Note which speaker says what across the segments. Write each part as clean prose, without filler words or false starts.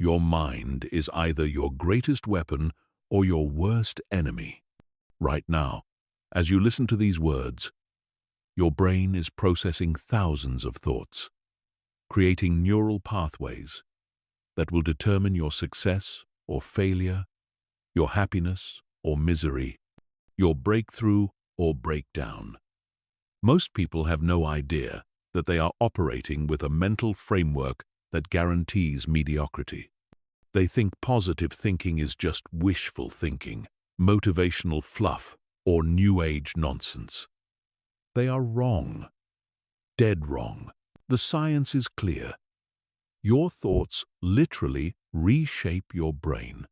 Speaker 1: Your mind is either your greatest weapon or your worst enemy. Right now, as you listen to these words, your brain is processing thousands of thoughts, creating neural pathways that will determine your success or failure, your happiness or misery, your breakthrough or breakdown. Most people have no idea that they are operating with a mental framework that guarantees mediocrity. They think positive thinking is just wishful thinking, motivational fluff, or new age nonsense. They are wrong. Dead wrong. The science is clear. Your thoughts literally reshape your brain.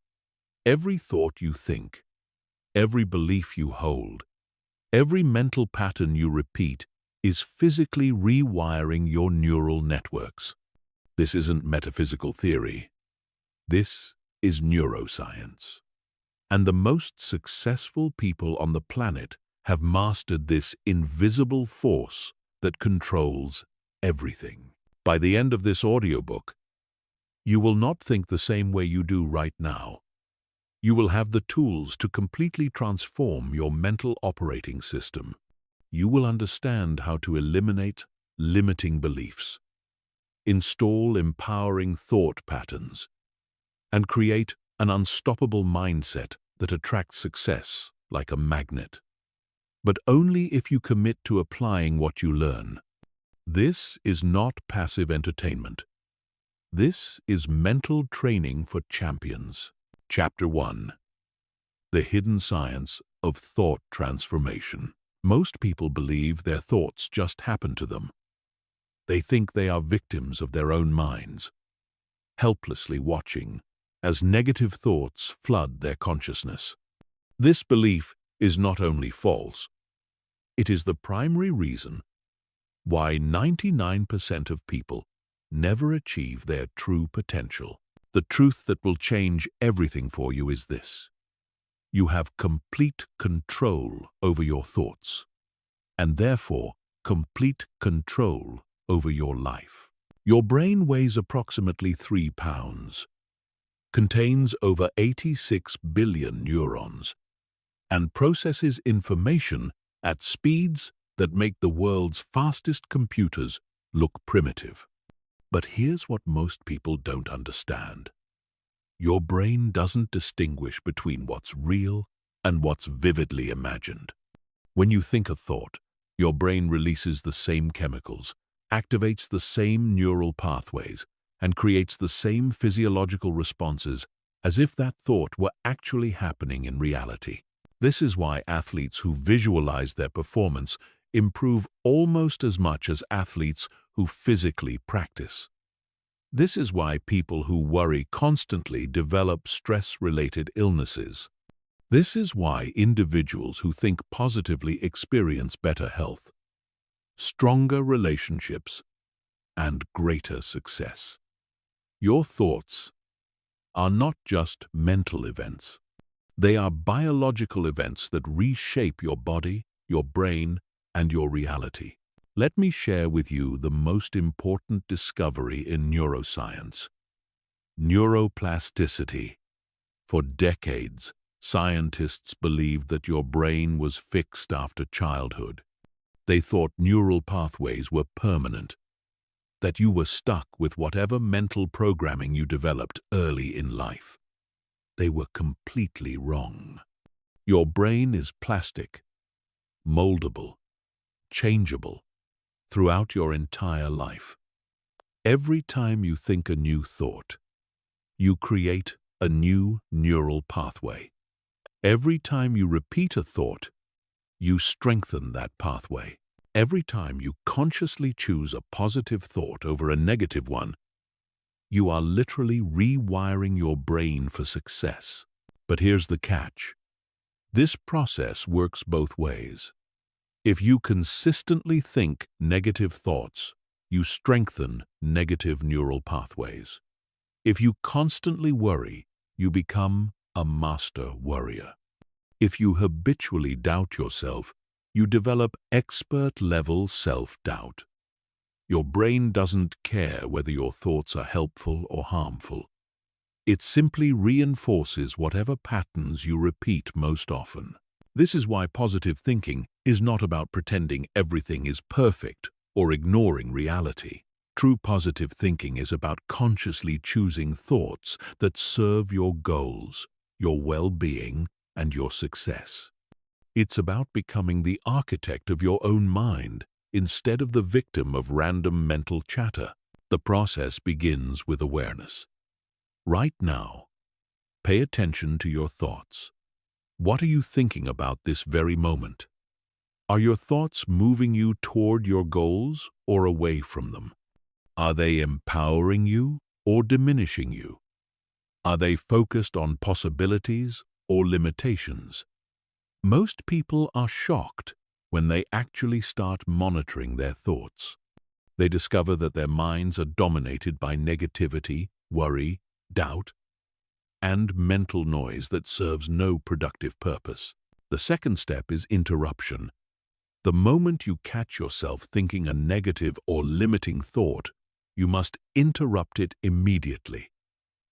Speaker 1: Every thought you think, every belief you hold, every mental pattern you repeat is physically rewiring your neural networks. This isn't metaphysical theory. This is neuroscience. And the most successful people on the planet have mastered this invisible force that controls everything. By the end of this audiobook, you will not think the same way you do right now. You will have the tools to completely transform your mental operating system. You will understand how to eliminate limiting beliefs, install empowering thought patterns, and create an unstoppable mindset that attracts success like a magnet. But only if you commit to applying what you learn. This is not passive entertainment. This is mental training for champions. Chapter 1. The Hidden Science of Thought Transformation. Most people believe their thoughts just happen to them. They think they are victims of their own minds, helplessly watching as negative thoughts flood their consciousness. This belief is not only false, it is the primary reason why 99% of people never achieve their true potential. The truth that will change everything for you is this: you have complete control over your thoughts, and therefore complete control over your life. Your brain weighs approximately 3 pounds, contains over 86 billion neurons, and processes information at speeds that make the world's fastest computers look primitive. But here's what most people don't understand. Your brain doesn't distinguish between what's real and what's vividly imagined. When you think a thought, your brain releases the same chemicals, activates the same neural pathways, and creates the same physiological responses as if that thought were actually happening in reality. This is why athletes who visualize their performance improve almost as much as athletes who physically practice. This is why people who worry constantly develop stress-related illnesses. This is why individuals who think positively experience better health, stronger relationships, and greater success. Your thoughts are not just mental events. They are biological events that reshape your body, your brain, and your reality. Let me share with you the most important discovery in neuroscience: neuroplasticity. For decades, scientists believed that your brain was fixed after childhood. They thought neural pathways were permanent, that you were stuck with whatever mental programming you developed early in life. They were completely wrong. Your brain is plastic, moldable, changeable throughout your entire life. Every time you think a new thought, you create a new neural pathway. Every time you repeat a thought, you strengthen that pathway. Every time you consciously choose a positive thought over a negative one, you are literally rewiring your brain for success. But here's the catch. This process works both ways. If you consistently think negative thoughts, you strengthen negative neural pathways. If you constantly worry, you become a master worrier. If you habitually doubt yourself, you develop expert-level self-doubt. Your brain doesn't care whether your thoughts are helpful or harmful. It simply reinforces whatever patterns you repeat most often. This is why positive thinking is not about pretending everything is perfect or ignoring reality. True positive thinking is about consciously choosing thoughts that serve your goals, your well-being, and your success. It's about becoming the architect of your own mind instead of the victim of random mental chatter. The process begins with awareness. Right now, pay attention to your thoughts. What are you thinking about this very moment? Are your thoughts moving you toward your goals or away from them? Are they empowering you or diminishing you? Are they focused on possibilities or limitations? Most people are shocked when they actually start monitoring their thoughts. They discover that their minds are dominated by negativity, worry, doubt, and mental noise that serves no productive purpose. The second step is interruption. The moment you catch yourself thinking a negative or limiting thought, you must interrupt it immediately.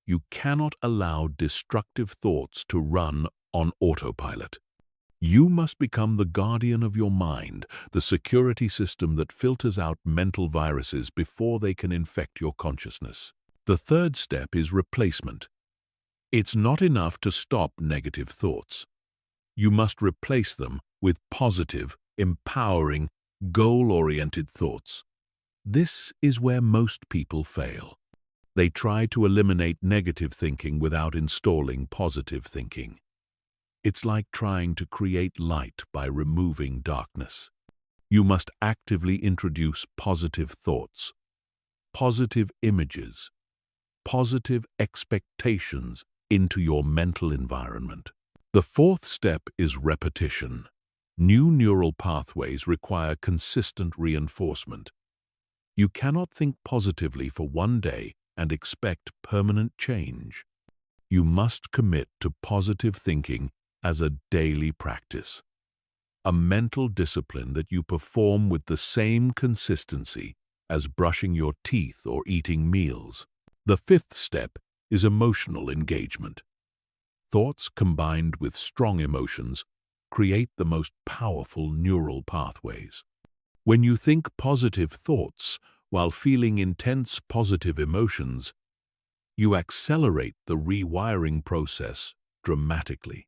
Speaker 1: You cannot allow destructive thoughts to run on autopilot. You must become the guardian of your mind, the security system that filters out mental viruses before they can infect your consciousness. The third step is replacement. It's not enough to stop negative thoughts. You must replace them with positive, empowering, goal-oriented thoughts. This is where most people fail. They try to eliminate negative thinking without installing positive thinking. It's like trying to create light by removing darkness. You must actively introduce positive thoughts, positive images, positive expectations into your mental environment. The fourth step is repetition. New neural pathways require consistent reinforcement. You cannot think positively for one day and expect permanent change. You must commit to positive thinking as a daily practice, a mental discipline that you perform with the same consistency as brushing your teeth or eating meals. The fifth step is emotional engagement. Thoughts combined with strong emotions create the most powerful neural pathways. When you think positive thoughts while feeling intense positive emotions, you accelerate the rewiring process dramatically.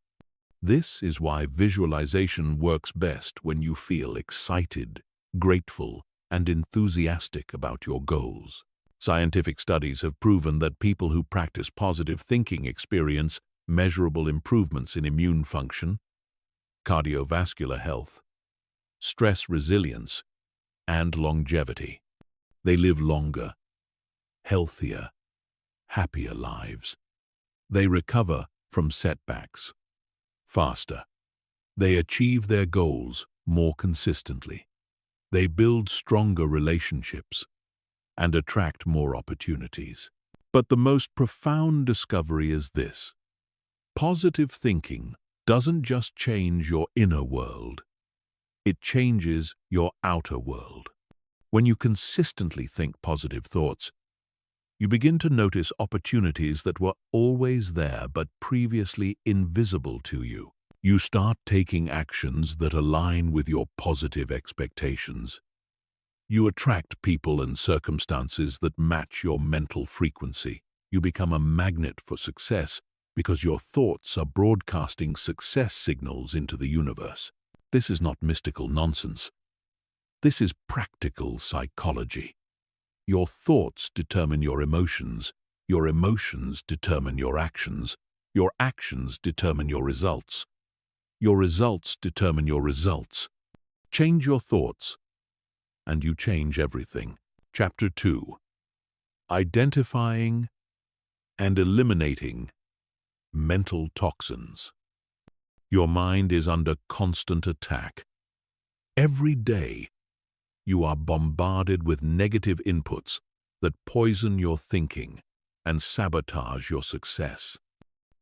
Speaker 1: This is why visualization works best when you feel excited, grateful, and enthusiastic about your goals. Scientific studies have proven that people who practice positive thinking experience measurable improvements in immune function, cardiovascular health, stress resilience, and longevity. They live longer, healthier, happier lives. They recover from setbacks faster. They achieve their goals more consistently. They build stronger relationships and attract more opportunities. But the most profound discovery is this: positive thinking doesn't just change your inner world, it changes your outer world. When you consistently think positive thoughts, you begin to notice opportunities that were always there but previously invisible to you. You start taking actions that align with your positive expectations. You attract people and circumstances that match your mental frequency. You become a magnet for success because your thoughts are broadcasting success signals into the universe. This is not mystical nonsense. This is practical psychology. Your thoughts determine your emotions determine your actions determine your results determine your results. Change your thoughts, and you change everything. Chapter 2. Identifying and eliminating mental toxins. Your mind is under constant attack. Every day, you are bombarded with negative inputs that poison your thinking and sabotage your success.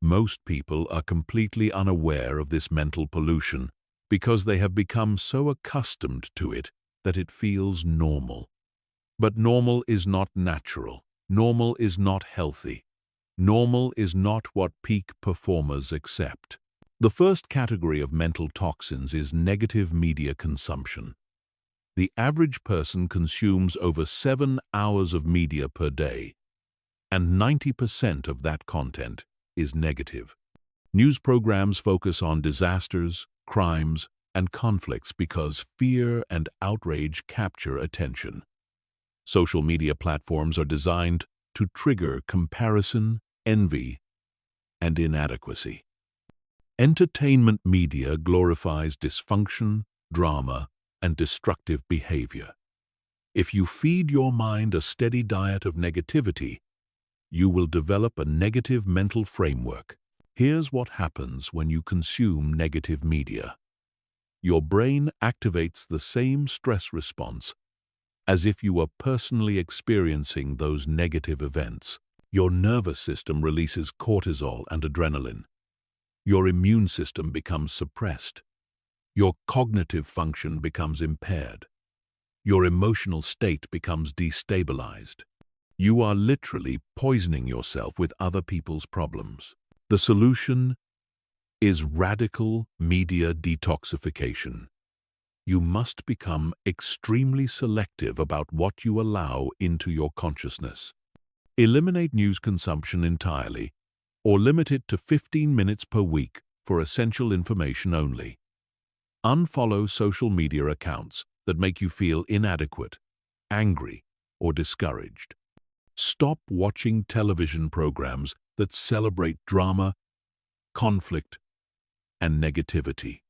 Speaker 1: Most people are completely unaware of this mental pollution because they have become so accustomed to it that it feels normal. But normal is not natural. Normal is not healthy. Normal is not what peak performers accept. The first category of mental toxins is negative media consumption. The average person consumes over 7 hours of media per day, and 90% of that content is negative. News programs focus on disasters, crimes, and conflicts because fear and outrage capture attention. Social media platforms are designed to trigger comparison, envy, and inadequacy. Entertainment media glorifies dysfunction, drama, and destructive behavior. If you feed your mind a steady diet of negativity, you will develop a negative mental framework. Here's what happens when you consume negative media. Your brain activates the same stress response as if you were personally experiencing those negative events. Your nervous system releases cortisol and adrenaline. Your immune system becomes suppressed. Your cognitive function becomes impaired. Your emotional state becomes destabilized. You are literally poisoning yourself with other people's problems. The solution is radical media detoxification. You must become extremely selective about what you allow into your consciousness. Eliminate news consumption entirely, or limit it to 15 minutes per week for essential information only. Unfollow social media accounts that make you feel inadequate, angry, or discouraged. Stop watching television programs that celebrate drama, conflict, and negativity.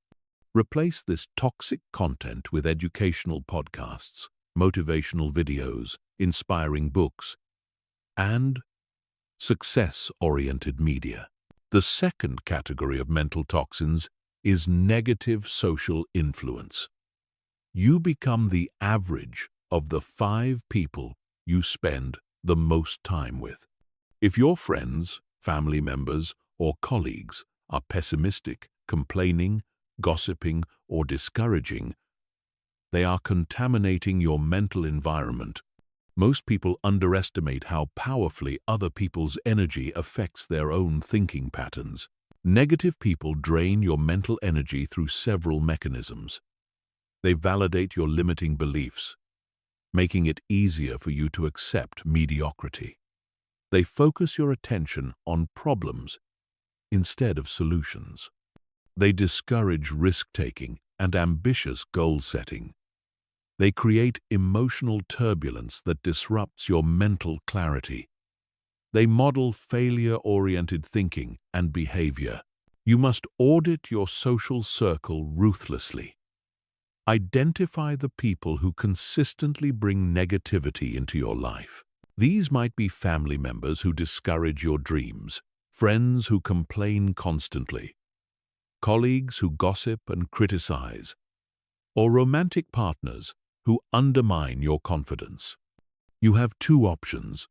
Speaker 1: Replace this toxic content with educational podcasts, motivational videos, inspiring books, and success-oriented media. The second category of mental toxins is negative social influence. You become the average of the 5 people you spend the most time with. If your friends, family members, or colleagues are pessimistic, complaining, gossiping, or discouraging, they are contaminating your mental environment. Most people underestimate how powerfully other people's energy affects their own thinking patterns. Negative people drain your mental energy through several mechanisms. They validate your limiting beliefs, making it easier for you to accept mediocrity. They focus your attention on problems instead of solutions. They discourage risk-taking and ambitious goal-setting. They create emotional turbulence that disrupts your mental clarity. They model failure-oriented thinking and behavior. You must audit your social circle ruthlessly. Identify the people who consistently bring negativity into your life. These might be family members who discourage your dreams, friends who complain constantly, colleagues who gossip and criticize, or romantic partners who undermine your confidence. You have 2 options.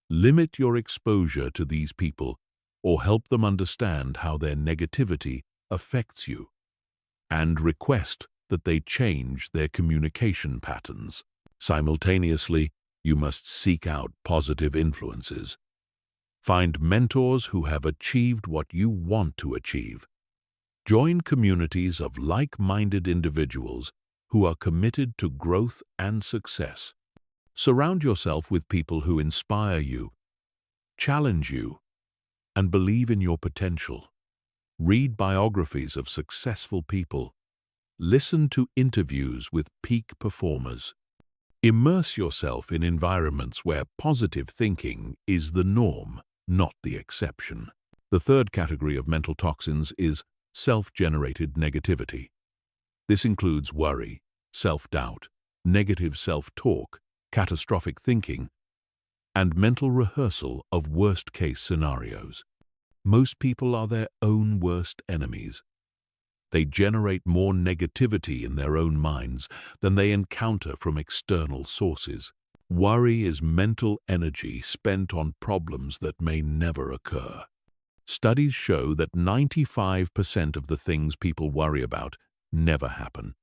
Speaker 1: Limit your exposure to these people or help them understand how their negativity affects you, and request that they change their communication patterns. Simultaneously, you must seek out positive influences. Find mentors who have achieved what you want to achieve. Join communities of like-minded individuals who are committed to growth and success. Surround yourself with people who inspire you, challenge you, and believe in your potential. Read biographies of successful people. Listen to interviews with peak performers. Immerse yourself in environments where positive thinking is the norm, not the exception. The third category of mental toxins is self-generated negativity. This includes worry, self-doubt, negative self-talk, catastrophic thinking, and mental rehearsal of worst-case scenarios. Most people are their own worst enemies. They generate more negativity in their own minds than they encounter from external sources. Worry is mental energy spent on problems that may never occur. Studies show that 95% of the things people worry about never happen,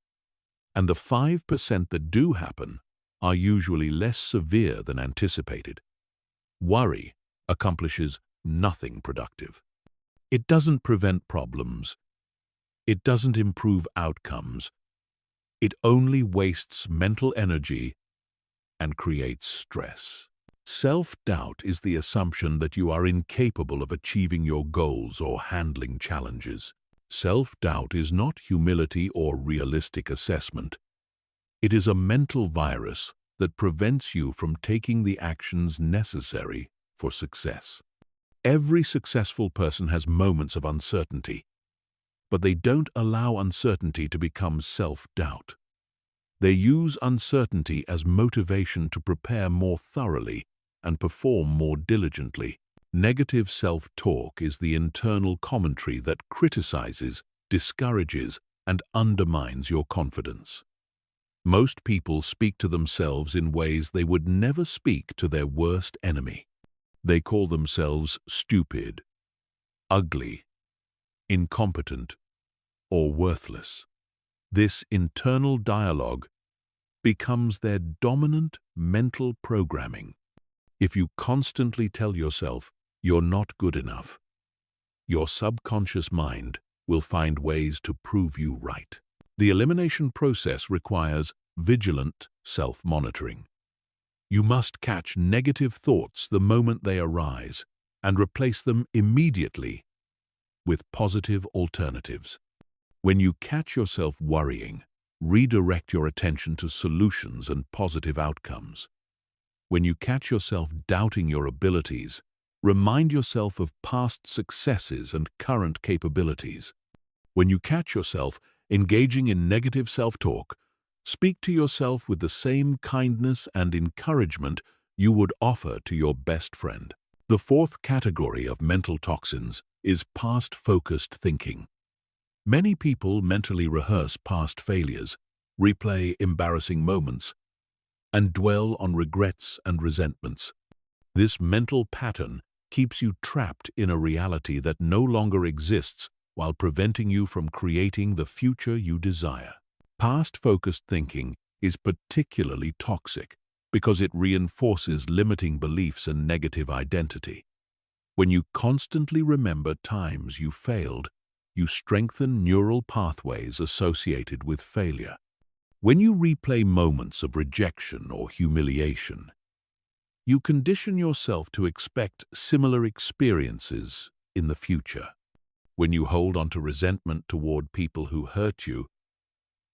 Speaker 1: and the 5% that do happen are usually less severe than anticipated. Worry accomplishes nothing productive. It doesn't prevent problems. It doesn't improve outcomes. It only wastes mental energy and creates stress. Self-doubt is the assumption that you are incapable of achieving your goals or handling challenges. Self-doubt is not humility or realistic assessment. It is a mental virus that prevents you from taking the actions necessary for success. Every successful person has moments of uncertainty, but they don't allow uncertainty to become self-doubt. They use uncertainty as motivation to prepare more thoroughly and perform more diligently. Negative self-talk is the internal commentary that criticizes, discourages, and undermines your confidence. Most people speak to themselves in ways they would never speak to their worst enemy. They call themselves stupid, ugly, incompetent, or worthless. This internal dialogue becomes their dominant mental programming. If you constantly tell yourself you're not good enough, your subconscious mind will find ways to prove you right. The elimination process requires vigilant self-monitoring. You must catch negative thoughts the moment they arise and replace them immediately with positive alternatives. When you catch yourself worrying, redirect your attention to solutions and positive outcomes. When you catch yourself doubting your abilities, remind yourself of past successes and current capabilities. When you catch yourself engaging in negative self-talk, speak to yourself with the same kindness and encouragement you would offer to your best friend. The fourth category of mental toxins is past-focused thinking. Many people mentally rehearse past failures, replay embarrassing moments, and dwell on regrets and resentments. This mental pattern keeps you trapped in a reality that no longer exists while preventing you from creating the future you desire. Past-focused thinking is particularly toxic because it reinforces limiting beliefs and negative identity. When you constantly remember times you failed, you strengthen neural pathways associated with failure. When you replay moments of rejection or humiliation, you condition yourself to expect similar experiences in the future. When you hold on to resentment toward people who hurt you,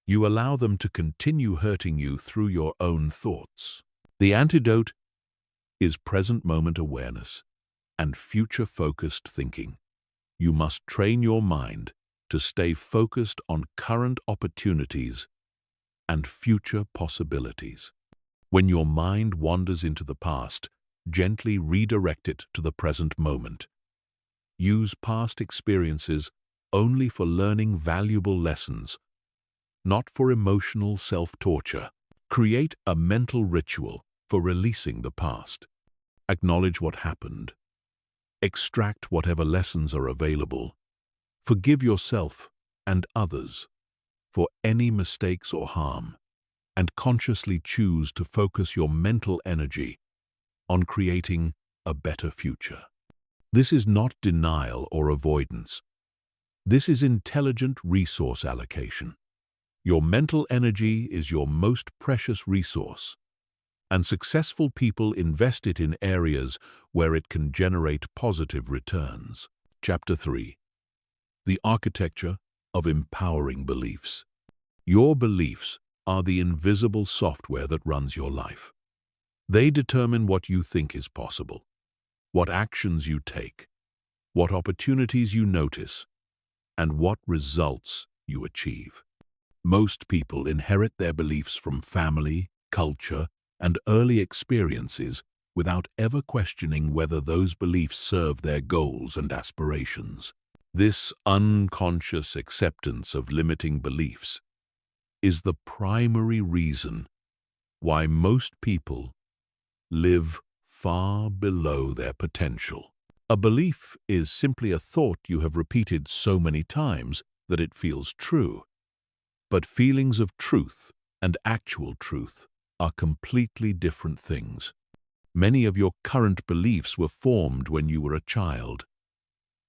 Speaker 1: you allow them to continue hurting you through your own thoughts. The antidote is present moment awareness and future-focused thinking. You must train your mind to stay focused on current opportunities and future possibilities. When your mind wanders into the past, gently redirect it to the present moment. Use past experiences only for learning valuable lessons, not for emotional self-torture. Create a mental ritual for releasing the past. Acknowledge what happened. Extract whatever lessons are available. Forgive yourself and others for any mistakes or harm, and consciously choose to focus your mental energy on creating a better future. This is not denial or avoidance. This is intelligent resource allocation. Your mental energy is your most precious resource, and successful people invest it in areas where it can generate positive returns. Chapter 3. The Architecture of Empowering Beliefs. Your beliefs are the invisible software that runs your life. They determine what you think is possible, what actions you take, what opportunities you notice, and what results you achieve. Most people inherit their beliefs from family, culture, and early experiences without ever questioning whether those beliefs serve their goals and aspirations. This unconscious acceptance of limiting beliefs is the primary reason why most people live far below their potential. A belief is simply a thought you have repeated so many times that it feels true. But feelings of truth and actual truth are completely different things. Many of your current beliefs were formed when you were a child,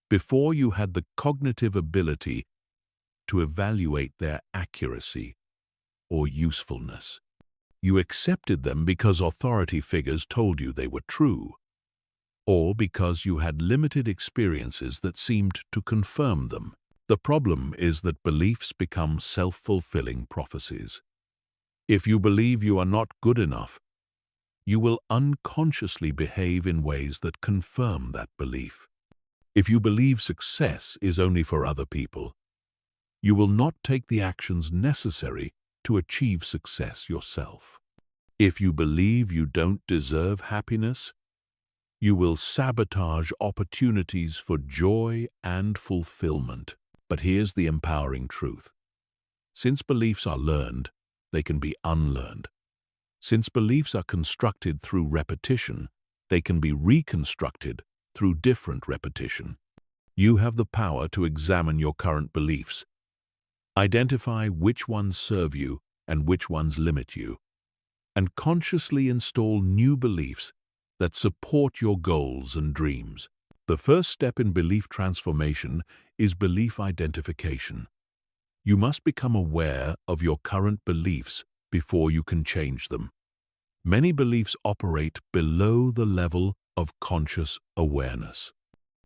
Speaker 1: before you had the cognitive ability to evaluate their accuracy or usefulness. You accepted them because authority figures told you they were true, or because you had limited experiences that seemed to confirm them. The problem is that beliefs become self-fulfilling prophecies. If you believe you are not good enough, you will unconsciously behave in ways that confirm that belief. If you believe success is only for other people, you will not take the actions necessary to achieve success yourself. If you believe you don't deserve happiness, you will sabotage opportunities for joy and fulfillment. But here's the empowering truth. Since beliefs are learned, they can be unlearned. Since beliefs are constructed through repetition, they can be reconstructed through different repetition. You have the power to examine your current beliefs, identify which ones serve you and which ones limit you, and consciously install new beliefs that support your goals and dreams. The first step in belief transformation is belief identification. You must become aware of your current beliefs before you can change them. Many beliefs operate below the level of conscious awareness.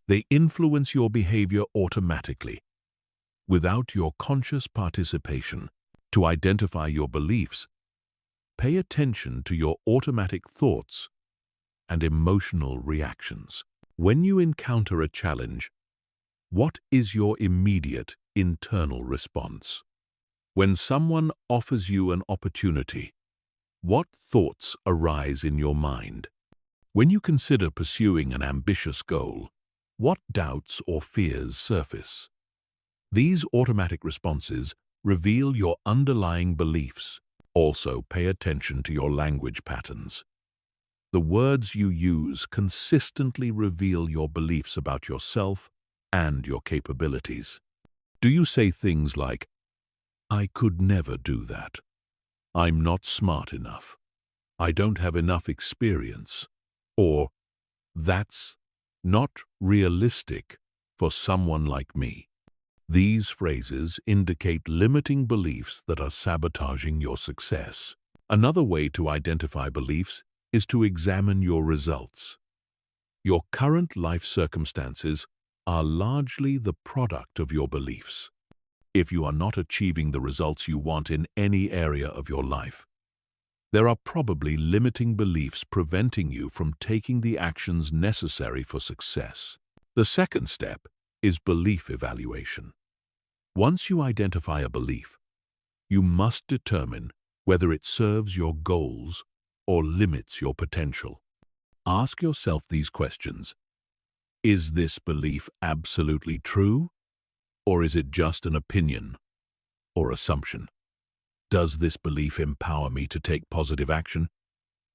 Speaker 1: They influence your behavior automatically, without your conscious participation. To identify your beliefs, pay attention to your automatic thoughts and emotional reactions. When you encounter a challenge, what is your immediate internal response? When someone offers you an opportunity, what thoughts arise in your mind? When you consider pursuing an ambitious goal, what doubts or fears surface? These automatic responses reveal your underlying beliefs. Also, pay attention to your language patterns. The words you use consistently reveal your beliefs about yourself and your capabilities. Do you say things like, "I could never do that. I'm not smart enough. I don't have enough experience," or "That's not realistic for someone like me"? These phrases indicate limiting beliefs that are sabotaging your success. Another way to identify beliefs is to examine your results. Your current life circumstances are largely the product of your beliefs. If you are not achieving the results you want in any area of your life, there are probably limiting beliefs preventing you from taking the actions necessary for success. The second step is belief evaluation. Once you identify a belief, you must determine whether it serves your goals or limits your potential. Ask yourself these questions. Is this belief absolutely true, or is it just an opinion or assumption? Does this belief empower me to take positive action,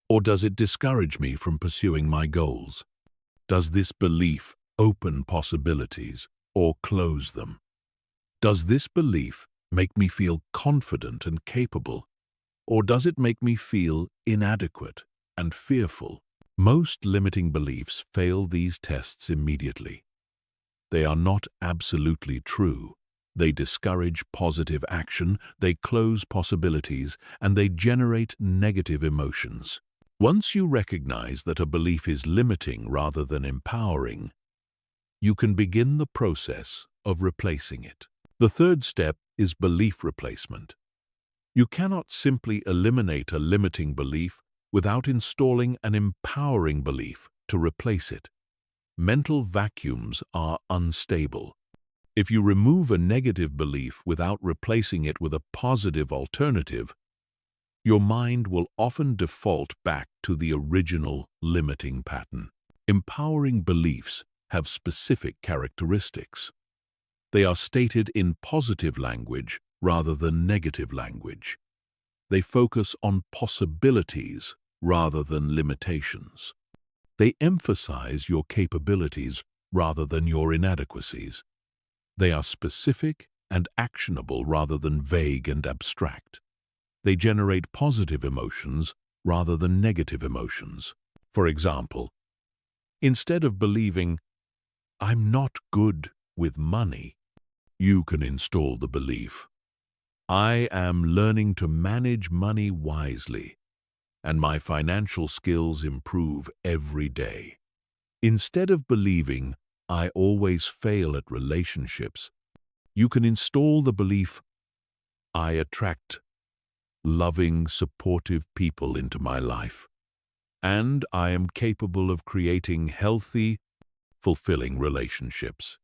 Speaker 1: or does it discourage me from pursuing my goals? Does this belief open possibilities or close them? Does this belief make me feel confident and capable, or does it make me feel inadequate and fearful? Most limiting beliefs fail these tests immediately. They are not absolutely true. They discourage positive action, they close possibilities, and they generate negative emotions. Once you recognize that a belief is limiting rather than empowering, you can begin the process of replacing it. The third step is belief replacement. You cannot simply eliminate a limiting belief without installing an empowering belief to replace it. Mental vacuums are unstable. If you remove a negative belief without replacing it with a positive alternative, your mind will often default back to the original limiting pattern. Empowering beliefs have specific characteristics. They are stated in positive language rather than negative language. They focus on possibilities rather than limitations. They emphasize your capabilities rather than your inadequacies. They are specific and actionable rather than vague and abstract. They generate positive emotions rather than negative emotions. For example, instead of believing, "I'm not good with money," you can install the belief, "I am learning to manage money wisely, and my financial skills improve every day." Instead of believing, "I always fail at relationships," you can install the belief, "I attract loving, supportive people into my life, and I am capable of creating healthy, fulfilling relationships."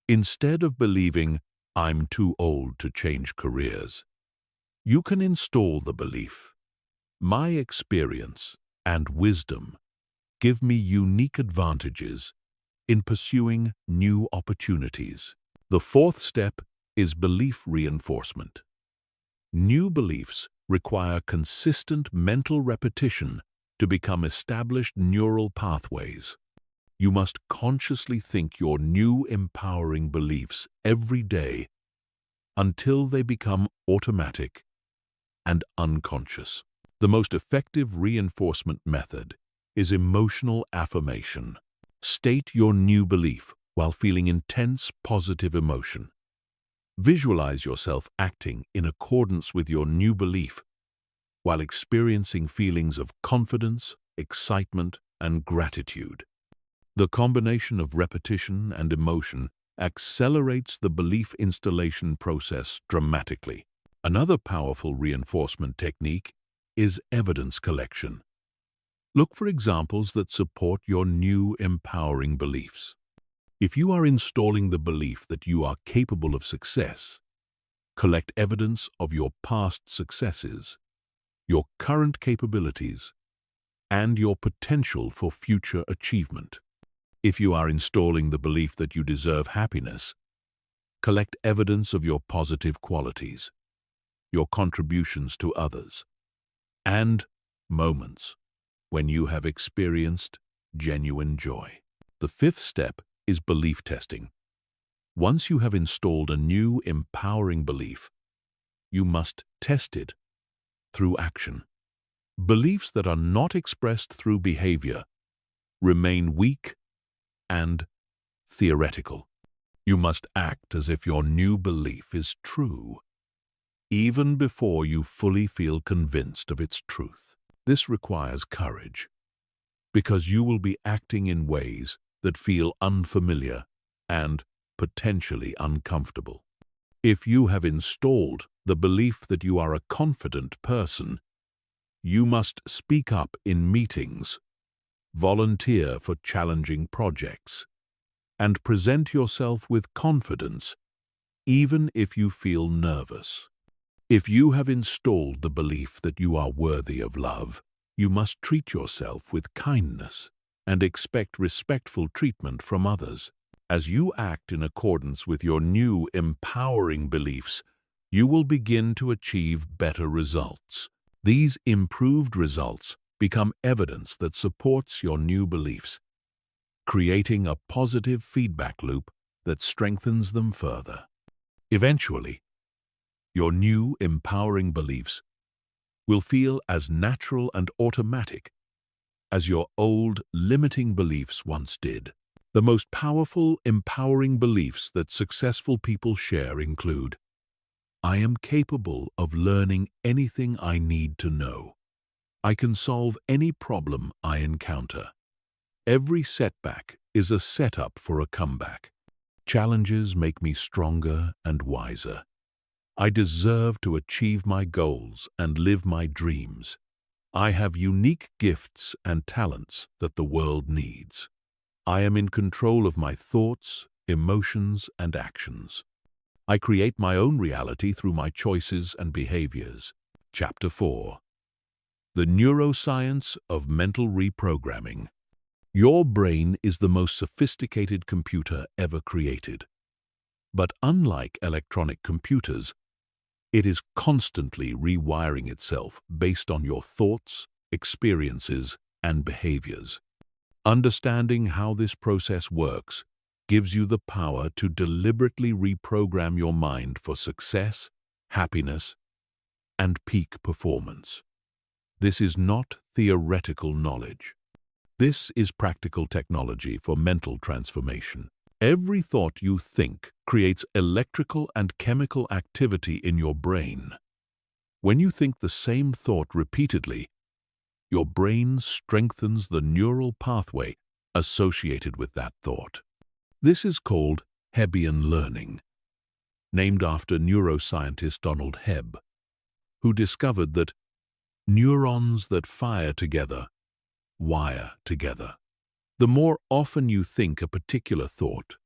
Speaker 1: Instead of believing, "I'm too old to change careers," you can install the belief, "My experience and wisdom give me unique advantages in pursuing new opportunities." The fourth step is belief reinforcement. New beliefs require consistent mental repetition to become established neural pathways. You must consciously think your new empowering beliefs every day until they become automatic and unconscious. The most effective reinforcement method is emotional affirmation. State your new belief while feeling intense positive emotion. Visualize yourself acting in accordance with your new belief while experiencing feelings of confidence, excitement, and gratitude. The combination of repetition and emotion accelerates the belief installation process dramatically. Another powerful reinforcement technique is evidence collection. Look for examples that support your new empowering beliefs. If you are installing the belief that you are capable of success, collect evidence of your past successes, your current capabilities, and your potential for future achievement. If you are installing the belief that you deserve happiness, collect evidence of your positive qualities, your contributions to others, and moments when you have experienced genuine joy. The fifth step is belief testing. Once you have installed a new empowering belief, you must test it through action. Beliefs that are not expressed through behavior remain weak and theoretical. You must act as if your new belief is true, even before you fully feel convinced of its truth. This requires courage, because you will be acting in ways that feel unfamiliar and potentially uncomfortable. If you have installed the belief that you are a confident person, you must speak up in meetings, volunteer for challenging projects, and present yourself with confidence, even if you feel nervous. If you have installed the belief that you are worthy of love, you must treat yourself with kindness and expect respectful treatment from others. As you act in accordance with your new empowering beliefs, you will begin to achieve better results. These improved results become evidence that supports your new beliefs, creating a positive feedback loop that strengthens them further. Eventually, your new empowering beliefs will feel as natural and automatic as your old limiting beliefs once did. The most powerful empowering beliefs that successful people share include, "I am capable of learning anything I need to know. I can solve any problem I encounter. Every setback is a setup for a comeback. Challenges make me stronger and wiser. I deserve to achieve my goals and live my dreams. I have unique gifts and talents that the world needs. I am in control of my thoughts, emotions, and actions. I create my own reality through my choices and behaviors." Chapter 4. The Neuroscience of Mental Reprogramming. Your brain is the most sophisticated computer ever created. But unlike electronic computers, it is constantly rewiring itself based on your thoughts, experiences, and behaviors. Understanding how this process works gives you the power to deliberately reprogram your mind for success, happiness, and peak performance. This is not theoretical knowledge. This is practical technology for mental transformation. Every thought you think creates electrical and chemical activity in your brain. When you think the same thought repeatedly, your brain strengthens the neural pathway associated with that thought. This is called Hebbian learning, named after neuroscientist Donald Hebb, who discovered that neurons that fire together wire together. The more often you think a particular thought,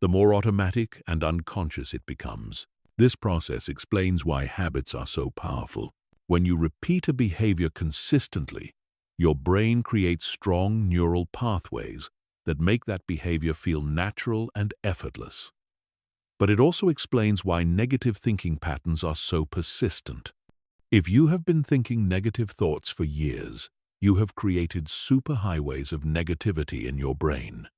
Speaker 1: the more automatic and unconscious it becomes. This process explains why habits are so powerful. When you repeat a behavior consistently, your brain creates strong neural pathways that make that behavior feel natural and effortless. But it also explains why negative thinking patterns are so persistent. If you have been thinking negative thoughts for years, you have created superhighways of negativity in your brain.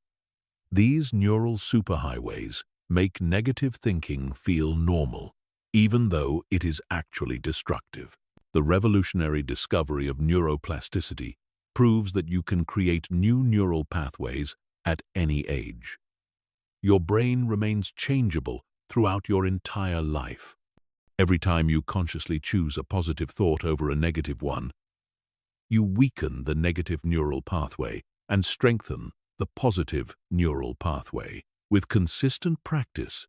Speaker 1: These neural superhighways make negative thinking feel normal, even though it is actually destructive. The revolutionary discovery of neuroplasticity proves that you can create new neural pathways at any age. Your brain remains changeable throughout your entire life. Every time you consciously choose a positive thought over a negative one, you weaken the negative neural pathway and strengthen the positive neural pathway. With consistent practice,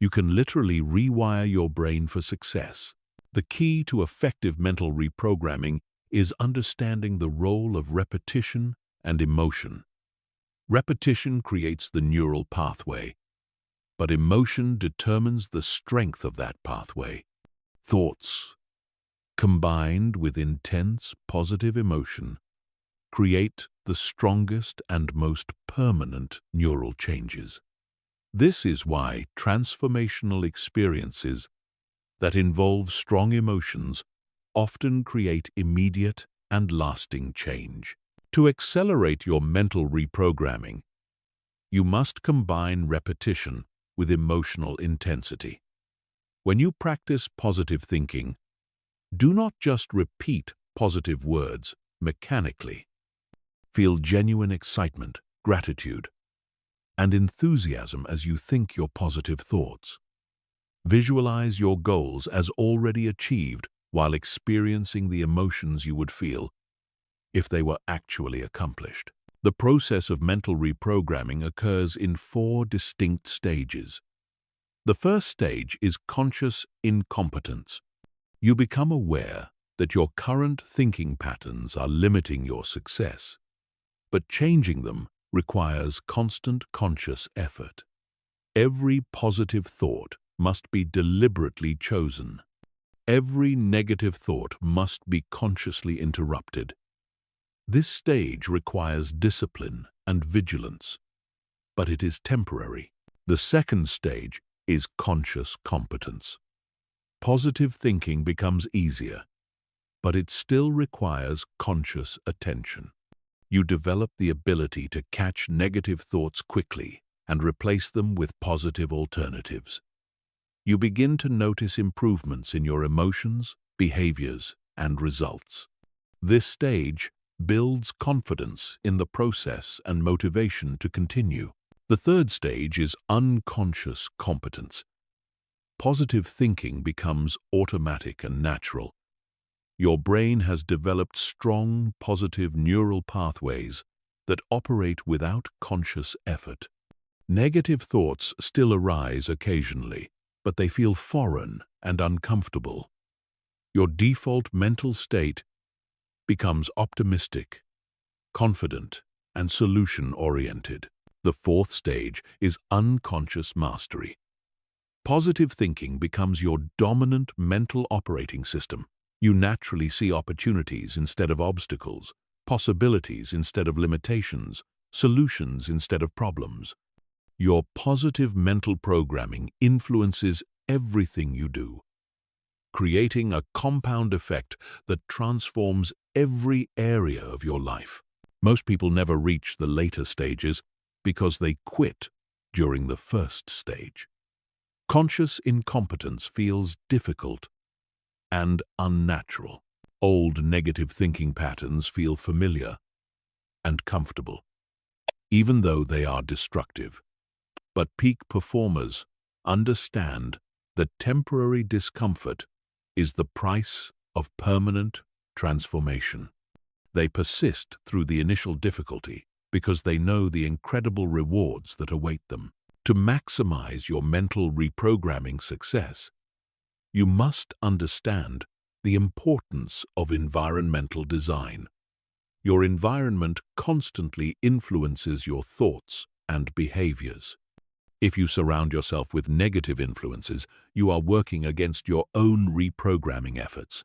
Speaker 1: you can literally rewire your brain for success. The key to effective mental reprogramming is understanding the role of repetition and emotion. Repetition creates the neural pathway, but emotion determines the strength of that pathway. Thoughts, combined with intense positive emotion, create the strongest and most permanent neural changes. This is why transformational experiences that involve strong emotions often create immediate and lasting change. To accelerate your mental reprogramming, you must combine repetition with emotional intensity. When you practice positive thinking, do not just repeat positive words mechanically. Feel genuine excitement, gratitude, and enthusiasm as you think your positive thoughts. Visualize your goals as already achieved while experiencing the emotions you would feel if they were actually accomplished. The process of mental reprogramming occurs in 4 distinct stages. The first stage is conscious incompetence. You become aware that your current thinking patterns are limiting your success, but changing them requires constant conscious effort. Every positive thought must be deliberately chosen. Every negative thought must be consciously interrupted. This stage requires discipline and vigilance, but it is temporary. The second stage is conscious competence. Positive thinking becomes easier, but it still requires conscious attention. You develop the ability to catch negative thoughts quickly and replace them with positive alternatives. You begin to notice improvements in your emotions, behaviors, and results. This stage builds confidence in the process and motivation to continue. The third stage is unconscious competence. Positive thinking becomes automatic and natural. Your brain has developed strong, positive neural pathways that operate without conscious effort. Negative thoughts still arise occasionally, but they feel foreign and uncomfortable. Your default mental state becomes optimistic, confident, and solution-oriented. The fourth stage is unconscious mastery. Positive thinking becomes your dominant mental operating system. You naturally see opportunities instead of obstacles, possibilities instead of limitations, solutions instead of problems. Your positive mental programming influences everything you do, creating a compound effect that transforms every area of your life. Most people never reach the later stages because they quit during the first stage. Conscious incompetence feels difficult and unnatural. Old negative thinking patterns feel familiar, and comfortable, even though they are destructive. But peak performers understand that temporary discomfort is the price of permanent transformation. They persist through the initial difficulty because they know the incredible rewards that await them. To maximize your mental reprogramming success, you must understand the importance of environmental design. Your environment constantly influences your thoughts and behaviors. If you surround yourself with negative influences, you are working against your own reprogramming efforts.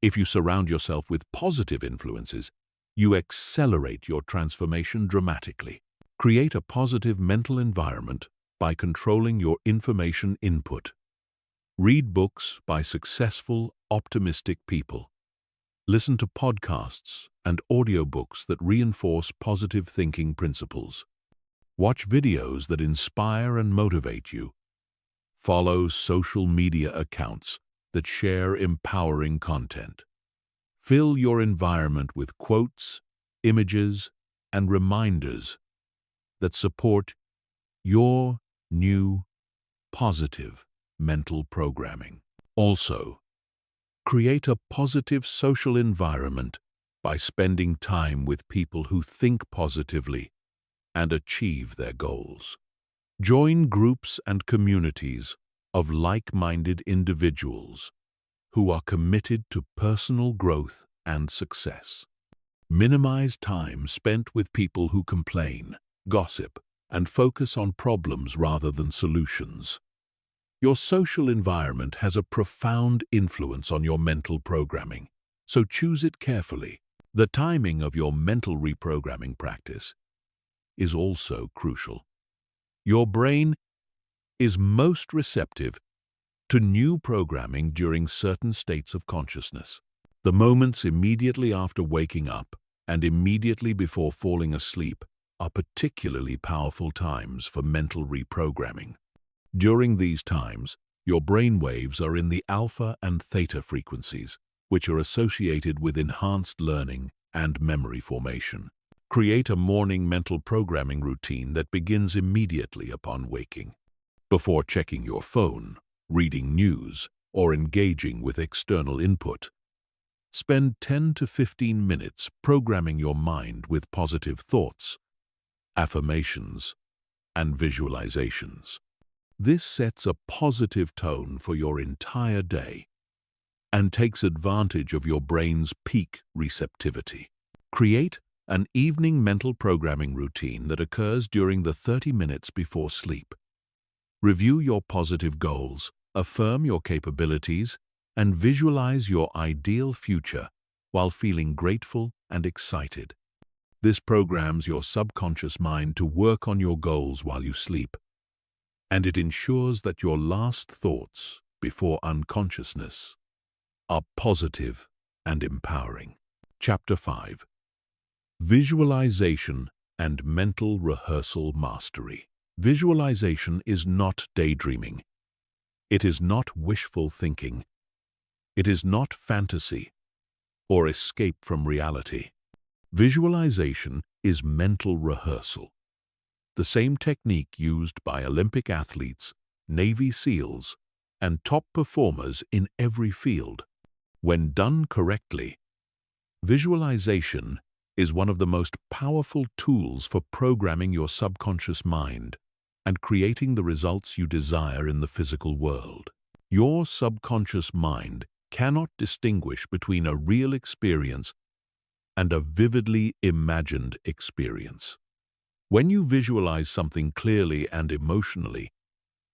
Speaker 1: If you surround yourself with positive influences, you accelerate your transformation dramatically. Create a positive mental environment by controlling your information input. Read books by successful, optimistic people. Listen to podcasts and audiobooks that reinforce positive thinking principles. Watch videos that inspire and motivate you. Follow social media accounts that share empowering content. Fill your environment with quotes, images, and reminders that support your new, positive mental programming. Also, create a positive social environment by spending time with people who think positively and achieve their goals. Join groups and communities of like-minded individuals who are committed to personal growth and success. Minimize time spent with people who complain, gossip, and focus on problems rather than solutions. Your social environment has a profound influence on your mental programming, so choose it carefully. The timing of your mental reprogramming practice is also crucial. Your brain is most receptive to new programming during certain states of consciousness. The moments immediately after waking up and immediately before falling asleep are particularly powerful times for mental reprogramming. During these times, your brain waves are in the alpha and theta frequencies, which are associated with enhanced learning and memory formation. Create a morning mental programming routine that begins immediately upon waking. Before checking your phone, reading news, or engaging with external input, spend 10 to 15 minutes programming your mind with positive thoughts, affirmations, and visualizations. This sets a positive tone for your entire day and takes advantage of your brain's peak receptivity. Create an evening mental programming routine that occurs during the 30 minutes before sleep. Review your positive goals, affirm your capabilities, and visualize your ideal future while feeling grateful and excited. This programs your subconscious mind to work on your goals while you sleep, and it ensures that your last thoughts before unconsciousness are positive and empowering. Chapter 5. Visualization and Mental Rehearsal Mastery. Visualization is not daydreaming. It is not wishful thinking. It is not fantasy or escape from reality. Visualization is mental rehearsal, the same technique used by Olympic athletes, Navy SEALs, and top performers in every field. When done correctly, visualization is one of the most powerful tools for programming your subconscious mind and creating the results you desire in the physical world. Your subconscious mind cannot distinguish between a real experience and a vividly imagined experience. When you visualize something clearly and emotionally,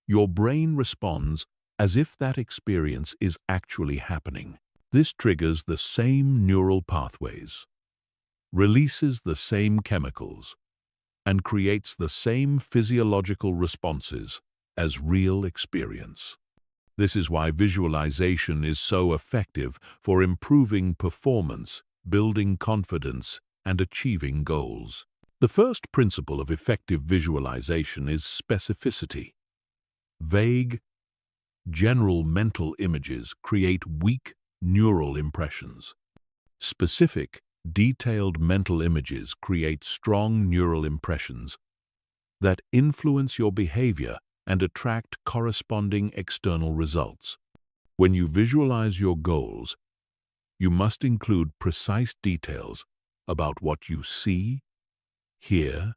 Speaker 1: your brain responds as if that experience is actually happening. This triggers the same neural pathways, releases the same chemicals, and creates the same physiological responses as real experience. This is why visualization is so effective for improving performance, building confidence, and achieving goals. The first principle of effective visualization is specificity. Vague, general mental images create weak neural impressions. Specific, Detailed mental images create strong neural impressions that influence your behavior and attract corresponding external results. When you visualize your goals, you must include precise details about what you see, hear,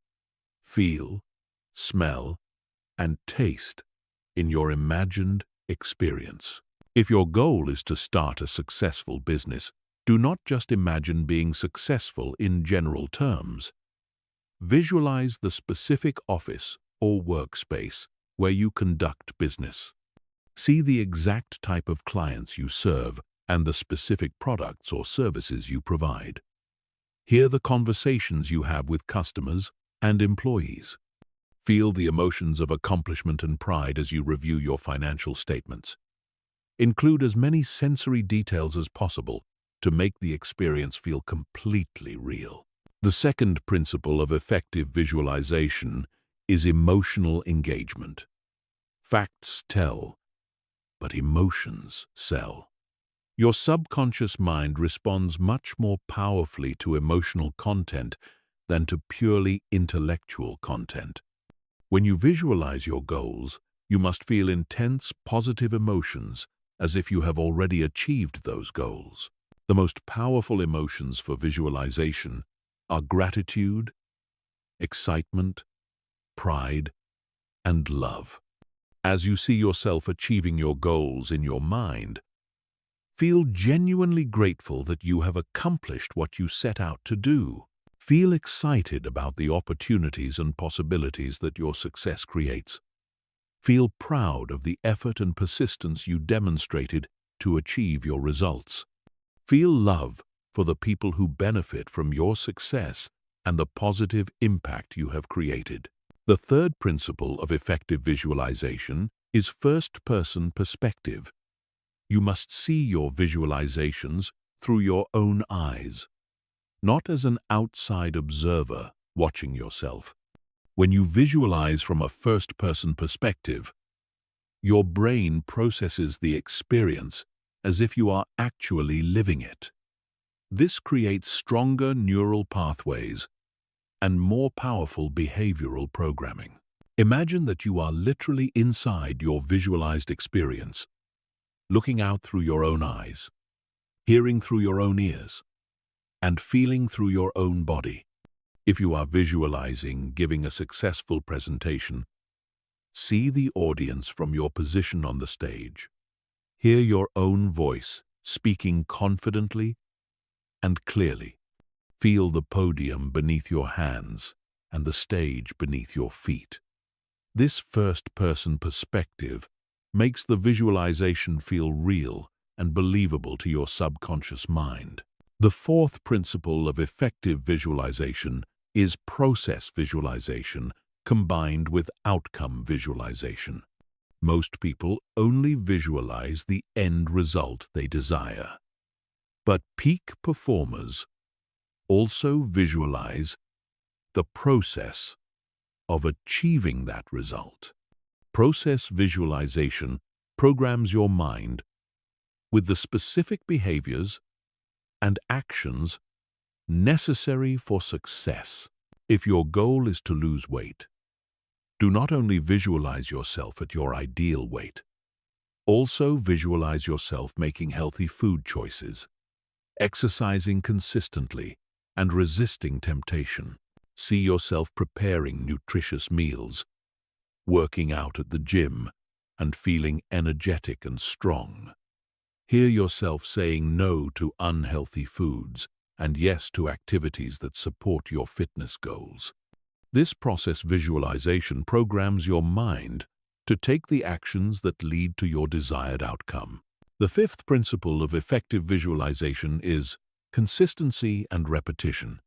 Speaker 1: feel, smell, and taste in your imagined experience. If your goal is to start a successful business, do not just imagine being successful in general terms. Visualize the specific office or workspace where you conduct business. See the exact type of clients you serve and the specific products or services you provide. Hear the conversations you have with customers and employees. Feel the emotions of accomplishment and pride as you review your financial statements. Include as many sensory details as possible to make the experience feel completely real. The second principle of effective visualization is emotional engagement. Facts tell, but emotions sell. Your subconscious mind responds much more powerfully to emotional content than to purely intellectual content. When you visualize your goals, you must feel intense, positive emotions as if you have already achieved those goals. The most powerful emotions for visualization are gratitude, excitement, pride, and love. As you see yourself achieving your goals in your mind, feel genuinely grateful that you have accomplished what you set out to do. Feel excited about the opportunities and possibilities that your success creates. Feel proud of the effort and persistence you demonstrated to achieve your results. Feel love for the people who benefit from your success and the positive impact you have created. The third principle of effective visualization is first-person perspective. You must see your visualizations through your own eyes, not as an outside observer watching yourself. When you visualize from a first-person perspective, your brain processes the experience as if you are actually living it. This creates stronger neural pathways and more powerful behavioral programming. Imagine that you are literally inside your visualized experience, looking out through your own eyes, hearing through your own ears, and feeling through your own body. If you are visualizing giving a successful presentation, see the audience from your position on the stage. Hear your own voice speaking confidently and clearly. Feel the podium beneath your hands and the stage beneath your feet. This first-person perspective makes the visualization feel real and believable to your subconscious mind. The fourth principle of effective visualization is process visualization combined with outcome visualization. Most people only visualize the end result they desire. But peak performers also visualize the process of achieving that result. Process visualization programs your mind with the specific behaviors and actions necessary for success. If your goal is to lose weight, do not only visualize yourself at your ideal weight, also visualize yourself making healthy food choices, exercising consistently, and resisting temptation. See yourself preparing nutritious meals, working out at the gym, and feeling energetic and strong. Hear yourself saying no to unhealthy foods and yes to activities that support your fitness goals. This process visualization programs your mind to take the actions that lead to your desired outcome. The fifth principle of effective visualization is consistency and repetition.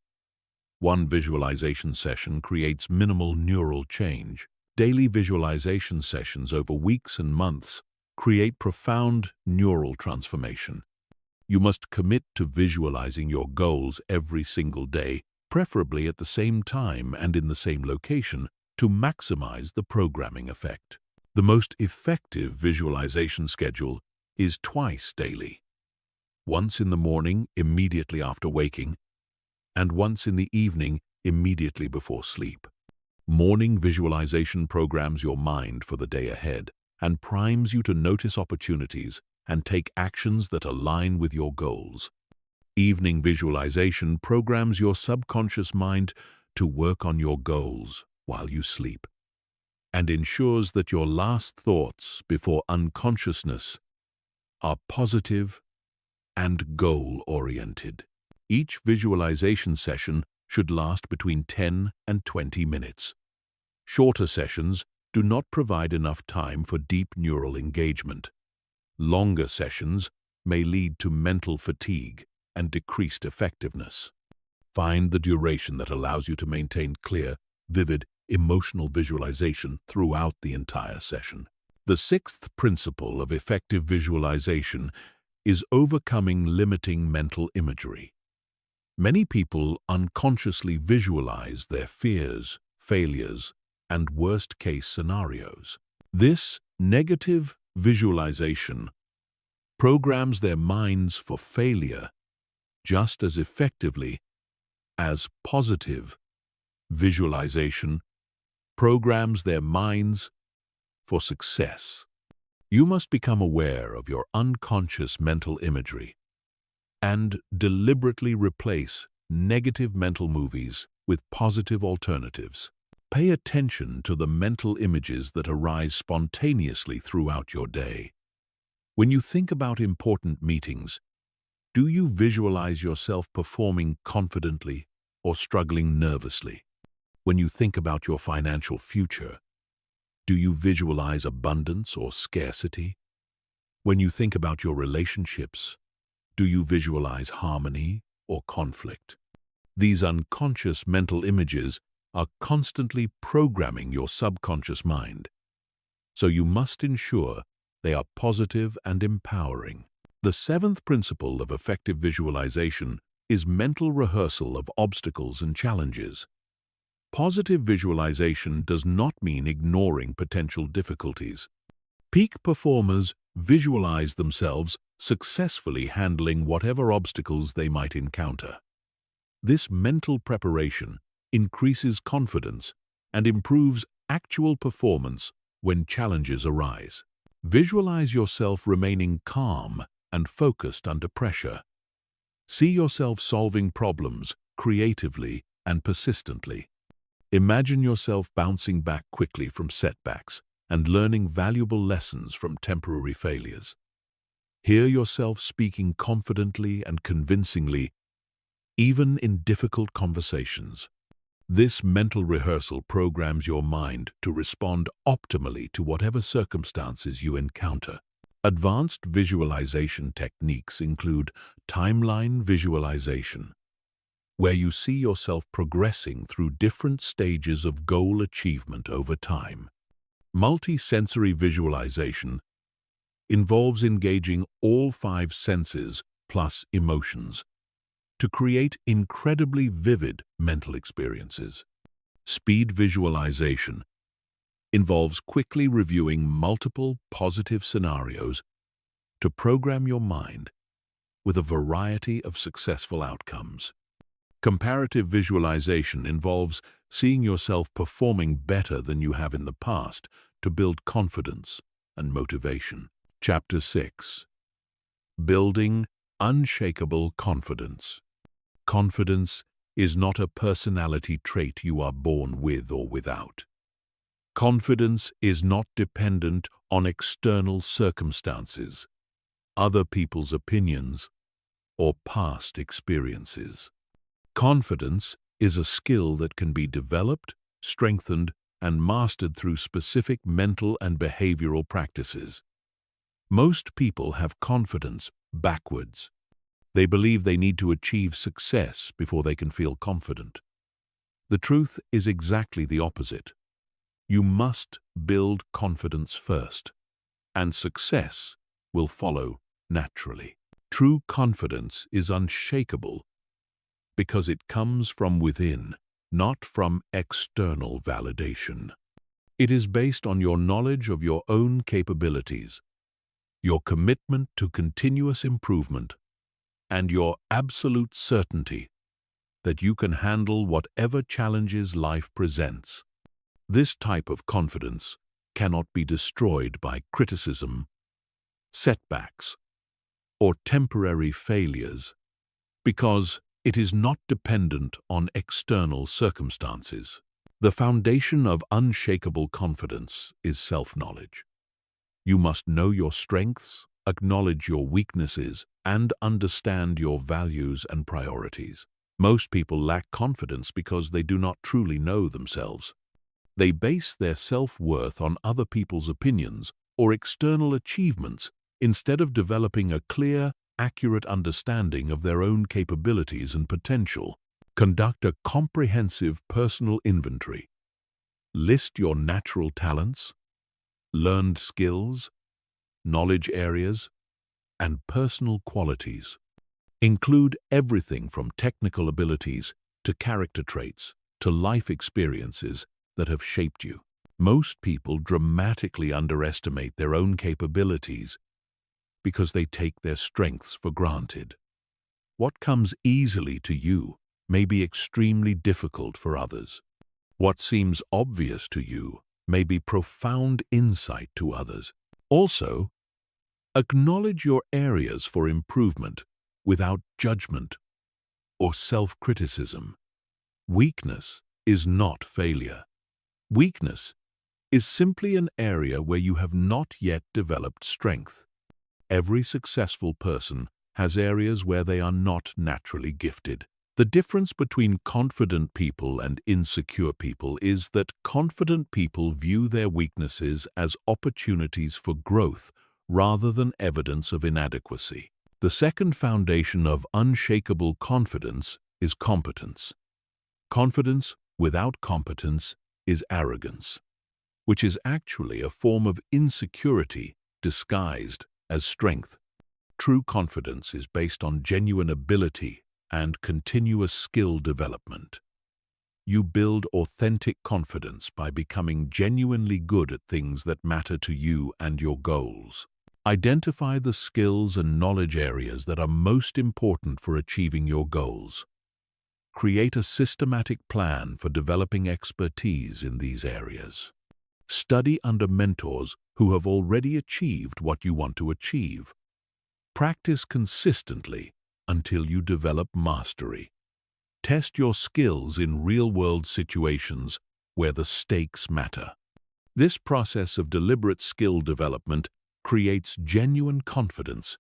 Speaker 1: One visualization session creates minimal neural change. Daily visualization sessions over weeks and months create profound neural transformation. You must commit to visualizing your goals every single day, preferably at the same time and in the same location, to maximize the programming effect. The most effective visualization schedule is twice daily. Once in the morning, immediately after waking, and once in the evening immediately before sleep. Morning visualization programs your mind for the day ahead and primes you to notice opportunities and take actions that align with your goals. Evening visualization programs your subconscious mind to work on your goals while you sleep and ensures that your last thoughts before unconsciousness are positive and goal-oriented. Each visualization session should last between 10 and 20 minutes. Shorter sessions do not provide enough time for deep neural engagement. Longer sessions may lead to mental fatigue and decreased effectiveness. Find the duration that allows you to maintain clear, vivid, emotional visualization throughout the entire session. The sixth principle of effective visualization is overcoming limiting mental imagery. Many people unconsciously visualize their fears, failures, and worst-case scenarios. This negative visualization programs their minds for failure just as effectively as positive visualization programs their minds for success. You must become aware of your unconscious mental imagery and deliberately replace negative mental movies with positive alternatives. Pay attention to the mental images that arise spontaneously throughout your day. When you think about important meetings, do you visualize yourself performing confidently or struggling nervously? When you think about your financial future, do you visualize abundance or scarcity? When you think about your relationships, do you visualize harmony or conflict? These unconscious mental images are constantly programming your subconscious mind, so you must ensure they are positive and empowering. The seventh principle of effective visualization is mental rehearsal of obstacles and challenges. Positive visualization does not mean ignoring potential difficulties. Peak performers visualize themselves successfully handling whatever obstacles they might encounter. This mental preparation increases confidence and improves actual performance when challenges arise. Visualize yourself remaining calm and focused under pressure. See yourself solving problems creatively and persistently. Imagine yourself bouncing back quickly from setbacks and learning valuable lessons from temporary failures. Hear yourself speaking confidently and convincingly, even in difficult conversations. This mental rehearsal programs your mind to respond optimally to whatever circumstances you encounter. Advanced visualization techniques include timeline visualization, where you see yourself progressing through different stages of goal achievement over time. Multi-sensory visualization involves engaging all 5 senses plus emotions to create incredibly vivid mental experiences. Speed visualization involves quickly reviewing multiple positive scenarios to program your mind with a variety of successful outcomes. Comparative visualization involves seeing yourself performing better than you have in the past to build confidence and motivation. Chapter 6. Building unshakable confidence. Confidence is not a personality trait you are born with or without. Confidence is not dependent on external circumstances, other people's opinions, or past experiences. Confidence is a skill that can be developed, strengthened, and mastered through specific mental and behavioral practices. Most people have confidence backwards. They believe they need to achieve success before they can feel confident. The truth is exactly the opposite. You must build confidence first, and success will follow naturally. True confidence is unshakable because it comes from within, not from external validation. It is based on your knowledge of your own capabilities, your commitment to continuous improvement, and your absolute certainty that you can handle whatever challenges life presents. This type of confidence cannot be destroyed by criticism, setbacks, or temporary failures, because it is not dependent on external circumstances. The foundation of unshakable confidence is self-knowledge. You must know your strengths, acknowledge your weaknesses, and understand your values and priorities. Most people lack confidence because they do not truly know themselves. They base their self-worth on other people's opinions or external achievements instead of developing a clear, accurate understanding of their own capabilities and potential. Conduct a comprehensive personal inventory. List your natural talents, learned skills, knowledge areas, and personal qualities. Include everything from technical abilities to character traits to life experiences that have shaped you. Most people dramatically underestimate their own capabilities because they take their strengths for granted. What comes easily to you may be extremely difficult for others. What seems obvious to you may be profound insight to others. Also, acknowledge your areas for improvement without judgment or self-criticism. Weakness is not failure. Weakness is simply an area where you have not yet developed strength. Every successful person has areas where they are not naturally gifted. The difference between confident people and insecure people is that confident people view their weaknesses as opportunities for growth rather than evidence of inadequacy. The second foundation of unshakable confidence is competence. Confidence without competence is arrogance, which is actually a form of insecurity disguised as strength. True confidence is based on genuine ability and continuous skill development. You build authentic confidence by becoming genuinely good at things that matter to you and your goals. Identify the skills and knowledge areas that are most important for achieving your goals. Create a systematic plan for developing expertise in these areas. Study under mentors who have already achieved what you want to achieve. Practice consistently until you develop mastery. Test your skills in real-world situations where the stakes matter. This process of deliberate skill development creates genuine confidence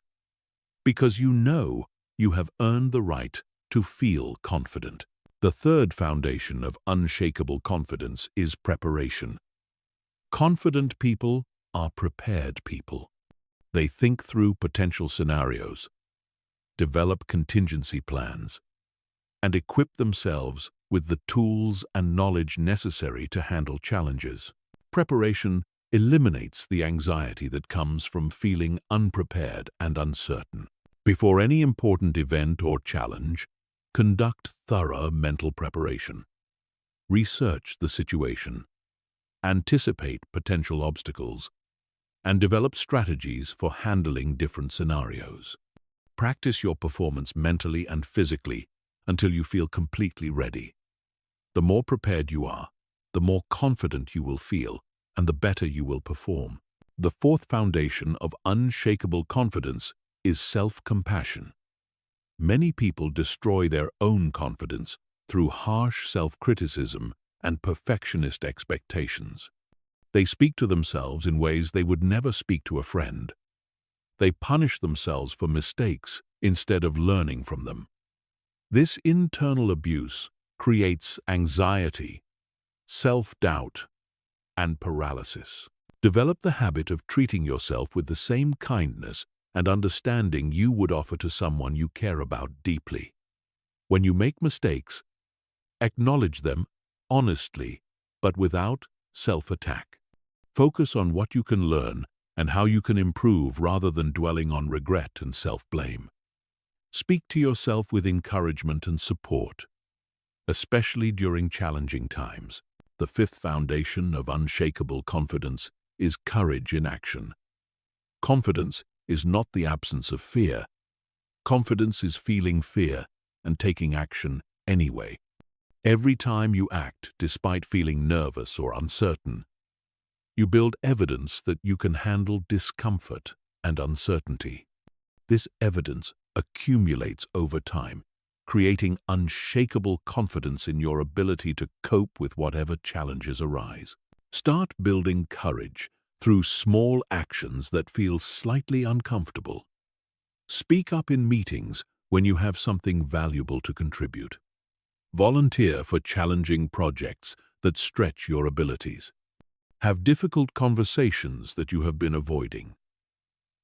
Speaker 1: because you know you have earned the right to feel confident. The third foundation of unshakable confidence is preparation. Confident people are prepared people. They think through potential scenarios, develop contingency plans, and equip themselves with the tools and knowledge necessary to handle challenges. Preparation eliminates the anxiety that comes from feeling unprepared and uncertain. Before any important event or challenge, conduct thorough mental preparation. Research the situation, anticipate potential obstacles, and develop strategies for handling different scenarios. Practice your performance mentally and physically until you feel completely ready. The more prepared you are, the more confident you will feel, and the better you will perform. The fourth foundation of unshakable confidence is self-compassion. Many people destroy their own confidence through harsh self-criticism and perfectionist expectations. They speak to themselves in ways they would never speak to a friend. They punish themselves for mistakes instead of learning from them. This internal abuse creates anxiety, self-doubt, and paralysis. Develop the habit of treating yourself with the same kindness and understanding you would offer to someone you care about deeply. When you make mistakes, acknowledge them honestly, but without self-attack. Focus on what you can learn and how you can improve rather than dwelling on regret and self-blame. Speak to yourself with encouragement and support, especially during challenging times. The fifth foundation of unshakable confidence is courage in action. Confidence is not the absence of fear. Confidence is feeling fear and taking action anyway. Every time you act despite feeling nervous or uncertain, you build evidence that you can handle discomfort and uncertainty. This evidence accumulates over time, creating unshakable confidence in your ability to cope with whatever challenges arise. Start building courage through small actions that feel slightly uncomfortable. Speak up in meetings when you have something valuable to contribute. Volunteer for challenging projects that stretch your abilities. Have difficult conversations that you have been avoiding.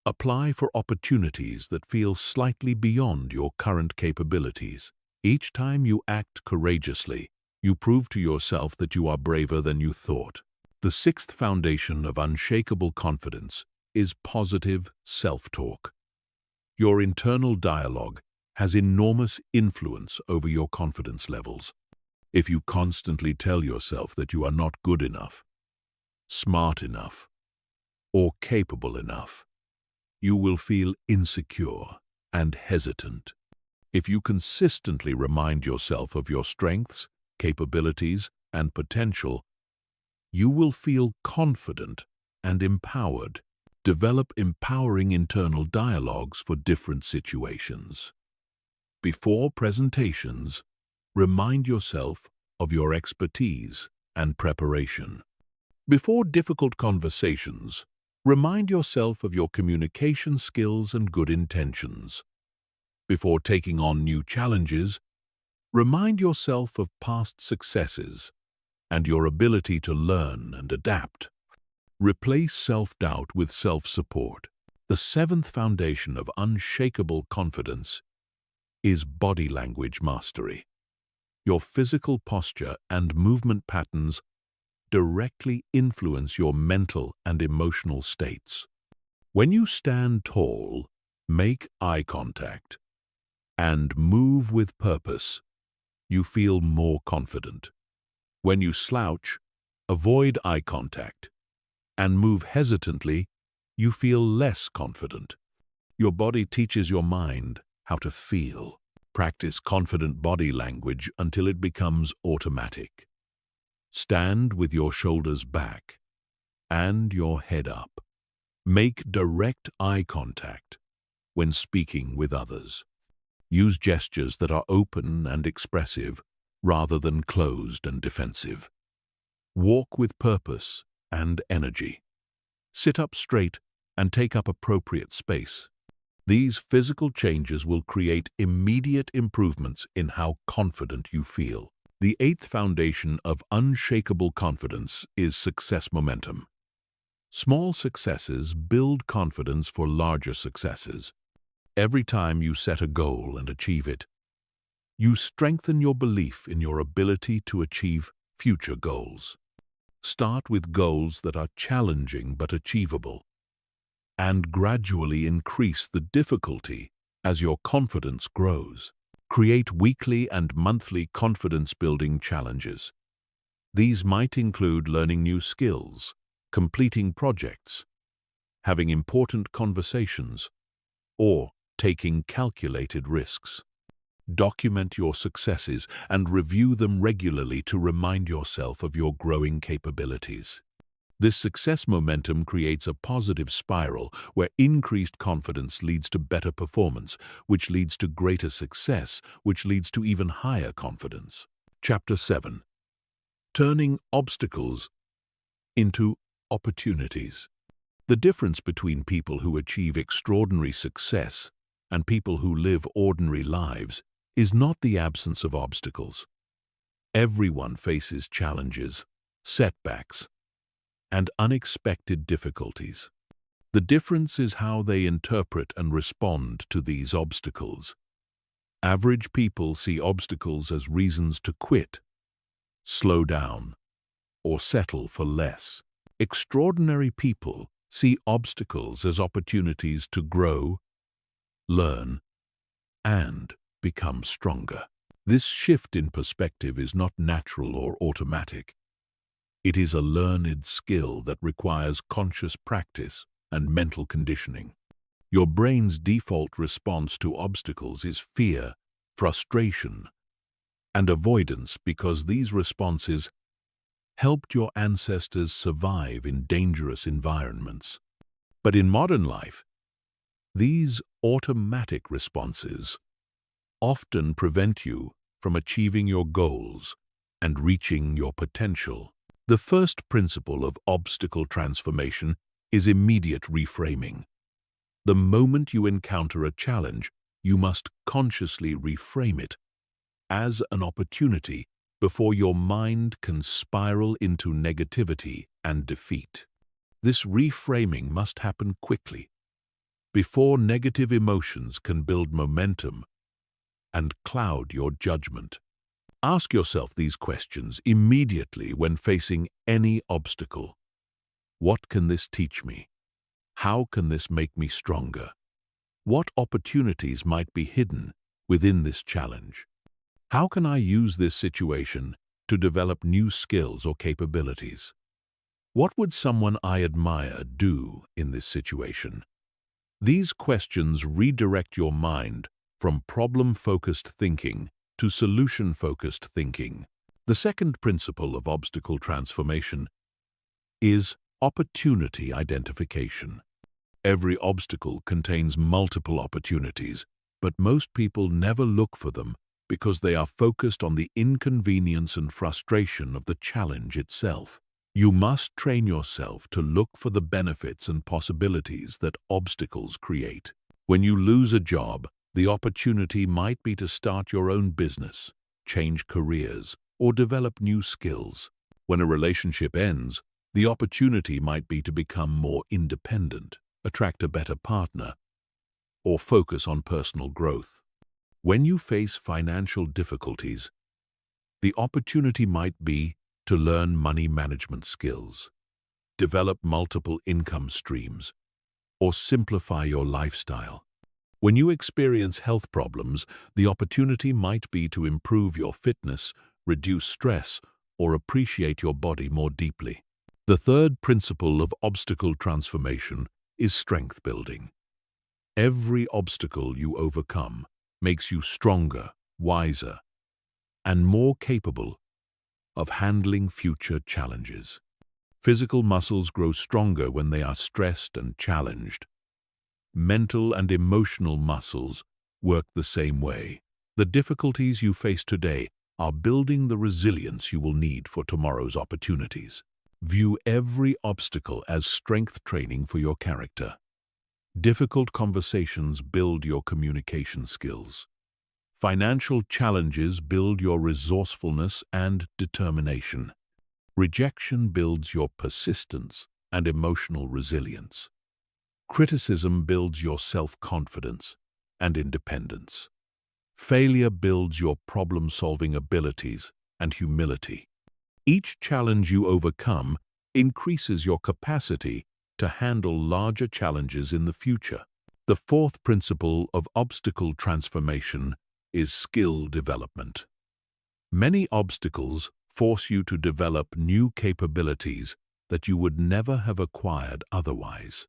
Speaker 1: Apply for opportunities that feel slightly beyond your current capabilities. Each time you act courageously, you prove to yourself that you are braver than you thought. The sixth foundation of unshakable confidence is positive self-talk. Your internal dialogue has enormous influence over your confidence levels. If you constantly tell yourself that you are not good enough, smart enough, or capable enough, you will feel insecure and hesitant. If you consistently remind yourself of your strengths, capabilities, and potential, you will feel confident and empowered. Develop empowering internal dialogues for different situations. Before presentations, remind yourself of your expertise and preparation. Before difficult conversations, remind yourself of your communication skills and good intentions. Before taking on new challenges, remind yourself of past successes and your ability to learn and adapt. Replace self-doubt with self-support. The seventh foundation of unshakable confidence is body language mastery. Your physical posture and movement patterns directly influence your mental and emotional states. When you stand tall, make eye contact, and move with purpose, you feel more confident. When you slouch, avoid eye contact, and move hesitantly, you feel less confident. Your body teaches your mind how to feel. Practice confident body language until it becomes automatic. Stand with your shoulders back and your head up. Make direct eye contact when speaking with others. Use gestures that are open and expressive rather than closed and defensive. Walk with purpose and energy. Sit up straight and take up appropriate space. These physical changes will create immediate improvements in how confident you feel. The eighth foundation of unshakable confidence is success momentum. Small successes build confidence for larger successes. Every time you set a goal and achieve it, you strengthen your belief in your ability to achieve future goals. Start with goals that are challenging but achievable, and gradually increase the difficulty as your confidence grows. Create weekly and monthly confidence-building challenges. These might include learning new skills, completing projects, having important conversations, or taking calculated risks. Document your successes and review them regularly to remind yourself of your growing capabilities. This success momentum creates a positive spiral where increased confidence leads to better performance, which leads to greater success, which leads to even higher confidence. Chapter 7. Turning obstacles into opportunities. The difference between people who achieve extraordinary success and people who live ordinary lives is not the absence of obstacles. Everyone faces challenges, setbacks, and unexpected difficulties. The difference is how they interpret and respond to these obstacles. Average people see obstacles as reasons to quit, slow down, or settle for less. Extraordinary people see obstacles as opportunities to grow, learn, and become stronger. This shift in perspective is not natural or automatic. It is a learned skill that requires conscious practice and mental conditioning. Your brain's default response to obstacles is fear, frustration, and avoidance because these responses helped your ancestors survive in dangerous environments. But in modern life, these automatic responses often prevent you from achieving your goals and reaching your potential. The first principle of obstacle transformation is immediate reframing. The moment you encounter a challenge, you must consciously reframe it as an opportunity before your mind can spiral into negativity and defeat. This reframing must happen quickly, before negative emotions can build momentum and cloud your judgment. Ask yourself these questions immediately when facing any obstacle. What can this teach me? How can this make me stronger? What opportunities might be hidden within this challenge? How can I use this situation to develop new skills or capabilities? What would someone I admire do in this situation? These questions redirect your mind from problem-focused thinking to solution-focused thinking. The second principle of obstacle transformation is opportunity identification. Every obstacle contains multiple opportunities, but most people never look for them because they are focused on the inconvenience and frustration of the challenge itself. You must train yourself to look for the benefits and possibilities that obstacles create. When you lose a job, the opportunity might be to start your own business, change careers, or develop new skills. When a relationship ends, the opportunity might be to become more independent, attract a better partner, or focus on personal growth. When you face financial difficulties, the opportunity might be to learn money management skills, develop multiple income streams, or simplify your lifestyle. When you experience health problems, the opportunity might be to improve your fitness, reduce stress, or appreciate your body more deeply. The third principle of obstacle transformation is strength building. Every obstacle you overcome makes you stronger, wiser, and more capable of handling future challenges. Physical muscles grow stronger when they are stressed and challenged. Mental and emotional muscles work the same way. The difficulties you face today are building the resilience you will need for tomorrow's opportunities. View every obstacle as strength training for your character. Difficult conversations build your communication skills. Financial challenges build your resourcefulness and determination. Rejection builds your persistence and emotional resilience. Criticism builds your self-confidence and independence. Failure builds your problem-solving abilities and humility. Each challenge you overcome increases your capacity to handle larger challenges in the future. The fourth principle of obstacle transformation is skill development. Many obstacles force you to develop new capabilities that you would never have acquired otherwise.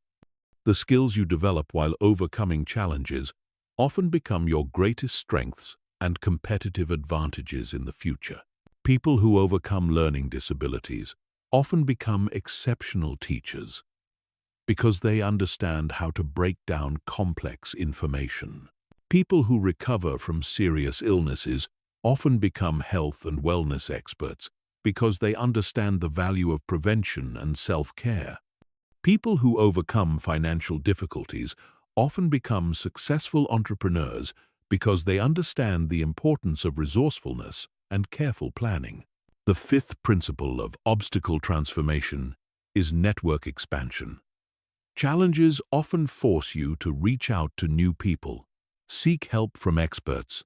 Speaker 1: The skills you develop while overcoming challenges often become your greatest strengths and competitive advantages in the future. People who overcome learning disabilities often become exceptional teachers because they understand how to break down complex information. People who recover from serious illnesses often become health and wellness experts because they understand the value of prevention and self-care. People who overcome financial difficulties often become successful entrepreneurs because they understand the importance of resourcefulness and careful planning. The fifth principle of obstacle transformation is network expansion. Challenges often force you to reach out to new people, seek help from experts,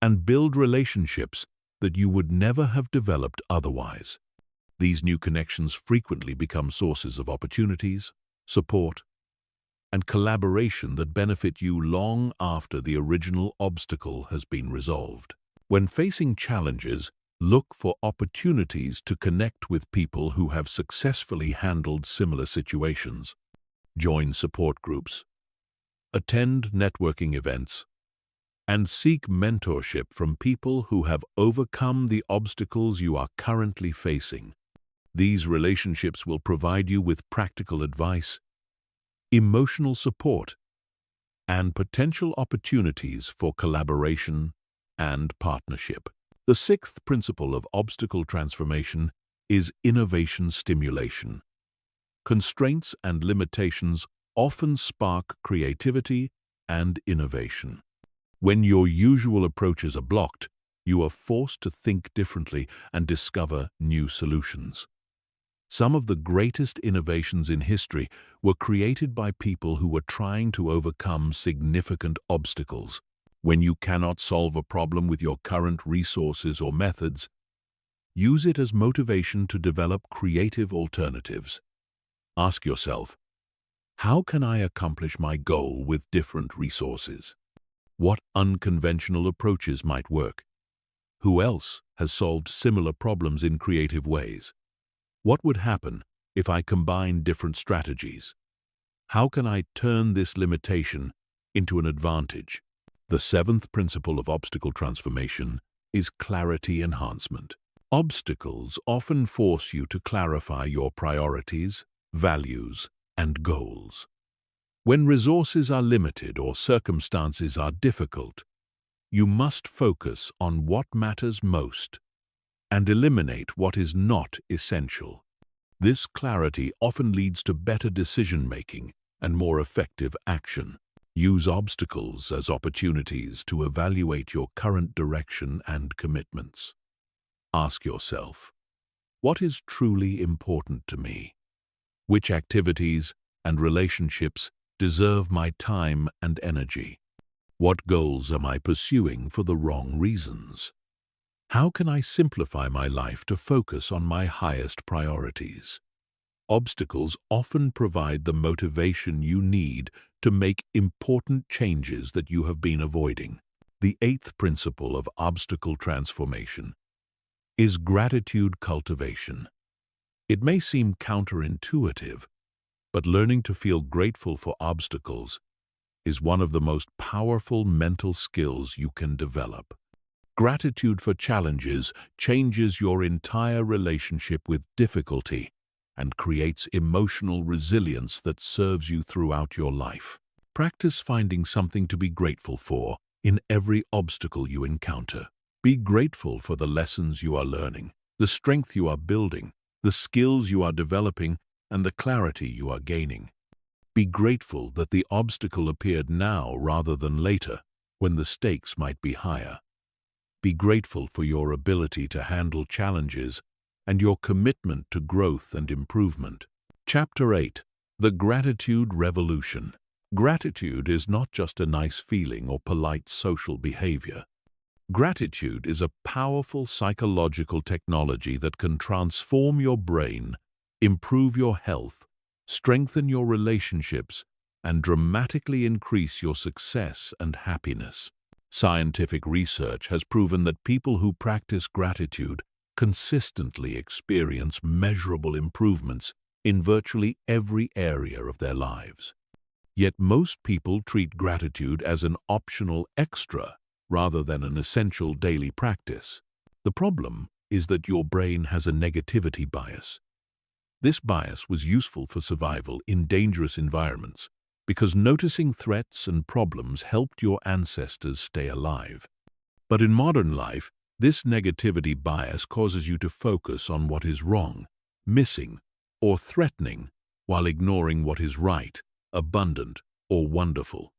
Speaker 1: and build relationships that you would never have developed otherwise. These new connections frequently become sources of opportunities, support, and collaboration that benefit you long after the original obstacle has been resolved. When facing challenges, look for opportunities to connect with people who have successfully handled similar situations. Join support groups, attend networking events, and seek mentorship from people who have overcome the obstacles you are currently facing. These relationships will provide you with practical advice, emotional support, and potential opportunities for collaboration and partnership. The sixth principle of obstacle transformation is innovation stimulation. Constraints and limitations often spark creativity and innovation. When your usual approaches are blocked, you are forced to think differently and discover new solutions. Some of the greatest innovations in history were created by people who were trying to overcome significant obstacles. When you cannot solve a problem with your current resources or methods, use it as motivation to develop creative alternatives. Ask yourself, how can I accomplish my goal with different resources? What unconventional approaches might work? Who else has solved similar problems in creative ways? What would happen if I combine different strategies? How can I turn this limitation into an advantage? The seventh principle of obstacle transformation is clarity enhancement. Obstacles often force you to clarify your priorities, values, and goals. When resources are limited or circumstances are difficult, you must focus on what matters most and eliminate what is not essential. This clarity often leads to better decision-making and more effective action. Use obstacles as opportunities to evaluate your current direction and commitments. Ask yourself, what is truly important to me? Which activities and relationships deserve my time and energy? What goals am I pursuing for the wrong reasons? How can I simplify my life to focus on my highest priorities? Obstacles often provide the motivation you need to make important changes that you have been avoiding. The eighth principle of obstacle transformation is gratitude cultivation. It may seem counterintuitive, but learning to feel grateful for obstacles is one of the most powerful mental skills you can develop. Gratitude for challenges changes your entire relationship with difficulty and creates emotional resilience that serves you throughout your life. Practice finding something to be grateful for in every obstacle you encounter. Be grateful for the lessons you are learning, the strength you are building, the skills you are developing, and the clarity you are gaining. Be grateful that the obstacle appeared now rather than later, when the stakes might be higher. Be grateful for your ability to handle challenges and your commitment to growth and improvement. Chapter 8. The Gratitude Revolution. Gratitude is not just a nice feeling or polite social behavior. Gratitude is a powerful psychological technology that can transform your brain, improve your health, strengthen your relationships, and dramatically increase your success and happiness. Scientific research has proven that people who practice gratitude consistently experience measurable improvements in virtually every area of their lives. Yet most people treat gratitude as an optional extra rather than an essential daily practice. The problem is that your brain has a negativity bias. This bias was useful for survival in dangerous environments because noticing threats and problems helped your ancestors stay alive. But in modern life, this negativity bias causes you to focus on what is wrong, missing, or threatening, while ignoring what is right, abundant, or wonderful.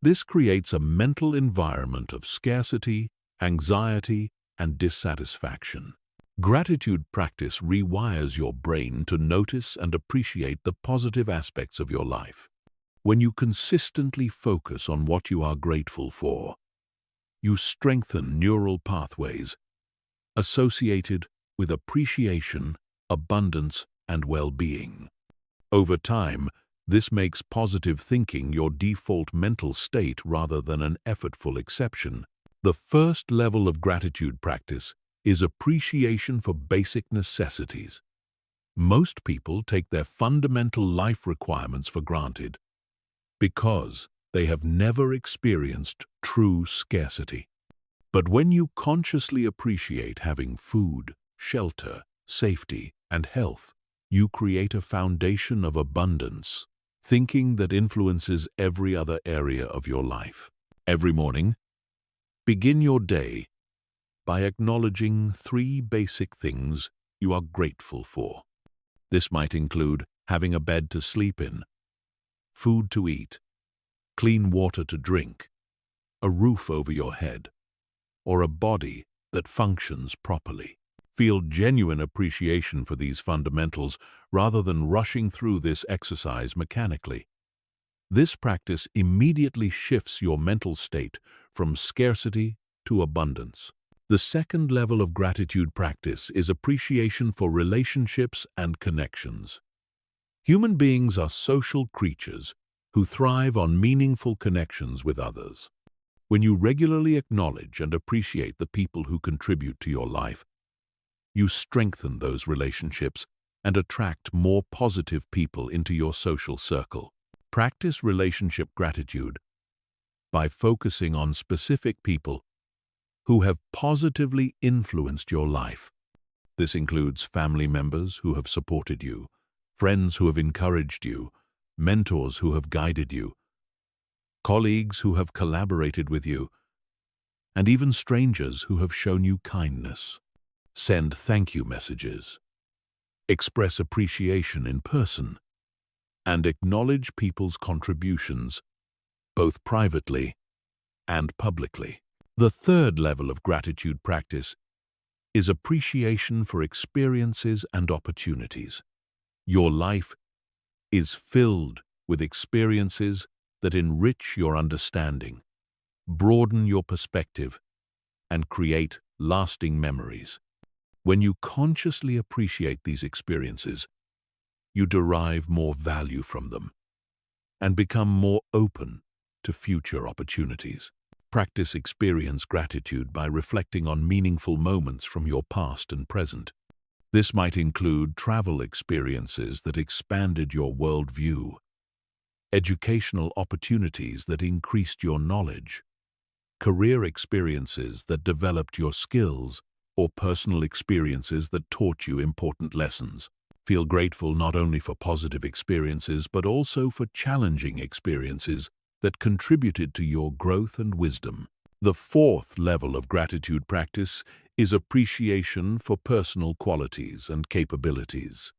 Speaker 1: This creates a mental environment of scarcity, anxiety, and dissatisfaction. Gratitude practice rewires your brain to notice and appreciate the positive aspects of your life. When you consistently focus on what you are grateful for, you strengthen neural pathways associated with appreciation, abundance, and well-being. Over time, this makes positive thinking your default mental state rather than an effortful exception. The first level of gratitude practice is appreciation for basic necessities. Most people take their fundamental life requirements for granted because they have never experienced true scarcity. But when you consciously appreciate having food, shelter, safety, and health, you create a foundation of abundance, thinking that influences every other area of your life. Every morning, begin your day by acknowledging 3 basic things you are grateful for. This might include having a bed to sleep in, food to eat, clean water to drink, a roof over your head, or a body that functions properly. Feel genuine appreciation for these fundamentals rather than rushing through this exercise mechanically. This practice immediately shifts your mental state from scarcity to abundance. The second level of gratitude practice is appreciation for relationships and connections. Human beings are social creatures who thrive on meaningful connections with others. When you regularly acknowledge and appreciate the people who contribute to your life, you strengthen those relationships and attract more positive people into your social circle. Practice relationship gratitude by focusing on specific people who have positively influenced your life. This includes family members who have supported you, friends who have encouraged you, mentors who have guided you, colleagues who have collaborated with you, and even strangers who have shown you kindness. Send thank you messages, express appreciation in person, and acknowledge people's contributions, both privately and publicly. The third level of gratitude practice is appreciation for experiences and opportunities. Your life is filled with experiences that enrich your understanding, broaden your perspective, and create lasting memories. When you consciously appreciate these experiences, you derive more value from them and become more open to future opportunities. Practice experience gratitude by reflecting on meaningful moments from your past and present. This might include travel experiences that expanded your worldview, educational opportunities that increased your knowledge, career experiences that developed your skills, or personal experiences that taught you important lessons. Feel grateful not only for positive experiences but also for challenging experiences that contributed to your growth and wisdom. The fourth level of gratitude practice is appreciation for personal qualities and capabilities.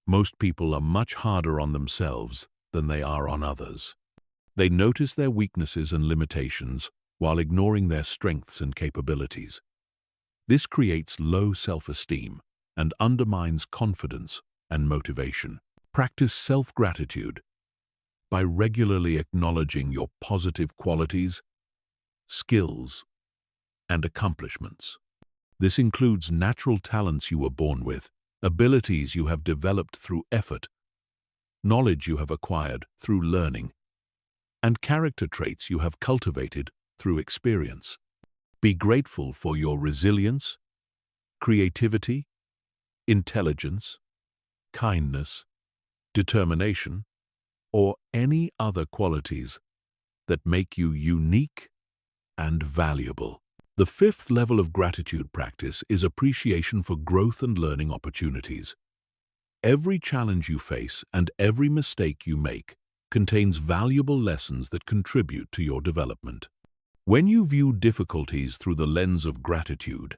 Speaker 1: Most people are much harder on themselves than they are on others. They notice their weaknesses and limitations while ignoring their strengths and capabilities. This creates low self-esteem and undermines confidence and motivation. Practice self-gratitude by regularly acknowledging your positive qualities, skills, and accomplishments. This includes natural talents you were born with, abilities you have developed through effort, knowledge you have acquired through learning, and character traits you have cultivated through experience. Be grateful for your resilience, creativity, intelligence, kindness, determination, or any other qualities that make you unique and valuable. The fifth level of gratitude practice is appreciation for growth and learning opportunities. Every challenge you face and every mistake you make contains valuable lessons that contribute to your development. When you view difficulties through the lens of gratitude,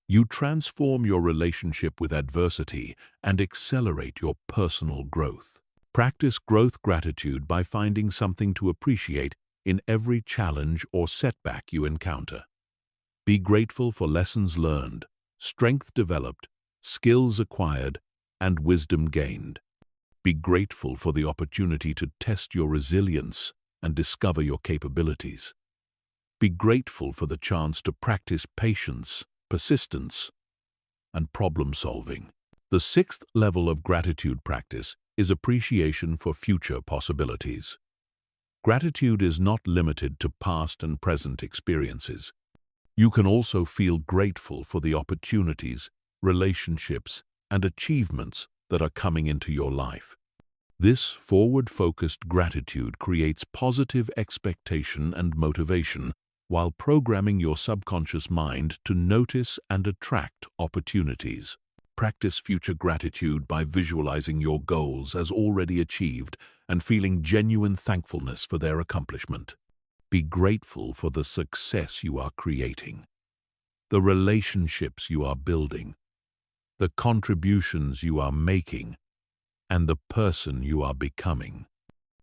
Speaker 1: you transform your relationship with adversity and accelerate your personal growth. Practice growth gratitude by finding something to appreciate in every challenge or setback you encounter. Be grateful for lessons learned, strength developed, skills acquired, and wisdom gained. Be grateful for the opportunity to test your resilience and discover your capabilities. Be grateful for the chance to practice patience, persistence, and problem solving. The sixth level of gratitude practice is appreciation for future possibilities. Gratitude is not limited to past and present experiences. You can also feel grateful for the opportunities, relationships, and achievements that are coming into your life. This forward-focused gratitude creates positive expectation and motivation while programming your subconscious mind to notice and attract opportunities. Practice future gratitude by visualizing your goals as already achieved and feeling genuine thankfulness for their accomplishment. Be grateful for the success you are creating, the relationships you are building, the contributions you are making, and the person you are becoming.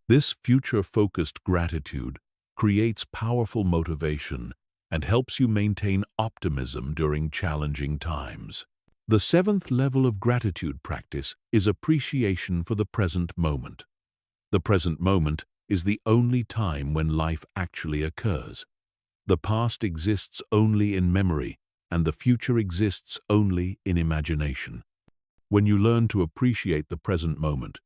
Speaker 1: This future-focused gratitude creates powerful motivation and helps you maintain optimism during challenging times. The seventh level of gratitude practice is appreciation for the present moment. The present moment is the only time when life actually occurs. The past exists only in memory, and the future exists only in imagination. When you learn to appreciate the present moment,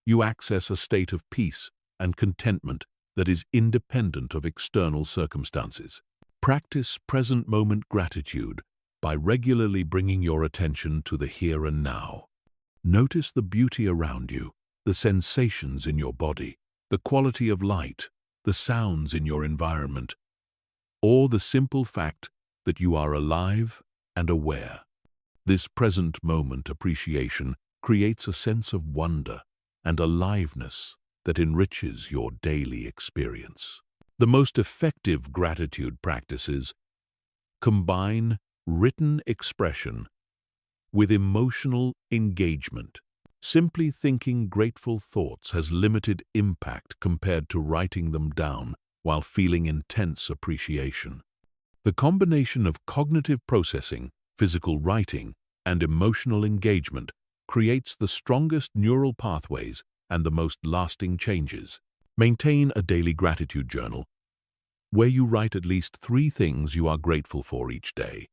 Speaker 1: you access a state of peace and contentment that is independent of external circumstances. Practice present moment gratitude by regularly bringing your attention to the here and now. Notice the beauty around you, the sensations in your body, the quality of light, the sounds in your environment, or the simple fact that you are alive and aware. This present moment appreciation creates a sense of wonder and aliveness that enriches your daily experience. The most effective gratitude practices combine written expression with emotional engagement. Simply thinking grateful thoughts has limited impact compared to writing them down while feeling intense appreciation. The combination of cognitive processing, physical writing, and emotional engagement creates the strongest neural pathways and the most lasting changes. Maintain a daily gratitude journal where you write at least 3 things you are grateful for each day.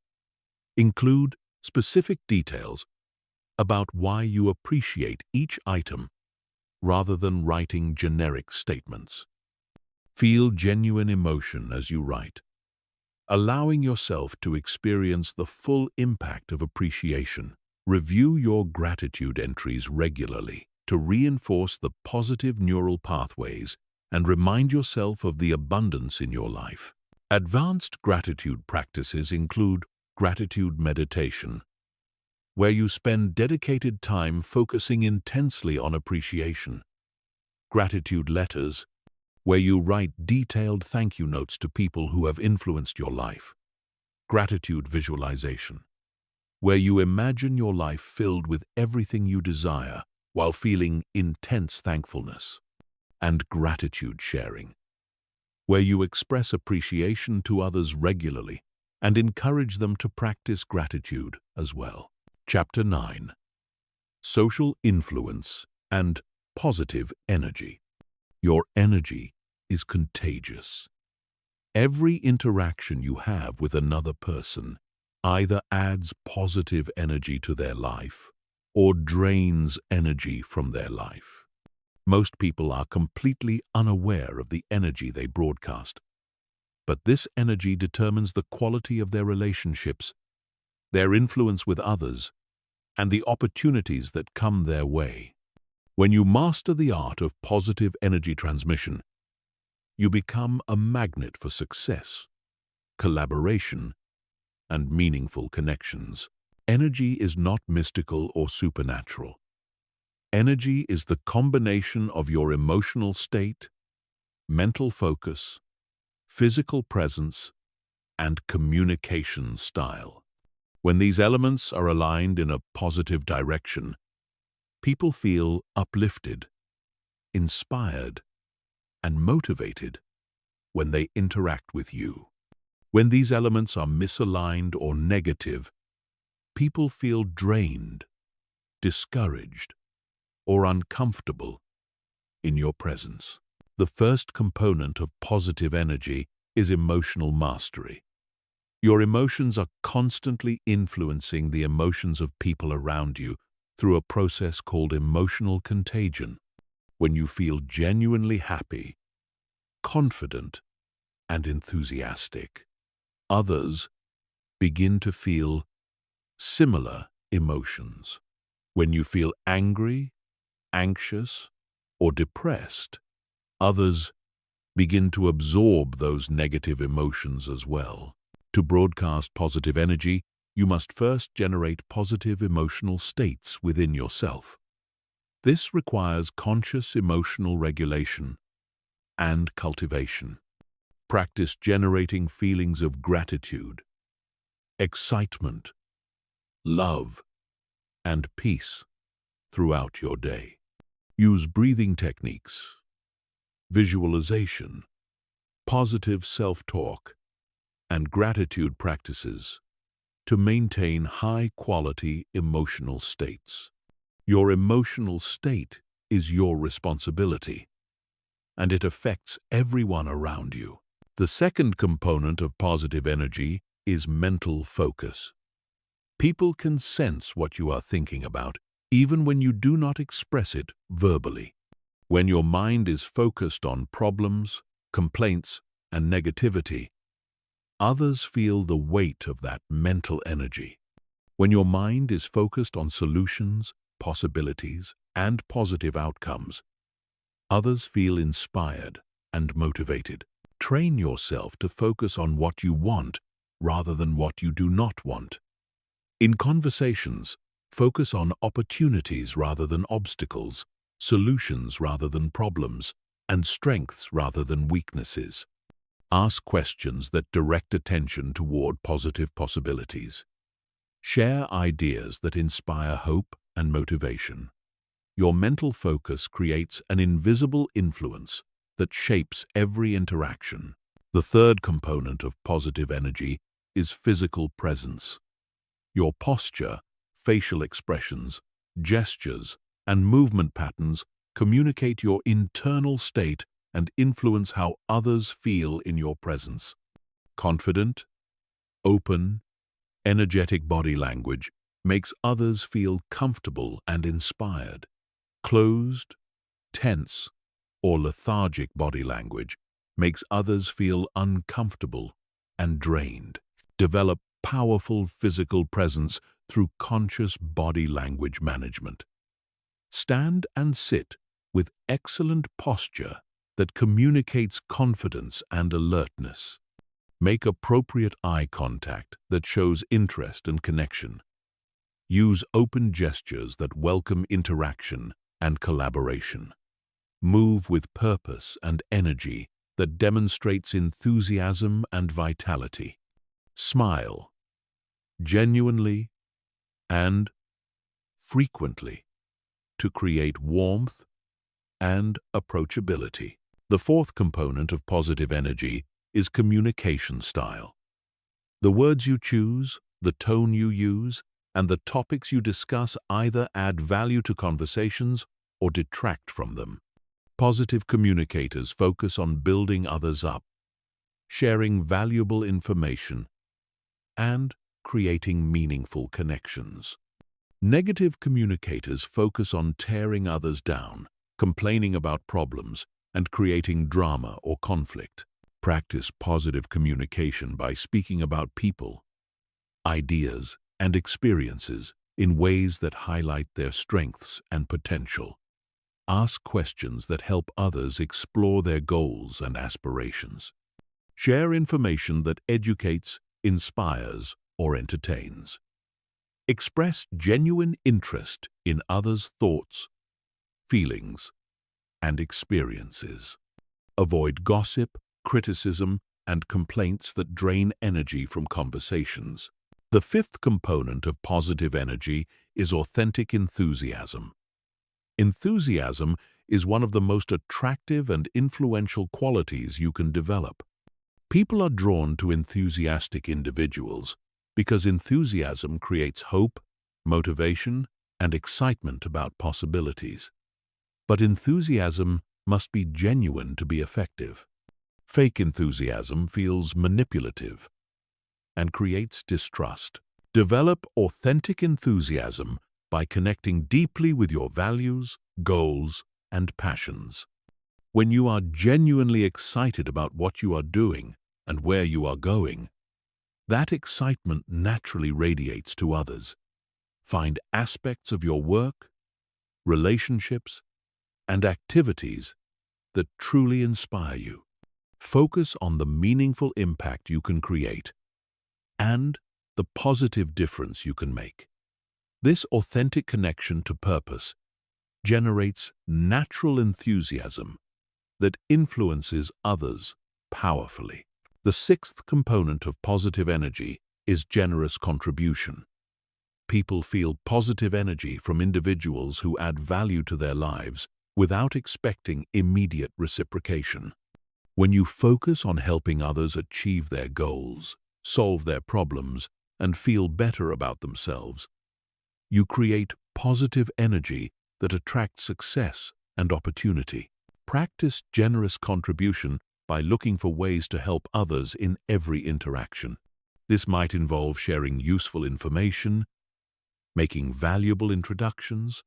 Speaker 1: Include specific details about why you appreciate each item rather than writing generic statements. Feel genuine emotion as you write, allowing yourself to experience the full impact of appreciation. Review your gratitude entries regularly to reinforce the positive neural pathways and remind yourself of the abundance in your life. Advanced gratitude practices include gratitude meditation, where you spend dedicated time focusing intensely on appreciation. Gratitude letters, where you write detailed thank you notes to people who have influenced your life. Gratitude visualization, where you imagine your life filled with everything you desire while feeling intense thankfulness. And gratitude sharing, where you express appreciation to others regularly and encourage them to practice gratitude as well. Chapter 9. Social influence and positive energy. Your energy is contagious. Every interaction you have with another person either adds positive energy to their life or drains energy from their life. Most people are completely unaware of the energy they broadcast, but this energy determines the quality of their relationships, their influence with others, and the opportunities that come their way. When you master the art of positive energy transmission, you become a magnet for success, collaboration, and meaningful connections. Energy is not mystical or supernatural. Energy is the combination of your emotional state, mental focus, physical presence, and communication style. When these elements are aligned in a positive direction, people feel uplifted, inspired, and motivated when they interact with you. When these elements are misaligned or negative, people feel drained, discouraged, or uncomfortable in your presence. The first component of positive energy is emotional mastery. Your emotions are constantly influencing the emotions of people around you through a process called emotional contagion. When you feel genuinely happy, confident, and enthusiastic, others begin to feel similar emotions. When you feel angry, anxious, or depressed, others begin to absorb those negative emotions as well. To broadcast positive energy, you must first generate positive emotional states within yourself. This requires conscious emotional regulation and cultivation. Practice generating feelings of gratitude, excitement, love, and peace throughout your day. Use breathing techniques, visualization, positive self-talk, and gratitude practices to maintain high-quality emotional states. Your emotional state is your responsibility, and it affects everyone around you. The second component of positive energy is mental focus. People can sense what you are thinking about, even when you do not express it verbally. When your mind is focused on problems, complaints, and negativity, others feel the weight of that mental energy. When your mind is focused on solutions, possibilities, and positive outcomes, others feel inspired and motivated. Train yourself to focus on what you want rather than what you do not want. In conversations, focus on opportunities rather than obstacles, solutions rather than problems, and strengths rather than weaknesses. Ask questions that direct attention toward positive possibilities. Share ideas that inspire hope and motivation. Your mental focus creates an invisible influence that shapes every interaction. The third component of positive energy is physical presence. Your posture, facial expressions, gestures, and movement patterns communicate your internal state and influence how others feel in your presence. Confident, open, energetic body language makes others feel comfortable and inspired. Closed, tense, or lethargic body language makes others feel uncomfortable and drained. Develop powerful physical presence through conscious body language management. Stand and sit with excellent posture that communicates confidence and alertness. Make appropriate eye contact that shows interest and connection. Use open gestures that welcome interaction and collaboration. Move with purpose and energy that demonstrates enthusiasm and vitality. Smile, genuinely and frequently, to create warmth and approachability. The fourth component of positive energy is communication style. The words you choose, the tone you use, and the topics you discuss either add value to conversations or detract from them. Positive communicators focus on building others up, sharing valuable information, and creating meaningful connections. Negative communicators focus on tearing others down, complaining about problems, and creating drama or conflict. Practice positive communication by speaking about people, ideas, and experiences in ways that highlight their strengths and potential. Ask questions that help others explore their goals and aspirations. Share information that educates, inspires, or entertains. Express genuine interest in others' thoughts, feelings, and experiences. Avoid gossip, criticism, and complaints that drain energy from conversations. The fifth component of positive energy is authentic enthusiasm. Enthusiasm is one of the most attractive and influential qualities you can develop. People are drawn to enthusiastic individuals because enthusiasm creates hope, motivation, and excitement about possibilities. But enthusiasm must be genuine to be effective. Fake enthusiasm feels manipulative and creates distrust. Develop authentic enthusiasm by connecting deeply with your values, goals, and passions. When you are genuinely excited about what you are doing and where you are going, that excitement naturally radiates to others. Find aspects of your work, relationships, and activities that truly inspire you. Focus on the meaningful impact you can create and the positive difference you can make. This authentic connection to purpose generates natural enthusiasm that influences others powerfully. The sixth component of positive energy is generous contribution. People feel positive energy from individuals who add value to their lives without expecting immediate reciprocation. When you focus on helping others achieve their goals, solve their problems, and feel better about themselves, you create positive energy that attracts success and opportunity. Practice generous contribution by looking for ways to help others in every interaction. This might involve sharing useful information, making valuable introductions,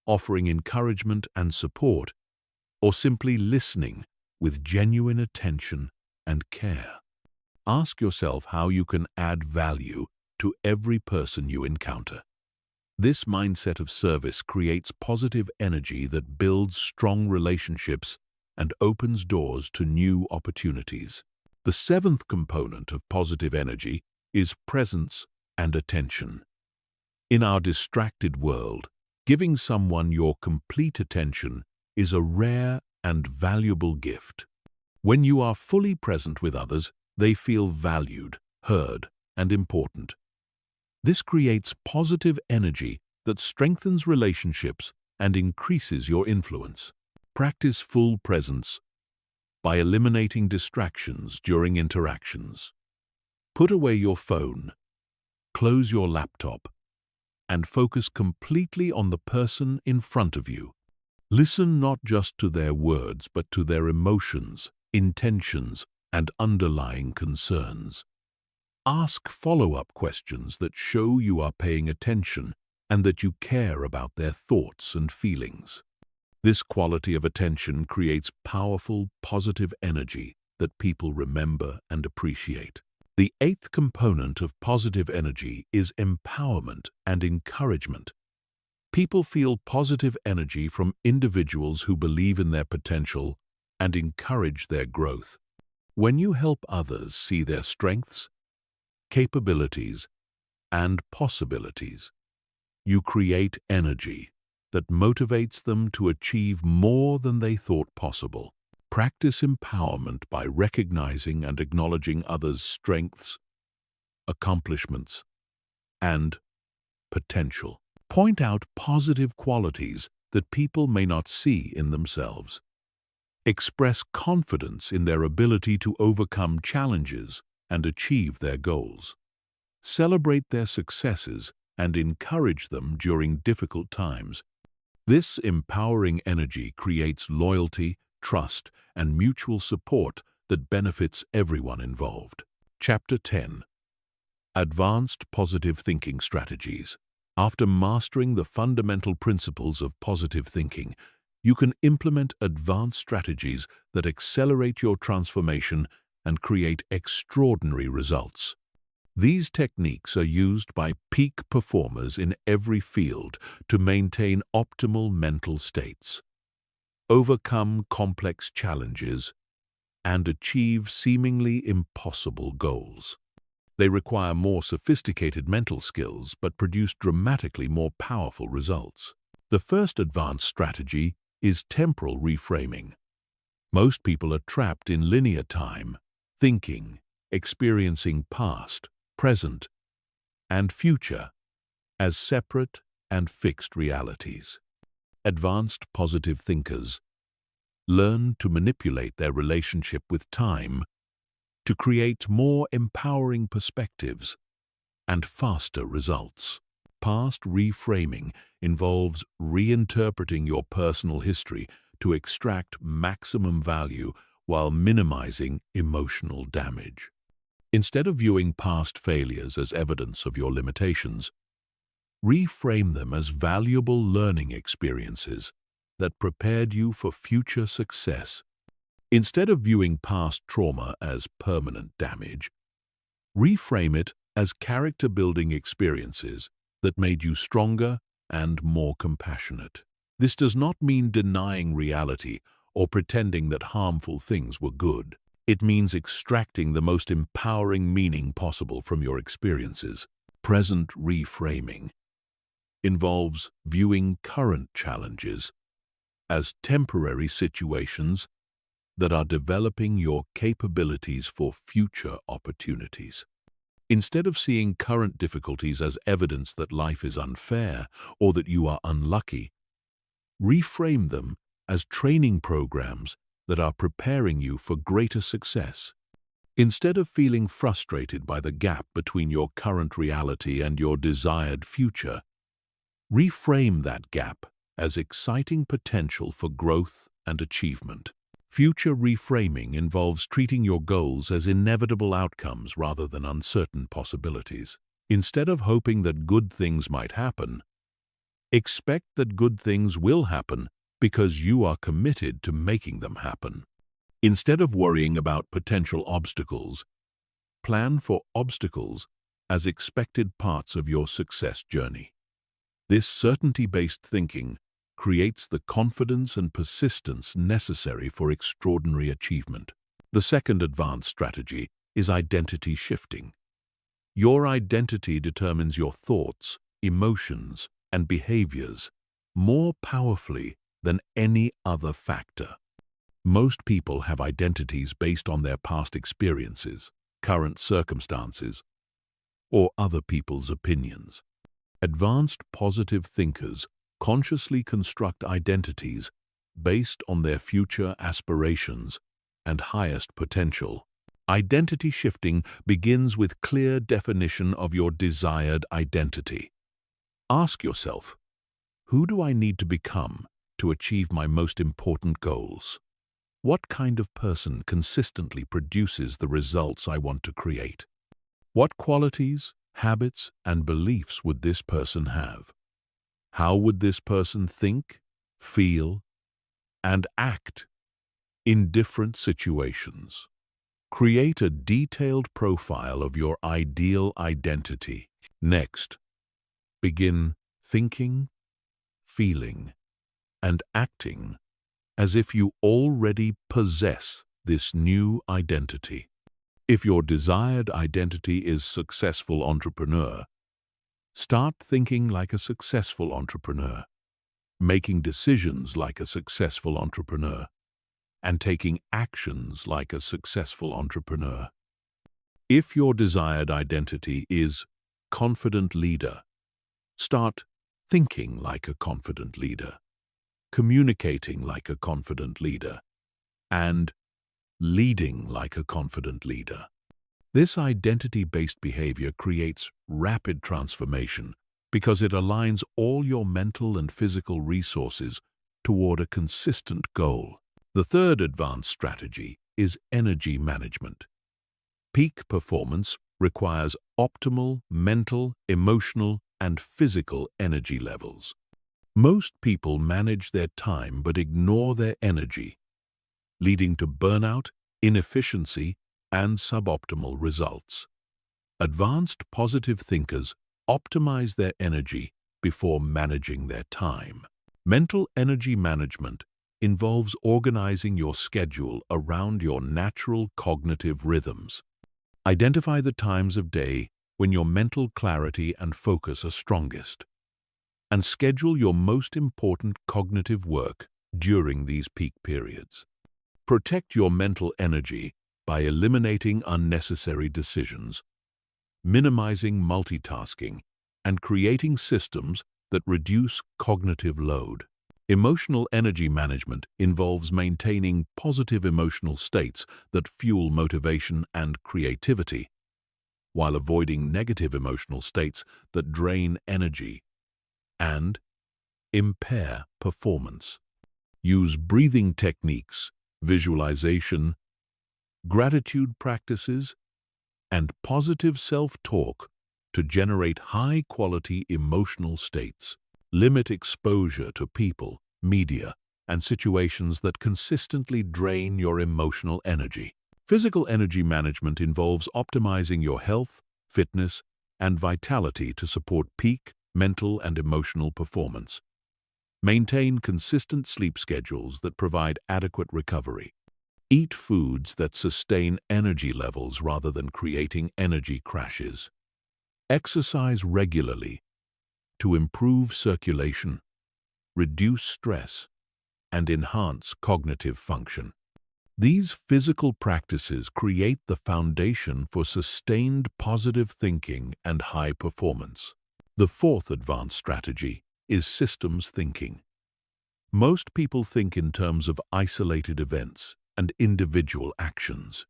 Speaker 1: offering encouragement and support, or simply listening with genuine attention and care. Ask yourself how you can add value to every person you encounter. This mindset of service creates positive energy that builds strong relationships and opens doors to new opportunities. The seventh component of positive energy is presence and attention. In our distracted world, giving someone your complete attention is a rare and valuable gift. When you are fully present with others, they feel valued, heard, and important. This creates positive energy that strengthens relationships and increases your influence. Practice full presence by eliminating distractions during interactions. Put away your phone, close your laptop, and focus completely on the person in front of you. Listen not just to their words, but to their emotions, intentions, and underlying concerns. Ask follow-up questions that show you are paying attention and that you care about their thoughts and feelings. This quality of attention creates powerful, positive energy that people remember and appreciate. The eighth component of positive energy is empowerment and encouragement. People feel positive energy from individuals who believe in their potential and encourage their growth. When you help others see their strengths, capabilities, and possibilities, you create energy that motivates them to achieve more than they thought possible. Practice empowerment by recognizing and acknowledging others' strengths, accomplishments, and potential. Point out positive qualities that people may not see in themselves. Express confidence in their ability to overcome challenges and achieve their goals. Celebrate their successes and encourage them during difficult times. This empowering energy creates loyalty, trust, and mutual support that benefits everyone involved. Chapter 10. Advanced Positive Thinking Strategies. After mastering the fundamental principles of positive thinking, you can implement advanced strategies that accelerate your transformation and create extraordinary results. These techniques are used by peak performers in every field to maintain optimal mental states, overcome complex challenges, and achieve seemingly impossible goals. They require more sophisticated mental skills but produce dramatically more powerful results. The first advanced strategy is temporal reframing. Most people are trapped in linear time, thinking, experiencing past, present, and future as separate and fixed realities. Advanced positive thinkers learn to manipulate their relationship with time to create more empowering perspectives and faster results. Past reframing involves reinterpreting your personal history to extract maximum value while minimizing emotional damage. Instead of viewing past failures as evidence of your limitations, reframe them as valuable learning experiences that prepared you for future success. Instead of viewing past trauma as permanent damage, reframe it as character-building experiences that made you stronger and more compassionate. This does not mean denying reality or pretending that harmful things were good. It means extracting the most empowering meaning possible from your experiences. Present reframing involves viewing current challenges as temporary situations that are developing your capabilities for future opportunities. Instead of seeing current difficulties as evidence that life is unfair or that you are unlucky, reframe them as training programs that are preparing you for greater success. Instead of feeling frustrated by the gap between your current reality and your desired future, reframe that gap as exciting potential for growth and achievement. Future reframing involves treating your goals as inevitable outcomes rather than uncertain possibilities. Instead of hoping that good things might happen, expect that good things will happen because you are committed to making them happen. Instead of worrying about potential obstacles, plan for obstacles as expected parts of your success journey. This certainty-based thinking creates the confidence and persistence necessary for extraordinary achievement. The second advanced strategy is identity shifting. Your identity determines your thoughts, emotions, and behaviors more powerfully than any other factor. Most people have identities based on their past experiences, current circumstances, or other people's opinions. Advanced positive thinkers consciously construct identities based on their future aspirations and highest potential. Identity shifting begins with clear definition of your desired identity. Ask yourself, who do I need to become to achieve my most important goals? What kind of person consistently produces the results I want to create? What qualities, habits, and beliefs would this person have? How would this person think, feel, and act in different situations? Create a detailed profile of your ideal identity. Next, begin thinking, feeling, and acting as if you already possess this new identity. If your desired identity is successful entrepreneur, start thinking like a successful entrepreneur, making decisions like a successful entrepreneur, and taking actions like a successful entrepreneur. If your desired identity is confident leader, start thinking like a confident leader, communicating like a confident leader, and leading like a confident leader. This identity-based behavior creates rapid transformation because it aligns all your mental and physical resources toward a consistent goal. The third advanced strategy is energy management. Peak performance requires optimal mental, emotional, and physical energy levels. Most people manage their time but ignore their energy, leading to burnout, inefficiency, and suboptimal results. Advanced positive thinkers optimize their energy before managing their time. Mental energy management involves organizing your schedule around your natural cognitive rhythms. Identify the times of day when your mental clarity and focus are strongest, and schedule your most important cognitive work during these peak periods. Protect your mental energy by eliminating unnecessary decisions, minimizing multitasking, and creating systems that reduce cognitive load. Emotional energy management involves maintaining positive emotional states that fuel motivation and creativity, while avoiding negative emotional states that drain energy and impair performance. Use breathing techniques, visualization, gratitude practices, and positive self-talk to generate high-quality emotional states. Limit exposure to people, media, and situations that consistently drain your emotional energy. Physical energy management involves optimizing your health, fitness, and vitality to support peak mental and emotional performance. Maintain consistent sleep schedules that provide adequate recovery. Eat foods that sustain energy levels rather than creating energy crashes. Exercise regularly to improve circulation, reduce stress, and enhance cognitive function. These physical practices create the foundation for sustained positive thinking and high performance. The fourth advanced strategy is systems thinking. Most people think in terms of isolated events and individual actions.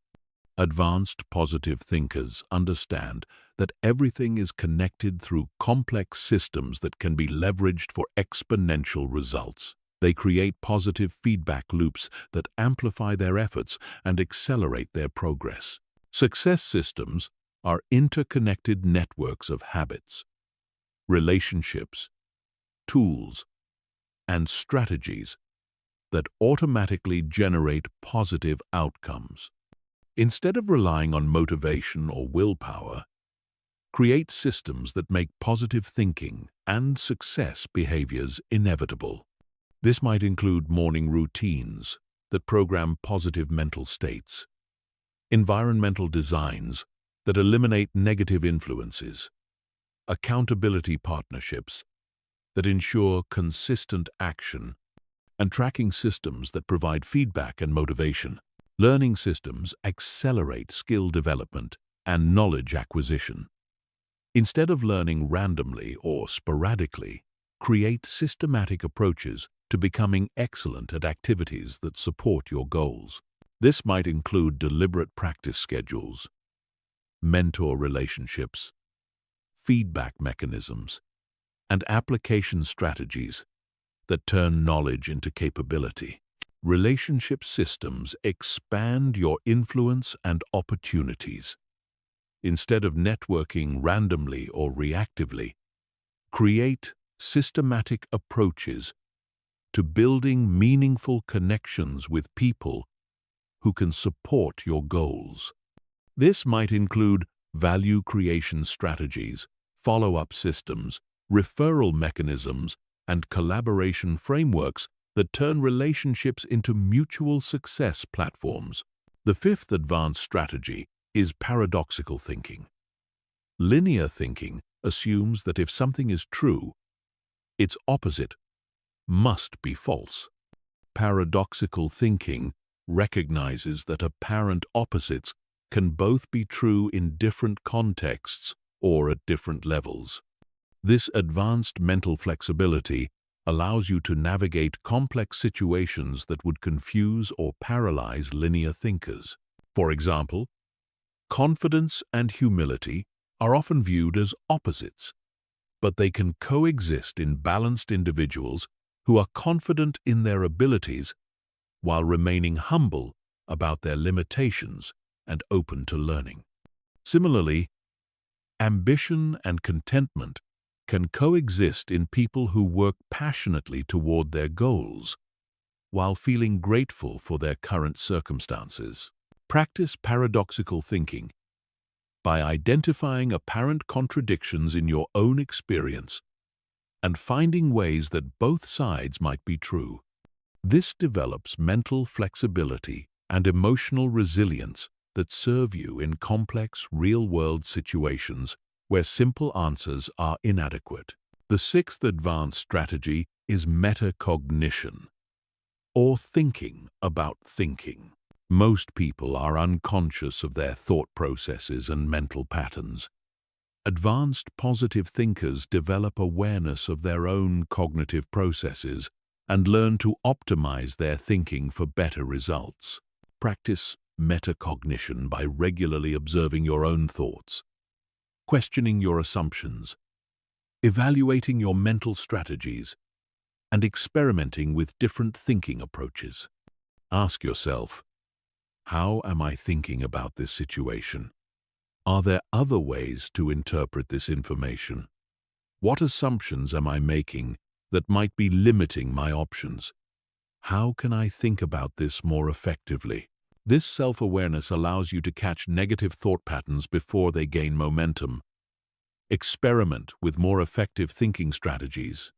Speaker 1: Advanced positive thinkers understand that everything is connected through complex systems that can be leveraged for exponential results. They create positive feedback loops that amplify their efforts and accelerate their progress. Success systems are interconnected networks of habits, relationships, tools, and strategies that automatically generate positive outcomes. Instead of relying on motivation or willpower, create systems that make positive thinking and success behaviors inevitable. This might include morning routines that program positive mental states, environmental designs that eliminate negative influences, accountability partnerships that ensure consistent action, and tracking systems that provide feedback and motivation. Learning systems accelerate skill development and knowledge acquisition. Instead of learning randomly or sporadically, create systematic approaches to becoming excellent at activities that support your goals. This might include deliberate practice schedules, mentor relationships, feedback mechanisms, and application strategies that turn knowledge into capability. Relationship systems expand your influence and opportunities. Instead of networking randomly or reactively, create systematic approaches to building meaningful connections with people who can support your goals. This might include value creation strategies, follow-up systems, referral mechanisms, and collaboration frameworks that turn relationships into mutual success platforms. The fifth advanced strategy is paradoxical thinking. Linear thinking assumes that if something is true, its opposite must be false. Paradoxical thinking recognizes that apparent opposites can both be true in different contexts or at different levels. This advanced mental flexibility allows you to navigate complex situations that would confuse or paralyze linear thinkers. For example, confidence and humility are often viewed as opposites, but they can coexist in balanced individuals who are confident in their abilities while remaining humble about their limitations and open to learning. Similarly, ambition and contentment can coexist in people who work passionately toward their goals while feeling grateful for their current circumstances. Practice paradoxical thinking by identifying apparent contradictions in your own experience and finding ways that both sides might be true. This develops mental flexibility and emotional resilience that serve you in complex, real-world situations where simple answers are inadequate. The sixth advanced strategy is metacognition, or thinking about thinking. Most people are unconscious of their thought processes and mental patterns. Advanced positive thinkers develop awareness of their own cognitive processes and learn to optimize their thinking for better results. Practice metacognition by regularly observing your own thoughts, questioning your assumptions, evaluating your mental strategies, and experimenting with different thinking approaches. Ask yourself, how am I thinking about this situation? Are there other ways to interpret this information? What assumptions am I making that might be limiting my options? How can I think about this more effectively? This self-awareness allows you to catch negative thought patterns before they gain momentum. Experiment with more effective thinking strategies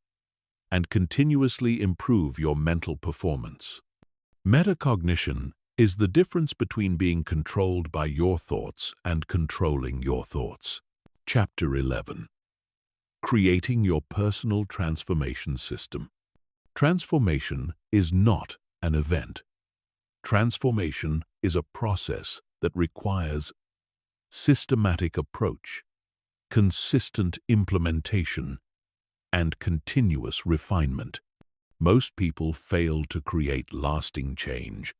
Speaker 1: and continuously improve your mental performance. Metacognition is the difference between being controlled by your thoughts and controlling your thoughts. Chapter 11. Creating your personal transformation system. Transformation is not an event. Transformation is a process that requires systematic approach, consistent implementation, and continuous refinement. Most people fail to create lasting change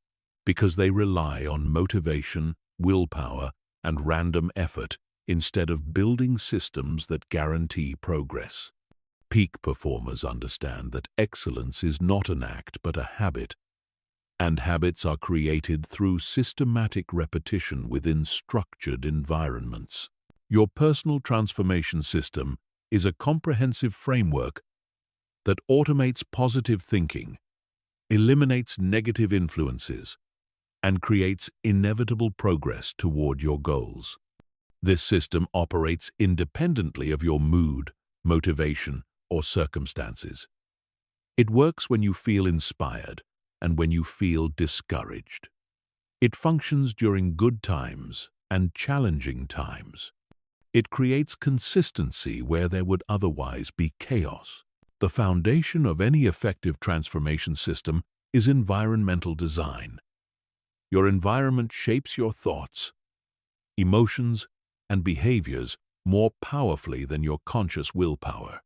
Speaker 1: because they rely on motivation, willpower, and random effort instead of building systems that guarantee progress. Peak performers understand that excellence is not an act but a habit, and habits are created through systematic repetition within structured environments. Your personal transformation system is a comprehensive framework that automates positive thinking, eliminates negative influences, and creates inevitable progress toward your goals. This system operates independently of your mood, motivation, or circumstances. It works when you feel inspired and when you feel discouraged. It functions during good times and challenging times. It creates consistency where there would otherwise be chaos. The foundation of any effective transformation system is environmental design. Your environment shapes your thoughts, emotions, and behaviors more powerfully than your conscious willpower.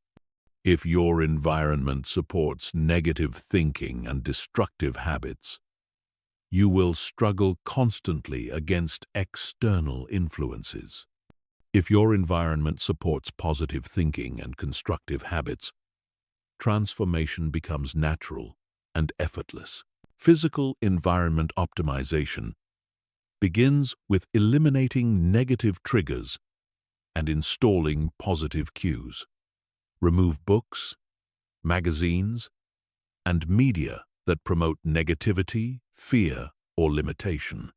Speaker 1: If your environment supports negative thinking and destructive habits, you will struggle constantly against external influences. If your environment supports positive thinking and constructive habits, transformation becomes natural and effortless. Physical environment optimization begins with eliminating negative triggers and installing positive cues. Remove books, magazines, and media that promote negativity, fear, or limitation.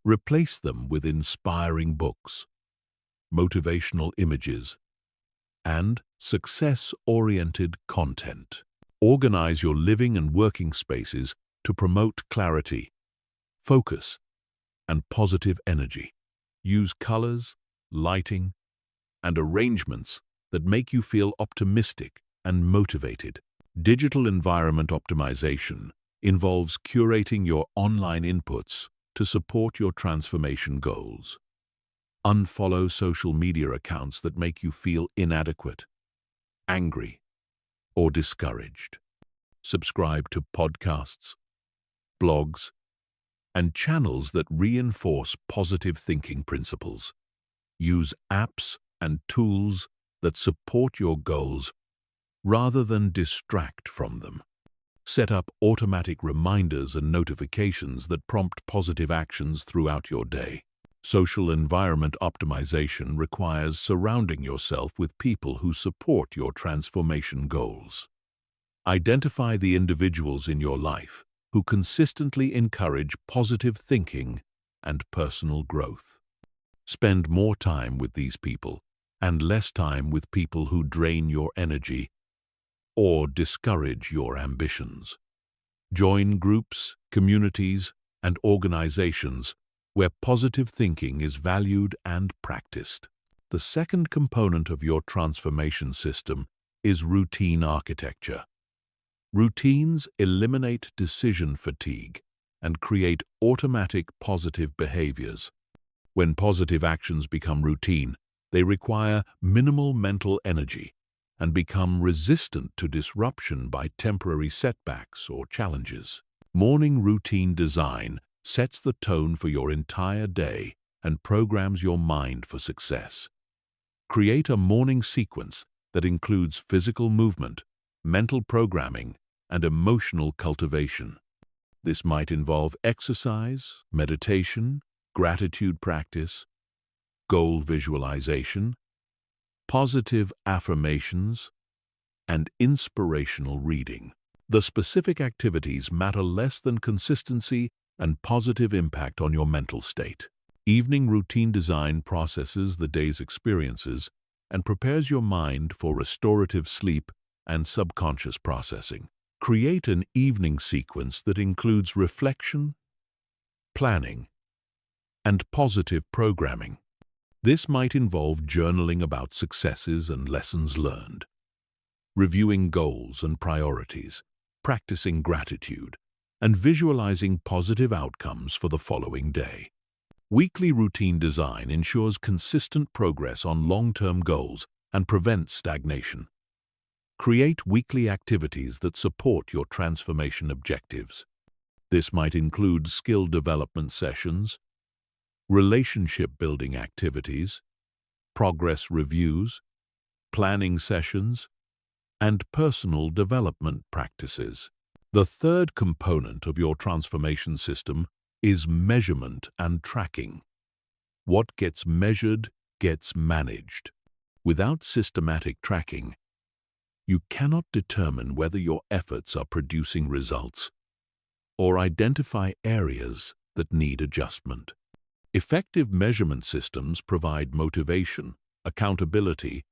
Speaker 1: Replace them with inspiring books, motivational images, and success-oriented content. Organize your living and working spaces to promote clarity, focus, and positive energy. Use colors, lighting, and arrangements that make you feel optimistic and motivated. Digital environment optimization involves curating your online inputs to support your transformation goals. Unfollow social media accounts that make you feel inadequate, angry, or discouraged. Subscribe to podcasts, blogs, and channels that reinforce positive thinking principles. Use apps and tools that support your goals rather than distract from them. Set up automatic reminders and notifications that prompt positive actions throughout your day. Social environment optimization requires surrounding yourself with people who support your transformation goals. Identify the individuals in your life who consistently encourage positive thinking and personal growth. Spend more time with these people and less time with people who drain your energy or discourage your ambitions. Join groups, communities, and organizations where positive thinking is valued and practiced. The second component of your transformation system is routine architecture. Routines eliminate decision fatigue and create automatic positive behaviors. When positive actions become routine, they require minimal mental energy and become resistant to disruption by temporary setbacks or challenges. Morning routine design sets the tone for your entire day and programs your mind for success. Create a morning sequence that includes physical movement, mental programming, and emotional cultivation. This might involve exercise, meditation, gratitude practice, goal visualization, positive affirmations, and inspirational reading. The specific activities matter less than consistency and positive impact on your mental state. Evening routine design processes the day's experiences and prepares your mind for restorative sleep and subconscious processing. Create an evening sequence that includes reflection, planning, and positive programming. This might involve journaling about successes and lessons learned, reviewing goals and priorities, practicing gratitude, and visualizing positive outcomes for the following day. Weekly routine design ensures consistent progress on long-term goals and prevents stagnation. Create weekly activities that support your transformation objectives. This might include skill development sessions, relationship-building activities, progress reviews, planning sessions, and personal development practices. The third component of your transformation system is measurement and tracking. What gets measured gets managed. Without systematic tracking, you cannot determine whether your efforts are producing results or identify areas that need adjustment. Effective measurement systems provide motivation, accountability,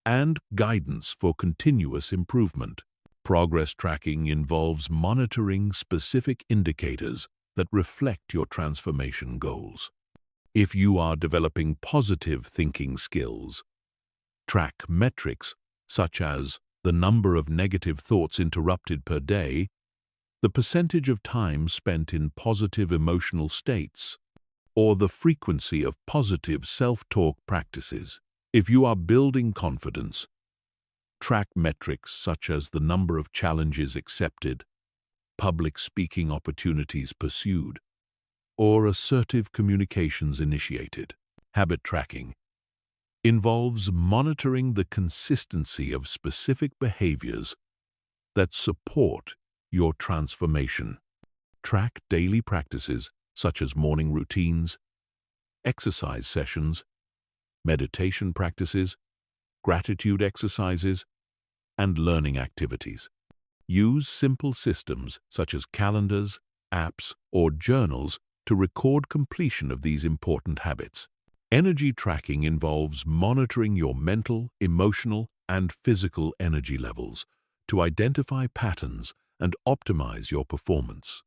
Speaker 1: and guidance for continuous improvement. Progress tracking involves monitoring specific indicators that reflect your transformation goals. If you are developing positive thinking skills, track metrics such as the number of negative thoughts interrupted per day, the percentage of time spent in positive emotional states, or the frequency of positive self-talk practices. If you are building confidence, track metrics such as the number of challenges accepted, public speaking opportunities pursued, or assertive communications initiated. Habit tracking involves monitoring the consistency of specific behaviors that support your transformation. Track daily practices such as morning routines, exercise sessions, meditation practices, gratitude exercises, and learning activities. Use simple systems such as calendars, apps, or journals to record completion of these important habits. Energy tracking involves monitoring your mental, emotional, and physical energy levels to identify patterns and optimize your performance.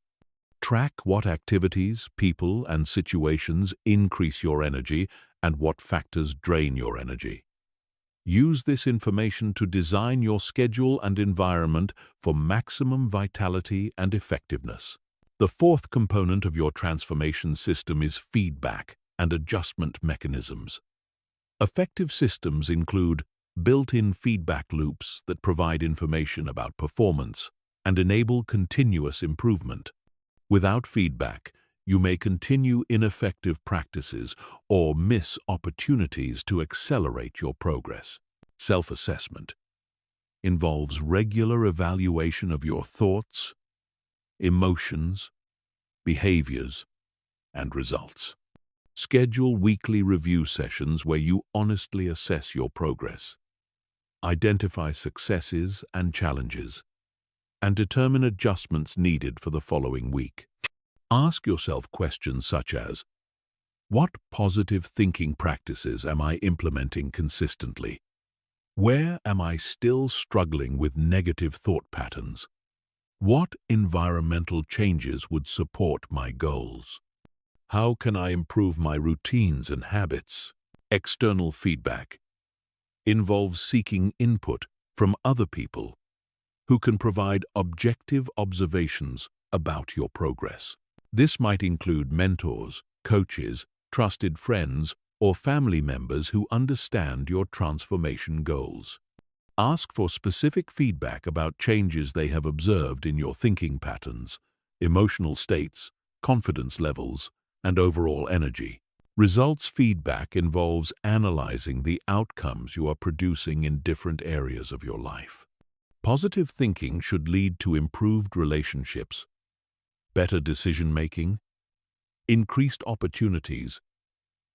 Speaker 1: Track what activities, people, and situations increase your energy and what factors drain your energy. Use this information to design your schedule and environment for maximum vitality and effectiveness. The fourth component of your transformation system is feedback and adjustment mechanisms. Effective systems include built-in feedback loops that provide information about performance and enable continuous improvement. Without feedback, you may continue ineffective practices or miss opportunities to accelerate your progress. Self-assessment involves regular evaluation of your thoughts, emotions, behaviors, and results. Schedule weekly review sessions where you honestly assess your progress, identify successes and challenges, and determine adjustments needed for the following week. Ask yourself questions such as, what positive thinking practices am I implementing consistently? Where am I still struggling with negative thought patterns? What environmental changes would support my goals? How can I improve my routines and habits? External feedback involves seeking input from other people who can provide objective observations about your progress. This might include mentors, coaches, trusted friends, or family members who understand your transformation goals. Ask for specific feedback about changes they have observed in your thinking patterns, emotional states, confidence levels, and overall energy. Results feedback involves analyzing the outcomes you are producing in different areas of your life. Positive thinking should lead to improved relationships, better decision-making, increased opportunities,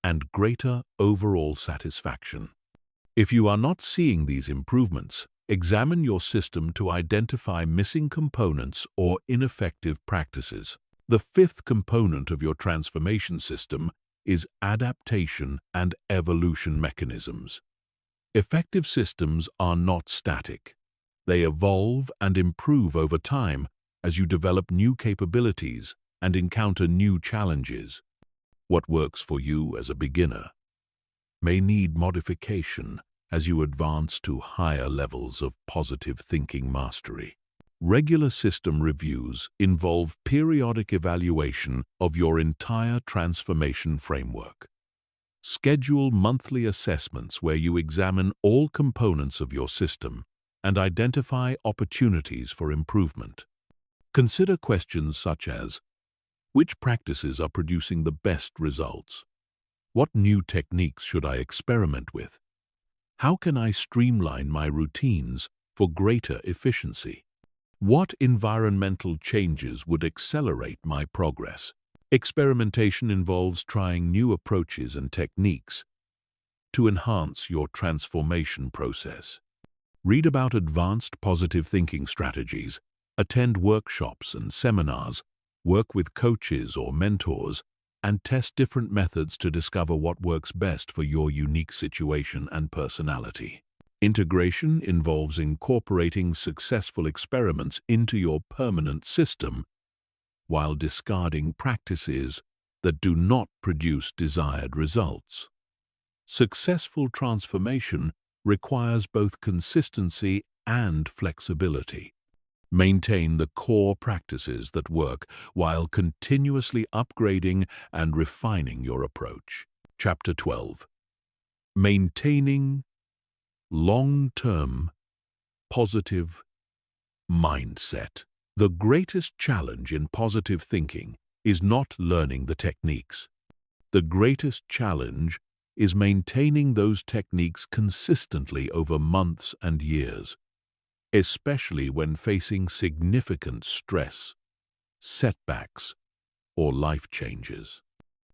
Speaker 1: and greater overall satisfaction. If you are not seeing these improvements, examine your system to identify missing components or ineffective practices. The fifth component of your transformation system is adaptation and evolution mechanisms. Effective systems are not static. They evolve and improve over time as you develop new capabilities and encounter new challenges. What works for you as a beginner may need modification as you advance to higher levels of positive thinking mastery. Regular system reviews involve periodic evaluation of your entire transformation framework. Schedule monthly assessments where you examine all components of your system and identify opportunities for improvement. Consider questions such as, which practices are producing the best results? What new techniques should I experiment with? How can I streamline my routines for greater efficiency? What environmental changes would accelerate my progress? Experimentation involves trying new approaches and techniques to enhance your transformation process. Read about advanced positive thinking strategies, attend workshops and seminars, work with coaches or mentors, and test different methods to discover what works best for your unique situation and personality. Integration involves incorporating successful experiments into your permanent system while discarding practices that do not produce desired results. Successful transformation requires both consistency and flexibility. Maintain the core practices that work while continuously upgrading and refining your approach. Chapter 12. Maintaining long-term positive mindset. The greatest challenge in positive thinking is not learning the techniques. The greatest challenge is maintaining those techniques consistently over months and years, especially when facing significant stress, setbacks, or life changes.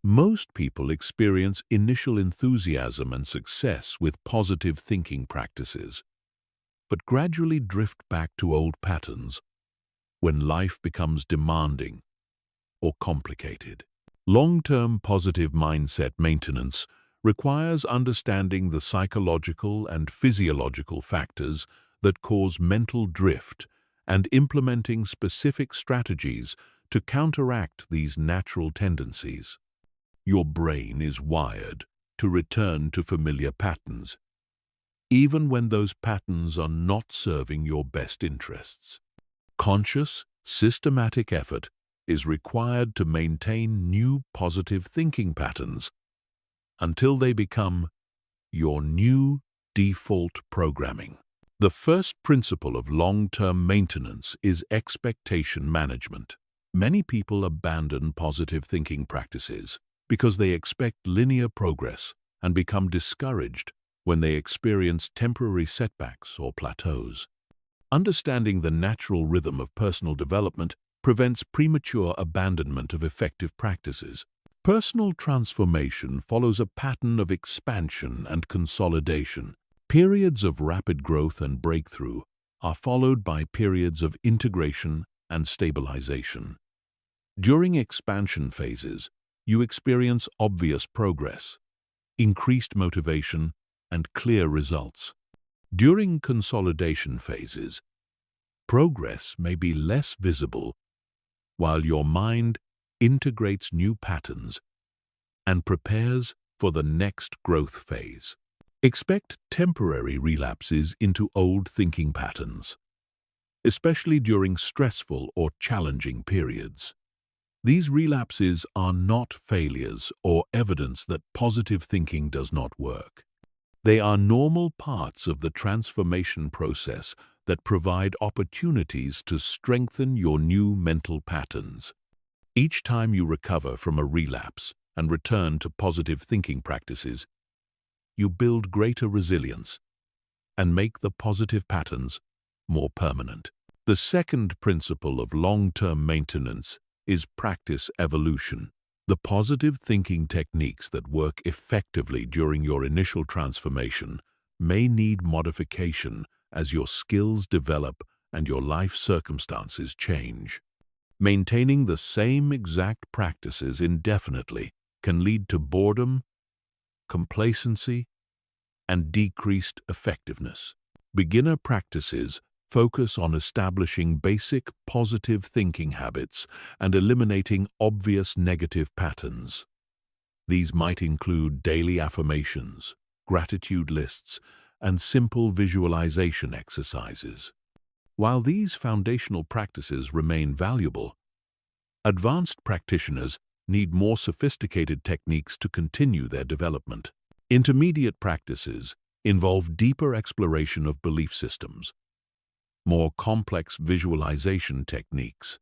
Speaker 1: Most people experience initial enthusiasm and success with positive thinking practices, but gradually drift back to old patterns when life becomes demanding or complicated. Long-term positive mindset maintenance requires understanding the psychological and physiological factors that cause mental drift and implementing specific strategies to counteract these natural tendencies. Your brain is wired to return to familiar patterns, even when those patterns are not serving your best interests. Conscious, systematic effort is required to maintain new positive thinking patterns until they become your new default programming. The first principle of long-term maintenance is expectation management. Many people abandon positive thinking practices because they expect linear progress and become discouraged when they experience temporary setbacks or plateaus. Understanding the natural rhythm of personal development prevents premature abandonment of effective practices. Personal transformation follows a pattern of expansion and consolidation. Periods of rapid growth and breakthrough are followed by periods of integration and stabilization. During expansion phases, you experience obvious progress, increased motivation, and clear results. During consolidation phases, progress may be less visible while your mind integrates new patterns and prepares for the next growth phase. Expect temporary relapses into old thinking patterns, especially during stressful or challenging periods. These relapses are not failures or evidence that positive thinking does not work. They are normal parts of the transformation process that provide opportunities to strengthen your new mental patterns. Each time you recover from a relapse and return to positive thinking practices, you build greater resilience and make the positive patterns more permanent. The second principle of long-term maintenance is practice evolution. The positive thinking techniques that work effectively during your initial transformation may need modification as your skills develop and your life circumstances change. Maintaining the same exact practices indefinitely can lead to boredom, complacency, and decreased effectiveness. Beginner practices Focus on establishing basic positive thinking habits and eliminating obvious negative patterns. These might include daily affirmations, gratitude lists, and simple visualization exercises. While these foundational practices remain valuable, advanced practitioners need more sophisticated techniques to continue their development. Intermediate practices involve deeper exploration of belief systems, more complex visualization techniques,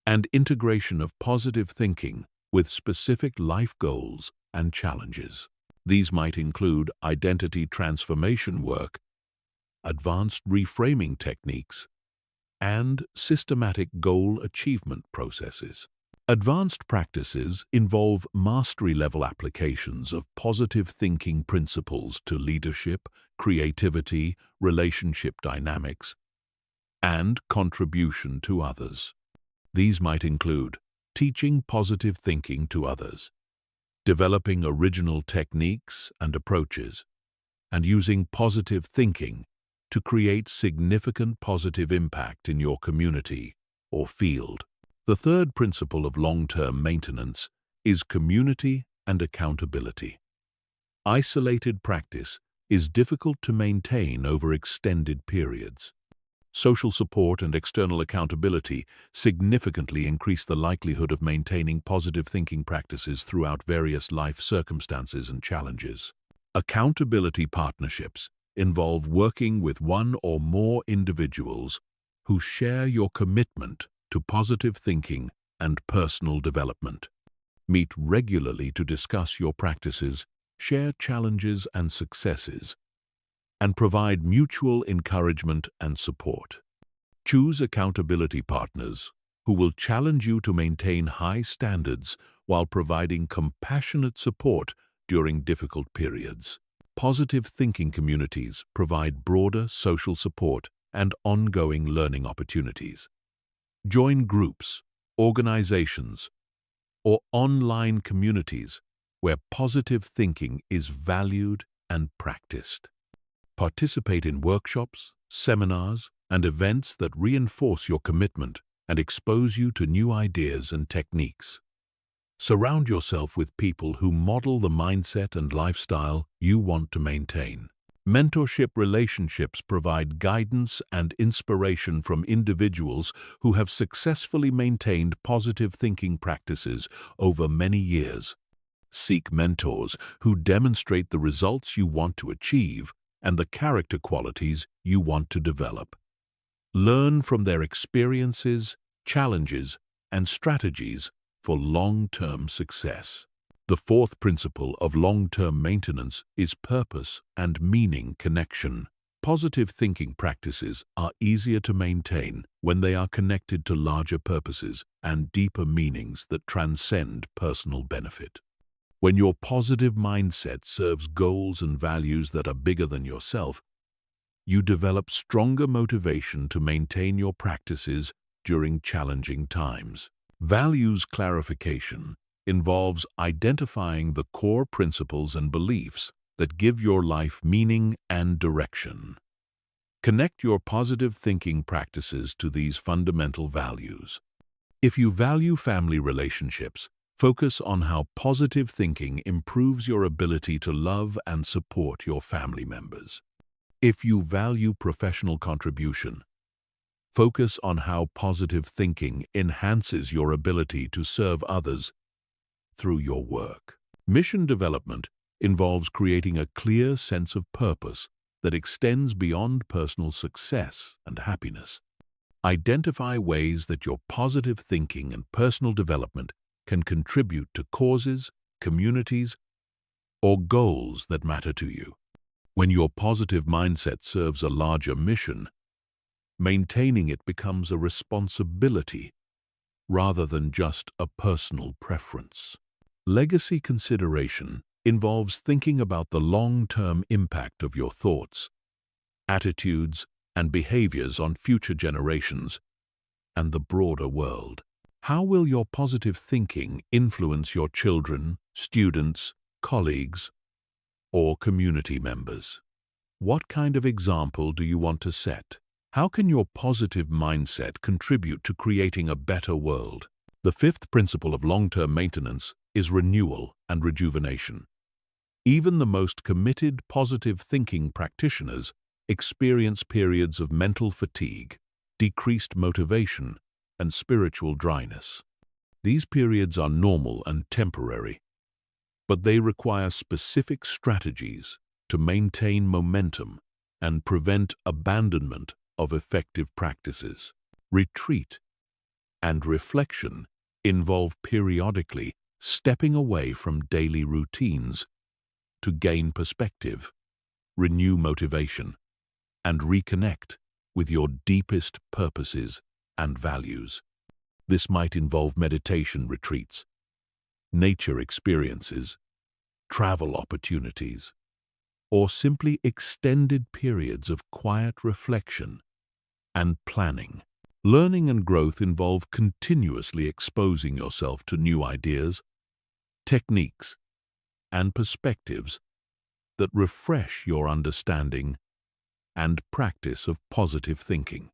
Speaker 1: and integration of positive thinking with specific life goals and challenges. These might include identity transformation work, advanced reframing techniques, and systematic goal achievement processes. Advanced practices involve mastery-level applications of positive thinking principles to leadership, creativity, relationship dynamics, and contribution to others. These might include teaching positive thinking to others, developing original techniques and approaches, and using positive thinking to create significant positive impact in your community or field. The third principle of long-term maintenance is community and accountability. Isolated practice is difficult to maintain over extended periods. Social support and external accountability significantly increase the likelihood of maintaining positive thinking practices throughout various life circumstances and challenges. Accountability partnerships involve working with one or more individuals who share your commitment to positive thinking and personal development. Meet regularly to discuss your practices, share challenges and successes, and provide mutual encouragement and support. Choose accountability partners who will challenge you to maintain high standards while providing compassionate support during difficult periods. Positive thinking communities provide broader social support and ongoing learning opportunities. Join groups, organizations, or online communities where positive thinking is valued and practiced. Participate in workshops, seminars, and events that reinforce your commitment and expose you to new ideas and techniques. Surround yourself with people who model the mindset and lifestyle you want to maintain. Mentorship relationships provide guidance and inspiration from individuals who have successfully maintained positive thinking practices over many years. Seek mentors who demonstrate the results you want to achieve and the character qualities you want to develop. Learn from their experiences, challenges, and strategies for long-term success. The fourth principle of long-term maintenance is purpose and meaning connection. Positive thinking practices are easier to maintain when they are connected to larger purposes and deeper meanings that transcend personal benefit. When your positive mindset serves goals and values that are bigger than yourself, you develop stronger motivation to maintain your practices during challenging times. Values clarification involves identifying the core principles and beliefs that give your life meaning and direction. Connect your positive thinking practices to these fundamental values. If you value family relationships, focus on how positive thinking improves your ability to love and support your family members. If you value professional contribution, focus on how positive thinking enhances your ability to serve others through your work. Mission development involves creating a clear sense of purpose that extends beyond personal success and happiness. Identify ways that your positive thinking and personal development can contribute to causes, communities, or goals that matter to you. When your positive mindset serves a larger mission, maintaining it becomes a responsibility rather than just a personal preference. Legacy consideration involves thinking about the long-term impact of your thoughts, attitudes, and behaviors on future generations and the broader world. How will your positive thinking influence your children, students, colleagues, or community members? What kind of example do you want to set? How can your positive mindset contribute to creating a better world? The fifth principle of long-term maintenance is renewal and rejuvenation. Even the most committed positive thinking practitioners experience periods of mental fatigue, decreased motivation, and spiritual dryness. These periods are normal and temporary, but they require specific strategies to maintain momentum and prevent abandonment of effective practices. Retreat and reflection involve periodically stepping away from daily routines to gain perspective, renew motivation, and reconnect with your deepest purposes and values. This might involve meditation retreats, nature experiences, travel opportunities, or simply extended periods of quiet reflection and planning. Learning and growth involve continuously exposing yourself to new ideas, techniques, and perspectives that refresh your understanding and practice of positive thinking.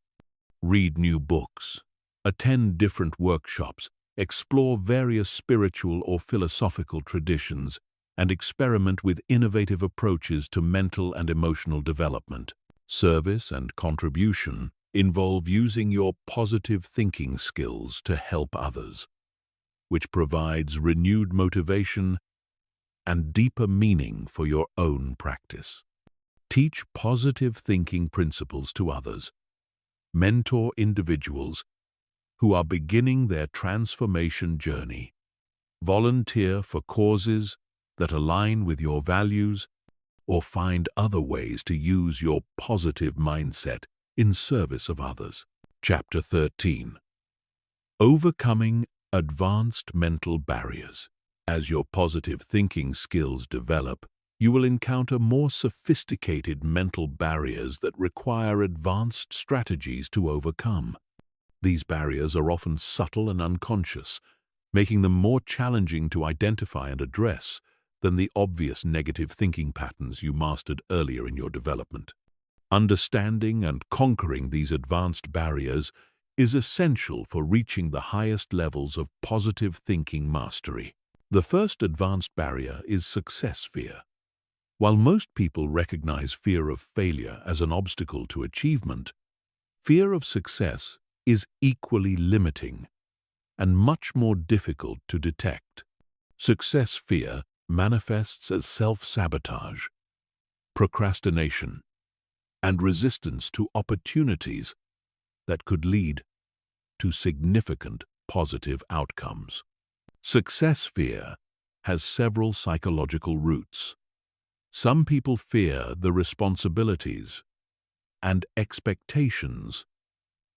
Speaker 1: Read new books, attend different workshops, explore various spiritual or philosophical traditions, and experiment with innovative approaches to mental and emotional development. Service and contribution involve using your positive thinking skills to help others, which provides renewed motivation and deeper meaning for your own practice. Teach positive thinking principles to others. Mentor individuals who are beginning their transformation journey. Volunteer for causes that align with your values, or find other ways to use your positive mindset in service of others. Chapter 13. Overcoming advanced mental barriers. As your positive thinking skills develop, you will encounter more sophisticated mental barriers that require advanced strategies to overcome. These barriers are often subtle and unconscious, making them more challenging to identify and address than the obvious negative thinking patterns you mastered earlier in your development. Understanding and conquering these advanced barriers is essential for reaching the highest levels of positive thinking mastery. The first advanced barrier is success fear. While most people recognize fear of failure as an obstacle to achievement, fear of success is equally limiting and much more difficult to detect. Success fear manifests as self-sabotage, procrastination, and resistance to opportunities that could lead to significant positive outcomes. Success fear has several psychological roots. Some people fear the responsibilities and expectations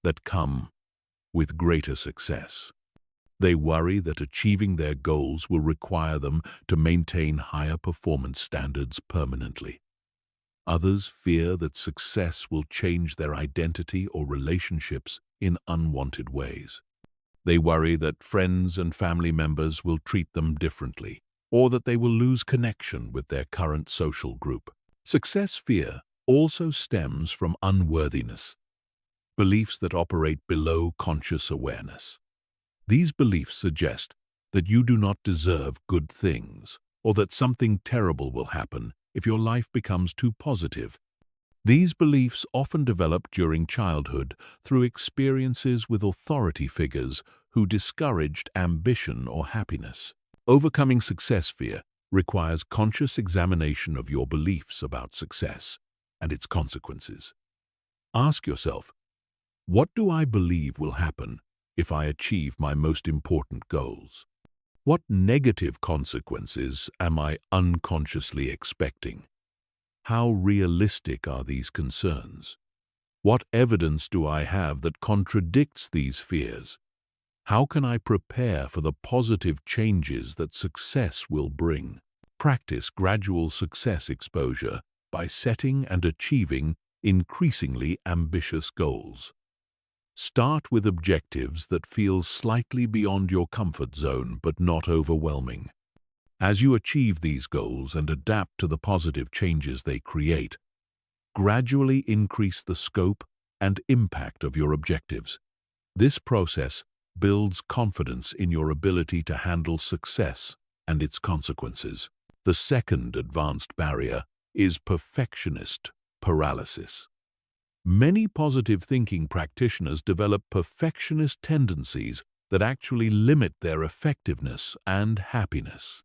Speaker 1: that come with greater success. They worry that achieving their goals will require them to maintain higher performance standards permanently. Others fear that success will change their identity or relationships in unwanted ways. They worry that friends and family members will treat them differently, or that they will lose connection with their current social group. Success fear also stems from unworthiness, beliefs that operate below conscious awareness. These beliefs suggest that you do not deserve good things, or that something terrible will happen if your life becomes too positive. These beliefs often develop during childhood through experiences with authority figures who discouraged ambition or happiness. Overcoming success fear requires conscious examination of your beliefs about success and its consequences. Ask yourself, what do I believe will happen if I achieve my most important goals? What negative consequences am I unconsciously expecting? How realistic are these concerns? What evidence do I have that contradicts these fears? How can I prepare for the positive changes that success will bring? Practice gradual success exposure by setting and achieving increasingly ambitious goals. Start with objectives that feel slightly beyond your comfort zone but not overwhelming. As you achieve these goals and adapt to the positive changes they create, gradually increase the scope and impact of your objectives. This process builds confidence in your ability to handle success and its consequences. The second advanced barrier is perfectionist paralysis. Many positive thinking practitioners develop perfectionist tendencies that actually limit their effectiveness and happiness.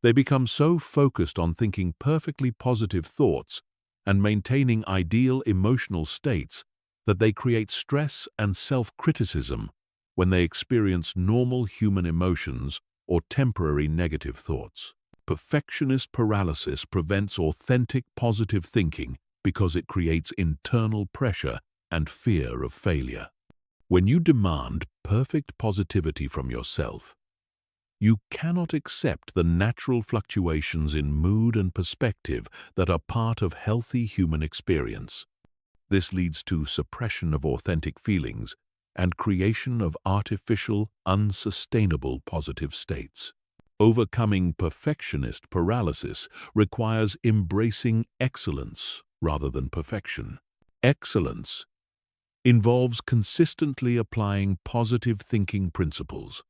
Speaker 1: They become so focused on thinking perfectly positive thoughts and maintaining ideal emotional states that they create stress and self-criticism when they experience normal human emotions or temporary negative thoughts. Perfectionist paralysis prevents authentic positive thinking because it creates internal pressure and fear of failure. When you demand perfect positivity from yourself, you cannot accept the natural fluctuations in mood and perspective that are part of healthy human experience. This leads to suppression of authentic feelings and creation of artificial, unsustainable positive states. Overcoming perfectionist paralysis requires embracing excellence rather than perfection. Excellence involves consistently applying positive thinking principles,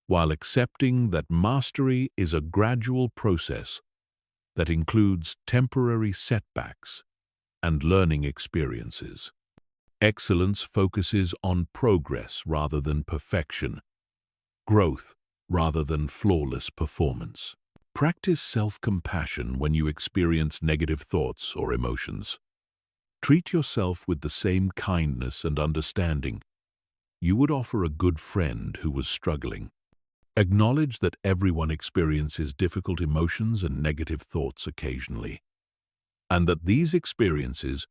Speaker 1: while accepting that mastery is a gradual process that includes temporary setbacks and learning experiences. Excellence focuses on progress rather than perfection, growth rather than flawless performance. Practice self-compassion when you experience negative thoughts or emotions. Treat yourself with the same kindness and understanding you would offer a good friend who was struggling. Acknowledge that everyone experiences difficult emotions and negative thoughts occasionally, and that these experiences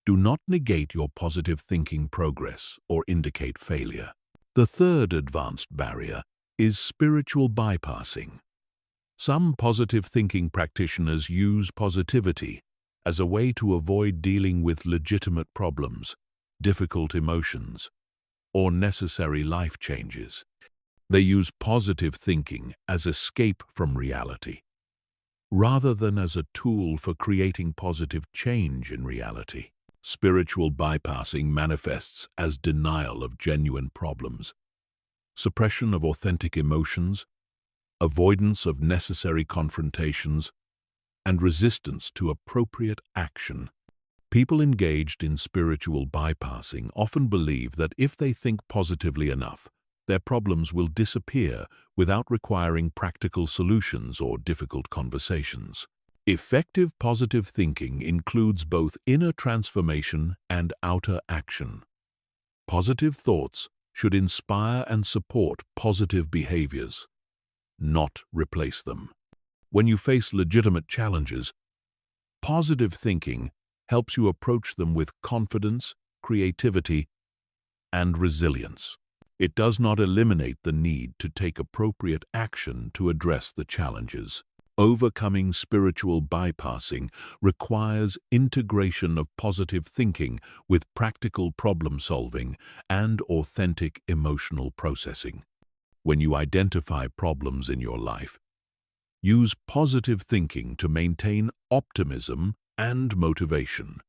Speaker 1: do not negate your positive thinking progress or indicate failure. The third advanced barrier is spiritual bypassing. Some positive thinking practitioners use positivity as a way to avoid dealing with legitimate problems, difficult emotions, or necessary life changes. They use positive thinking as escape from reality, rather than as a tool for creating positive change in reality. Spiritual bypassing manifests as denial of genuine problems, suppression of authentic emotions, avoidance of necessary confrontations, and resistance to appropriate action. People engaged in spiritual bypassing often believe that if they think positively enough, their problems will disappear without requiring practical solutions or difficult conversations. Effective positive thinking includes both inner transformation and outer action. Positive thoughts should inspire and support positive behaviors, not replace them. When you face legitimate challenges, positive thinking helps you approach them with confidence, creativity, and resilience. It does not eliminate the need to take appropriate action to address the challenges. Overcoming spiritual bypassing requires integration of positive thinking with practical problem-solving and authentic emotional processing. When you identify problems in your life, use positive thinking to maintain optimism and motivation,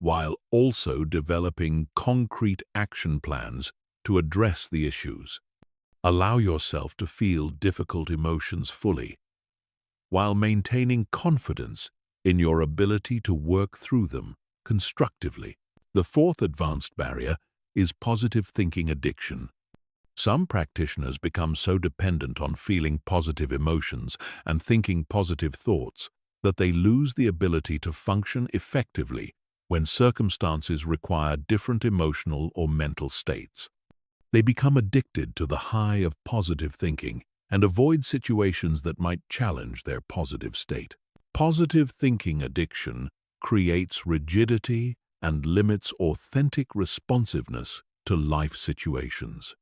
Speaker 1: while also developing concrete action plans to address the issues. Allow yourself to feel difficult emotions fully, while maintaining confidence in your ability to work through them constructively. The fourth advanced barrier is positive thinking addiction. Some practitioners become so dependent on feeling positive emotions and thinking positive thoughts that they lose the ability to function effectively when circumstances require different emotional or mental states. They become addicted to the high of positive thinking and avoid situations that might challenge their positive state. Positive thinking addiction creates rigidity and limits authentic responsiveness to life situations.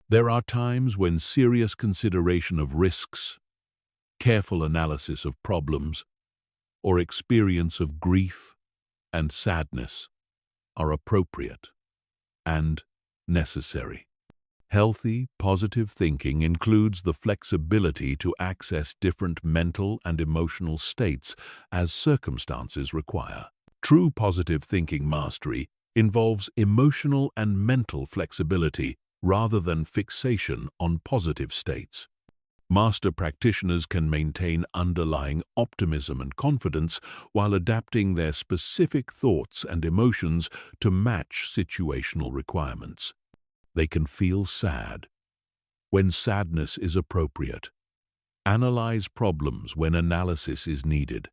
Speaker 1: There are times when serious consideration of risks, careful analysis of problems, or experience of grief and sadness are appropriate and necessary. Healthy, positive thinking includes the flexibility to access different mental and emotional states as circumstances require. True positive thinking mastery involves emotional and mental flexibility rather than fixation on positive states. Master practitioners can maintain underlying optimism and confidence while adapting their specific thoughts and emotions to match situational requirements. They can feel sad when sadness is appropriate, analyze problems when analysis is needed,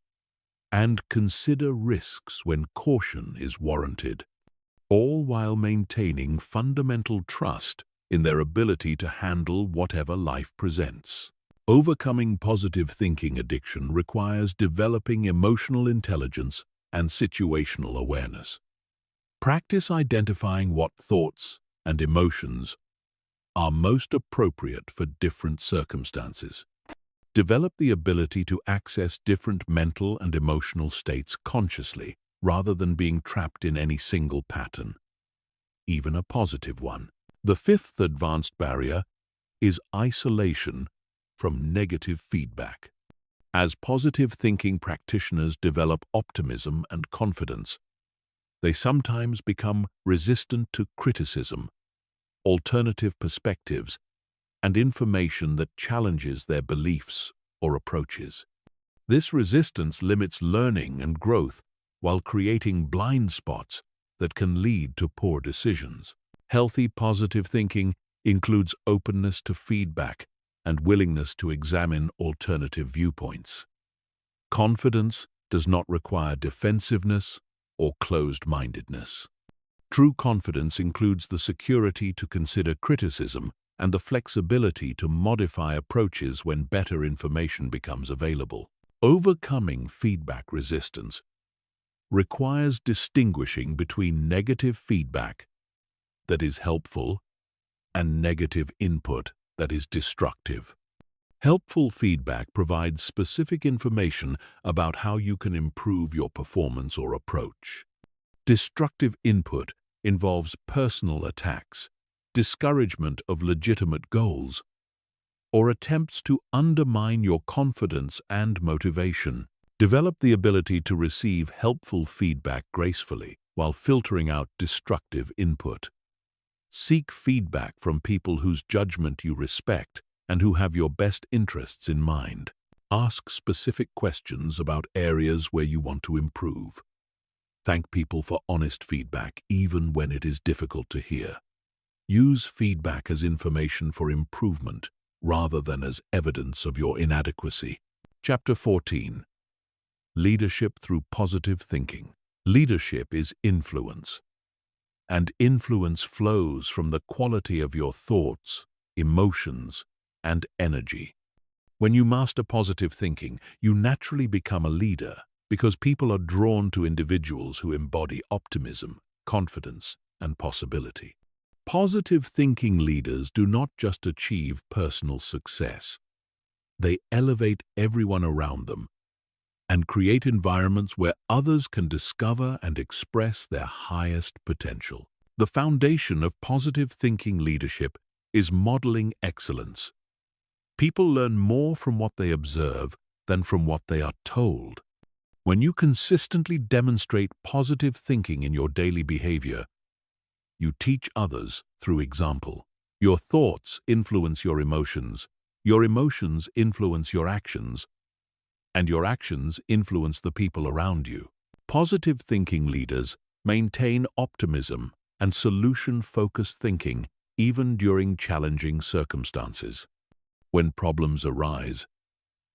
Speaker 1: and consider risks when caution is warranted, all while maintaining fundamental trust in their ability to handle whatever life presents. Overcoming positive thinking addiction requires developing emotional intelligence and situational awareness. Practice identifying what thoughts and emotions are most appropriate for different circumstances. Develop the ability to access different mental and emotional states consciously, rather than being trapped in any single pattern, even a positive one. The fifth advanced barrier is isolation from negative feedback. As positive thinking practitioners develop optimism and confidence, they sometimes become resistant to criticism, alternative perspectives, and information that challenges their beliefs or approaches. This resistance limits learning and growth while creating blind spots that can lead to poor decisions. Healthy positive thinking includes openness to feedback and willingness to examine alternative viewpoints. Confidence does not require defensiveness or closed-mindedness. True confidence includes the security to consider criticism and the flexibility to modify approaches when better information becomes available. Overcoming feedback resistance requires distinguishing between negative feedback that is helpful and negative input that is destructive. Helpful feedback provides specific information about how you can improve your performance or approach. Destructive input involves personal attacks, discouragement of legitimate goals, or attempts to undermine your confidence and motivation. Develop the ability to receive helpful feedback gracefully while filtering out destructive input. Seek feedback from people whose judgment you respect and who have your best interests in mind. Ask specific questions about areas where you want to improve. Thank people for honest feedback, even when it is difficult to hear. Use feedback as information for improvement rather than as evidence of your inadequacy. Chapter 14. Leadership through positive thinking. Leadership is influence, and influence flows from the quality of your thoughts, emotions, and energy. When you master positive thinking, you naturally become a leader because people are drawn to individuals who embody optimism, confidence, and possibility. Positive thinking leaders do not just achieve personal success. They elevate everyone around them and create environments where others can discover and express their highest potential. The foundation of positive thinking leadership is modeling excellence. People learn more from what they observe than from what they are told. When you consistently demonstrate positive thinking in your daily behavior, you teach others through example. Your thoughts influence your emotions influence your actions, and your actions influence the people around you. Positive thinking leaders maintain optimism and solution-focused thinking even during challenging circumstances. When problems arise,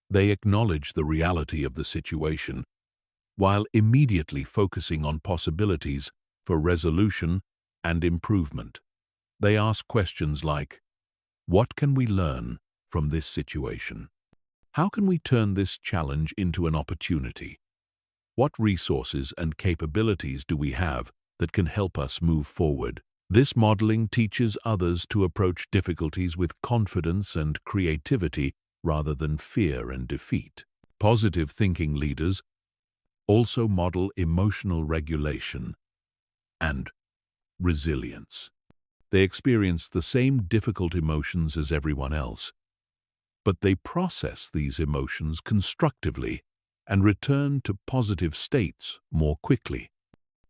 Speaker 1: they acknowledge the reality of the situation while immediately focusing on possibilities for resolution and improvement. They ask questions like, what can we learn from this situation? How can we turn this challenge into an opportunity? What resources and capabilities do we have that can help us move forward? This modeling teaches others to approach difficulties with confidence and creativity rather than fear and defeat. Positive thinking leaders also model emotional regulation and resilience. They experience the same difficult emotions as everyone else, but they process these emotions constructively and return to positive states more quickly.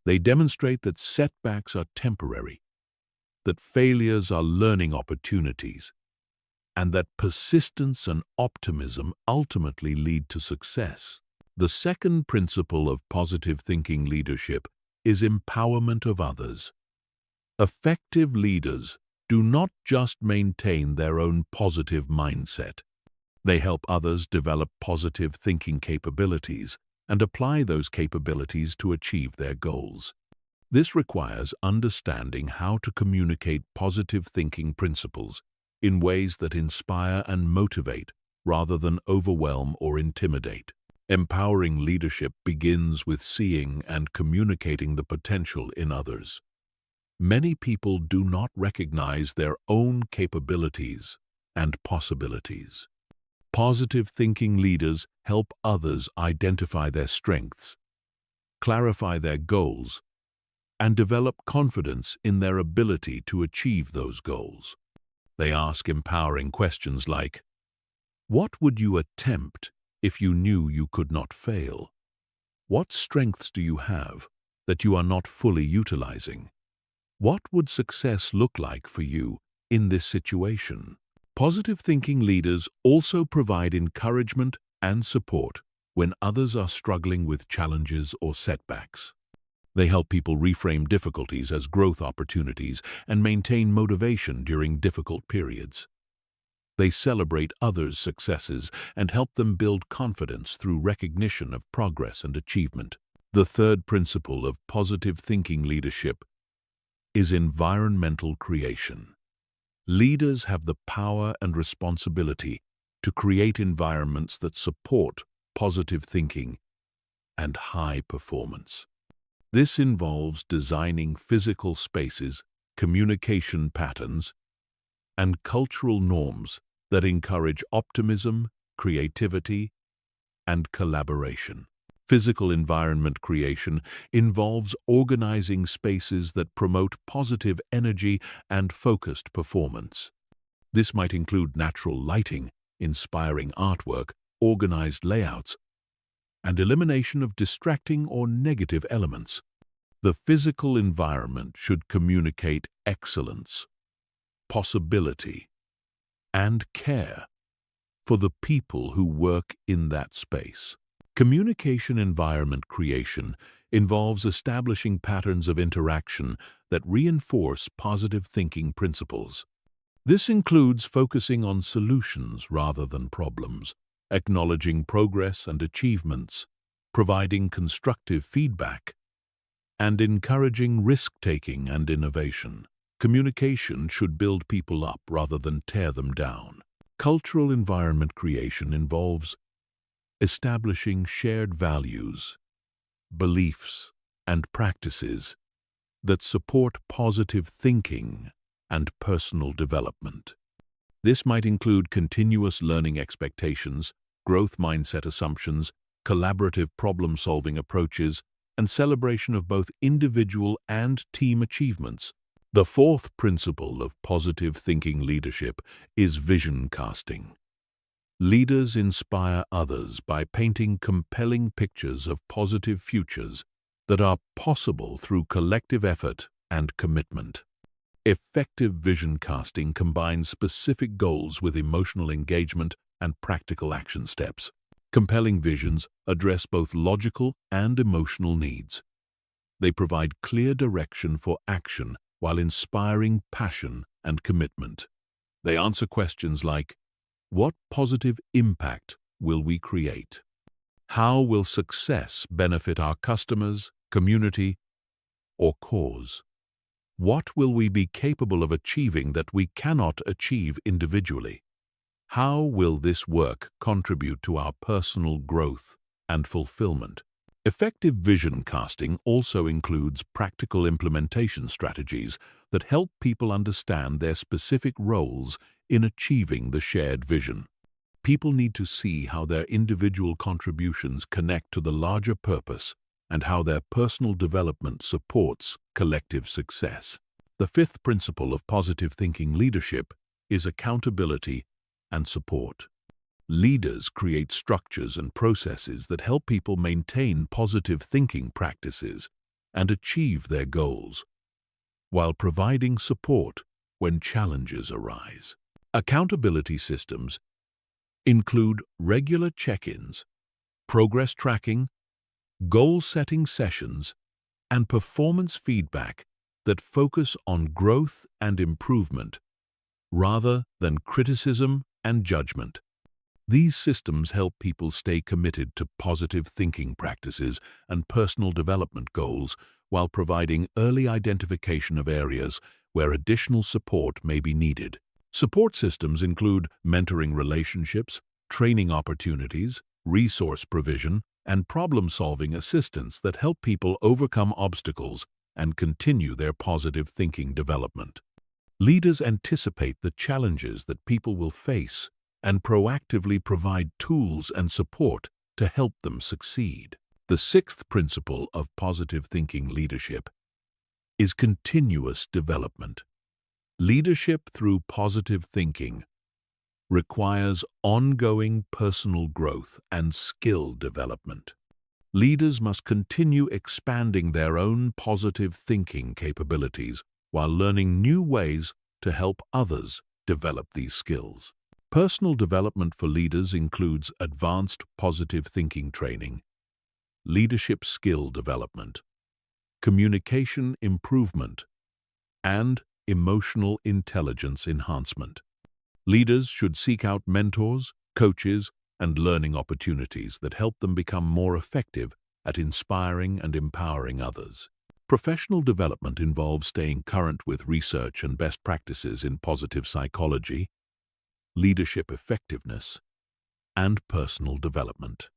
Speaker 1: They demonstrate that setbacks are temporary, that failures are learning opportunities, and that persistence and optimism ultimately lead to success. The second principle of positive thinking leadership is empowerment of others. Effective leaders do not just maintain their own positive mindset. They help others develop positive thinking capabilities and apply those capabilities to achieve their goals. This requires understanding how to communicate positive thinking principles in ways that inspire and motivate rather than overwhelm or intimidate. Empowering leadership begins with seeing and communicating the potential in others. Many people do not recognize their own capabilities and possibilities. Positive thinking leaders help others identify their strengths, clarify their goals, and develop confidence in their ability to achieve those goals. They ask empowering questions like, "What would you attempt if you knew you could not fail? What strengths do you have that you are not fully utilizing? What would success look like for you in this situation?" Positive thinking leaders also provide encouragement and support when others are struggling with challenges or setbacks. They help people reframe difficulties as growth opportunities and maintain motivation during difficult periods. They celebrate others' successes and help them build confidence through recognition of progress and achievement. The third principle of positive thinking leadership is environmental creation. Leaders have the power and responsibility to create environments that support positive thinking and high performance. This involves designing physical spaces, communication patterns, and cultural norms that encourage optimism, creativity, and collaboration. Physical environment creation involves organizing spaces that promote positive energy and focused performance. This might include natural lighting, inspiring artwork, organized layouts, and elimination of distracting or negative elements. The physical environment should communicate excellence, possibility, and care for the people who work in that space. Communication environment creation involves establishing patterns of interaction that reinforce positive thinking principles. This includes focusing on solutions rather than problems, acknowledging progress and achievements, providing constructive feedback, and encouraging risk-taking and innovation. Communication should build people up rather than tear them down. Cultural environment creation involves establishing shared values, beliefs, and practices that support positive thinking and personal development. This might include continuous learning expectations, growth mindset assumptions, collaborative problem-solving approaches, and celebration of both individual and team achievements. The fourth principle of positive thinking leadership is vision casting. Leaders inspire others by painting compelling pictures of positive futures that are possible through collective effort and commitment. Effective vision casting combines specific goals with emotional engagement and practical action steps. Compelling visions address both logical and emotional needs. They provide clear direction for action while inspiring passion and commitment. They answer questions like, what positive impact will we create? How will success benefit our customers, community, or cause? What will we be capable of achieving that we cannot achieve individually? How will this work contribute to our personal growth and fulfillment? Effective vision casting also includes practical implementation strategies that help people understand their specific roles in achieving the shared vision. People need to see how their individual contributions connect to the larger purpose and how their personal development supports collective success. The fifth principle of positive thinking leadership is accountability and support. Leaders create structures and processes that help people maintain positive thinking practices and achieve their goals, while providing support when challenges arise. Accountability systems include regular check-ins, progress tracking, goal-setting sessions, and performance feedback that focus on growth and improvement rather than criticism and judgment. These systems help people stay committed to positive thinking practices and personal development goals while providing early identification of areas where additional support may be needed. Support systems include mentoring relationships, training opportunities, resource provision, and problem-solving assistance that help people overcome obstacles and continue their positive thinking development. Leaders anticipate the challenges that people will face and proactively provide tools and support to help them succeed. The sixth principle of positive thinking leadership is continuous development. Leadership through positive thinking requires ongoing personal growth and skill development. Leaders must continue expanding their own positive thinking capabilities while learning new ways to help others develop these skills. Personal development for leaders includes advanced positive thinking training, leadership skill development, communication improvement, and emotional intelligence enhancement. Leaders should seek out mentors, coaches, and learning opportunities that help them become more effective at inspiring and empowering others. Professional development involves staying current with research and best practices in positive psychology, leadership effectiveness, and personal development.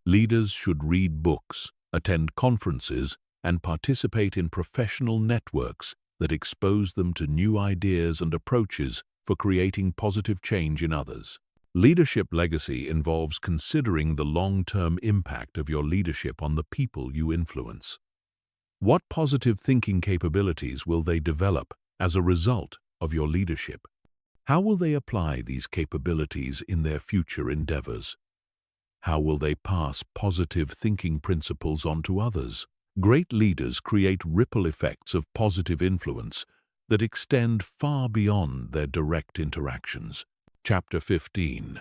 Speaker 1: Leaders should read books, attend conferences, and participate in professional networks that expose them to new ideas and approaches for creating positive change in others. Leadership legacy involves considering the long-term impact of your leadership on the people you influence. What positive thinking capabilities will they develop as a result of your leadership? How will they apply these capabilities in their future endeavors? How will they pass positive thinking principles on to others? Great leaders create ripple effects of positive influence that extend far beyond their direct interactions. Chapter 15.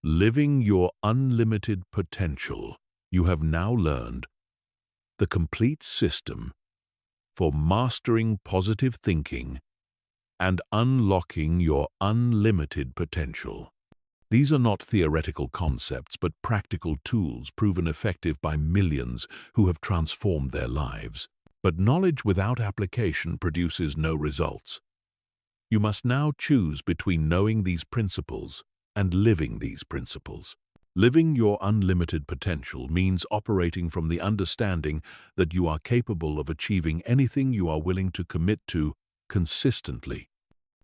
Speaker 1: Living Your Unlimited Potential. You have now learned the complete system for mastering positive thinking and unlocking your unlimited potential. These are not theoretical concepts, but practical tools proven effective by millions who have transformed their lives. But knowledge without application produces no results. You must now choose between knowing these principles and living these principles. Living your unlimited potential means operating from the understanding that you are capable of achieving anything you are willing to commit to consistently.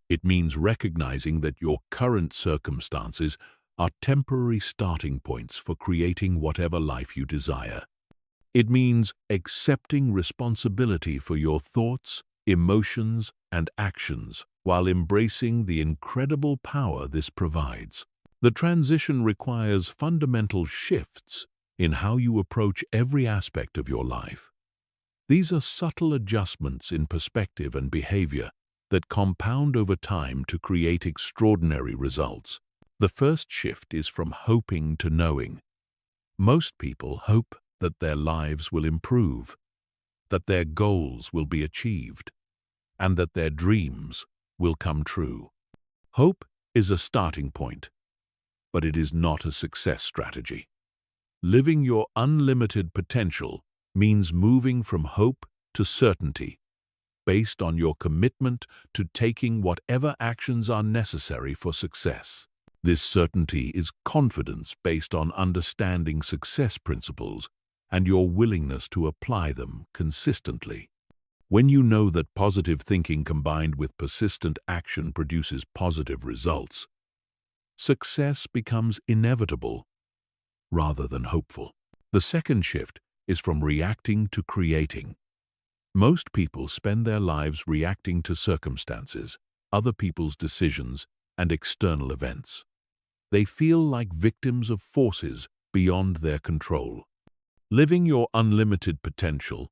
Speaker 1: It means recognizing that your current circumstances are temporary starting points for creating whatever life you desire. It means accepting responsibility for your thoughts, emotions, and actions while embracing the incredible power this provides. The transition requires fundamental shifts in how you approach every aspect of your life. These are subtle adjustments in perspective and behavior that compound over time to create extraordinary results. The first shift is from hoping to knowing. Most people hope that their lives will improve, that their goals will be achieved, and that their dreams will come true. Hope is a starting point, but it is not a success strategy. Living your unlimited potential means moving from hope to certainty, based on your commitment to taking whatever actions are necessary for success. This certainty is confidence based on understanding success principles and your willingness to apply them consistently. When you know that positive thinking combined with persistent action produces positive results, success becomes inevitable rather than hopeful. The second shift is from reacting to creating. Most people spend their lives reacting to circumstances, other people's decisions, and external events. They feel like victims of forces beyond their control. Living your unlimited potential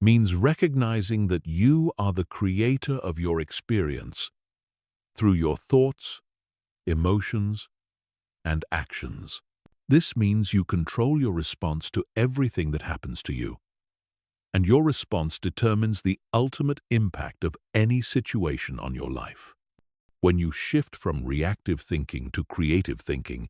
Speaker 1: means recognizing that you are the creator of your experience through your thoughts, emotions, and actions. This means you control your response to everything that happens to you, and your response determines the ultimate impact of any situation on your life. When you shift from reactive thinking to creative thinking,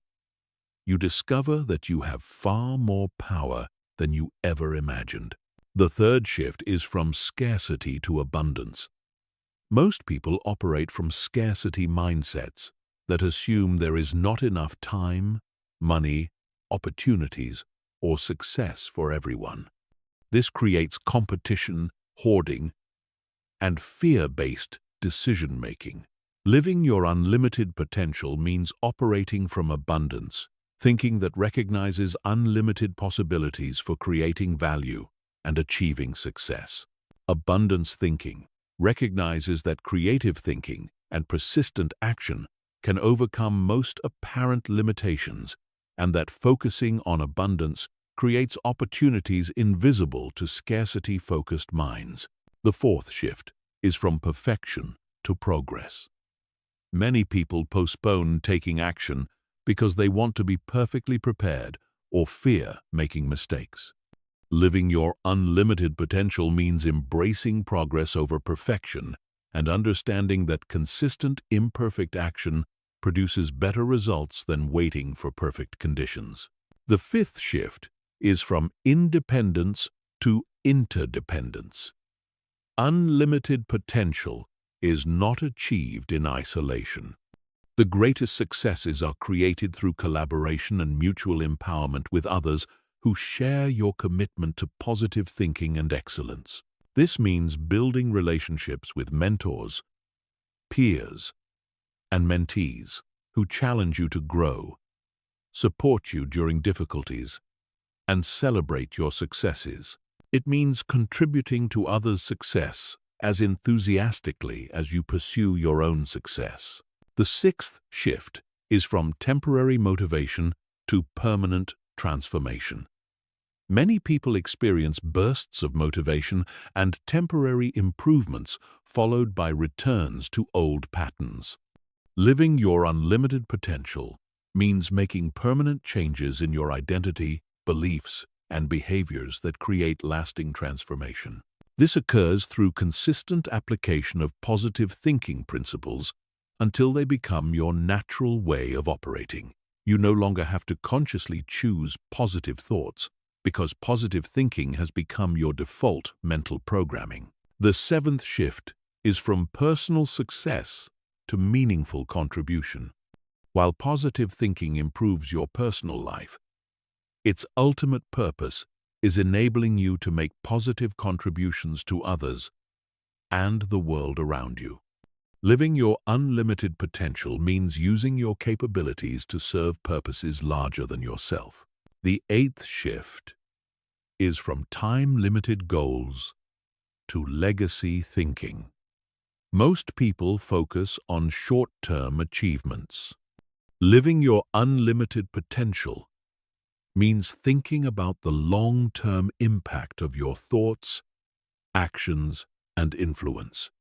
Speaker 1: you discover that you have far more power than you ever imagined. The third shift is from scarcity to abundance. Most people operate from scarcity mindsets that assume there is not enough time, money, opportunities, or success for everyone. This creates competition, hoarding, and fear-based decision-making. Living your unlimited potential means operating from abundance, thinking that recognizes unlimited possibilities for creating value and achieving success. Abundance thinking recognizes that creative thinking and persistent action can overcome most apparent limitations, and that focusing on abundance creates opportunities invisible to scarcity-focused minds. The fourth shift is from perfection to progress. Many people postpone taking action because they want to be perfectly prepared or fear making mistakes. Living your unlimited potential means embracing progress over perfection and understanding that consistent, imperfect action produces better results than waiting for perfect conditions. The fifth shift is from independence to interdependence. Unlimited potential is not achieved in isolation. The greatest successes are created through collaboration and mutual empowerment with others who share your commitment to positive thinking and excellence. This means building relationships with mentors, peers, and mentees who challenge you to grow, support you during difficulties, and celebrate your successes. It means contributing to others' success as enthusiastically as you pursue your own success. The sixth shift is from temporary motivation to permanent transformation. Many people experience bursts of motivation and temporary improvements followed by returns to old patterns. Living your unlimited potential means making permanent changes in your identity, beliefs, and behaviors that create lasting transformation. This occurs through consistent application of positive thinking principles until they become your natural way of operating. You no longer have to consciously choose positive thoughts because positive thinking has become your default mental programming. The seventh shift is from personal success to meaningful contribution. While positive thinking improves your personal life, its ultimate purpose is enabling you to make positive contributions to others and the world around you. Living your unlimited potential means using your capabilities to serve purposes larger than yourself. The eighth shift is from time-limited goals to legacy thinking. Most people focus on short-term achievements. Living your unlimited potential means thinking about the long-term impact of your thoughts, actions, and influence.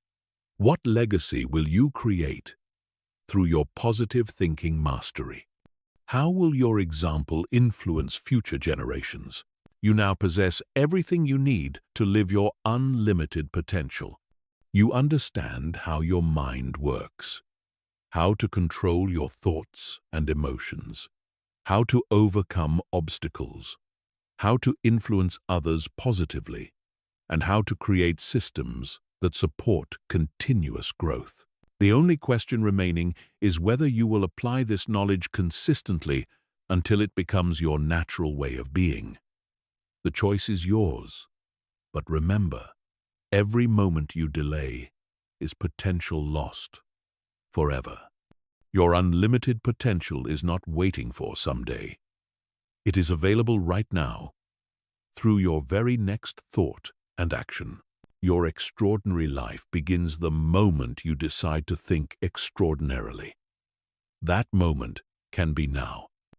Speaker 1: What legacy will you create through your positive thinking mastery? How will your example influence future generations? You now possess everything you need to live your unlimited potential. You understand how your mind works, how to control your thoughts and emotions, how to overcome obstacles, how to influence others positively, and how to create systems that support continuous growth. The only question remaining is whether you will apply this knowledge consistently until it becomes your natural way of being. The choice is yours, but remember, every moment you delay is potential lost forever. Your unlimited potential is not waiting for someday. It is available right now through your very next thought and action. Your extraordinary life begins the moment you decide to think extraordinarily. That moment can be now.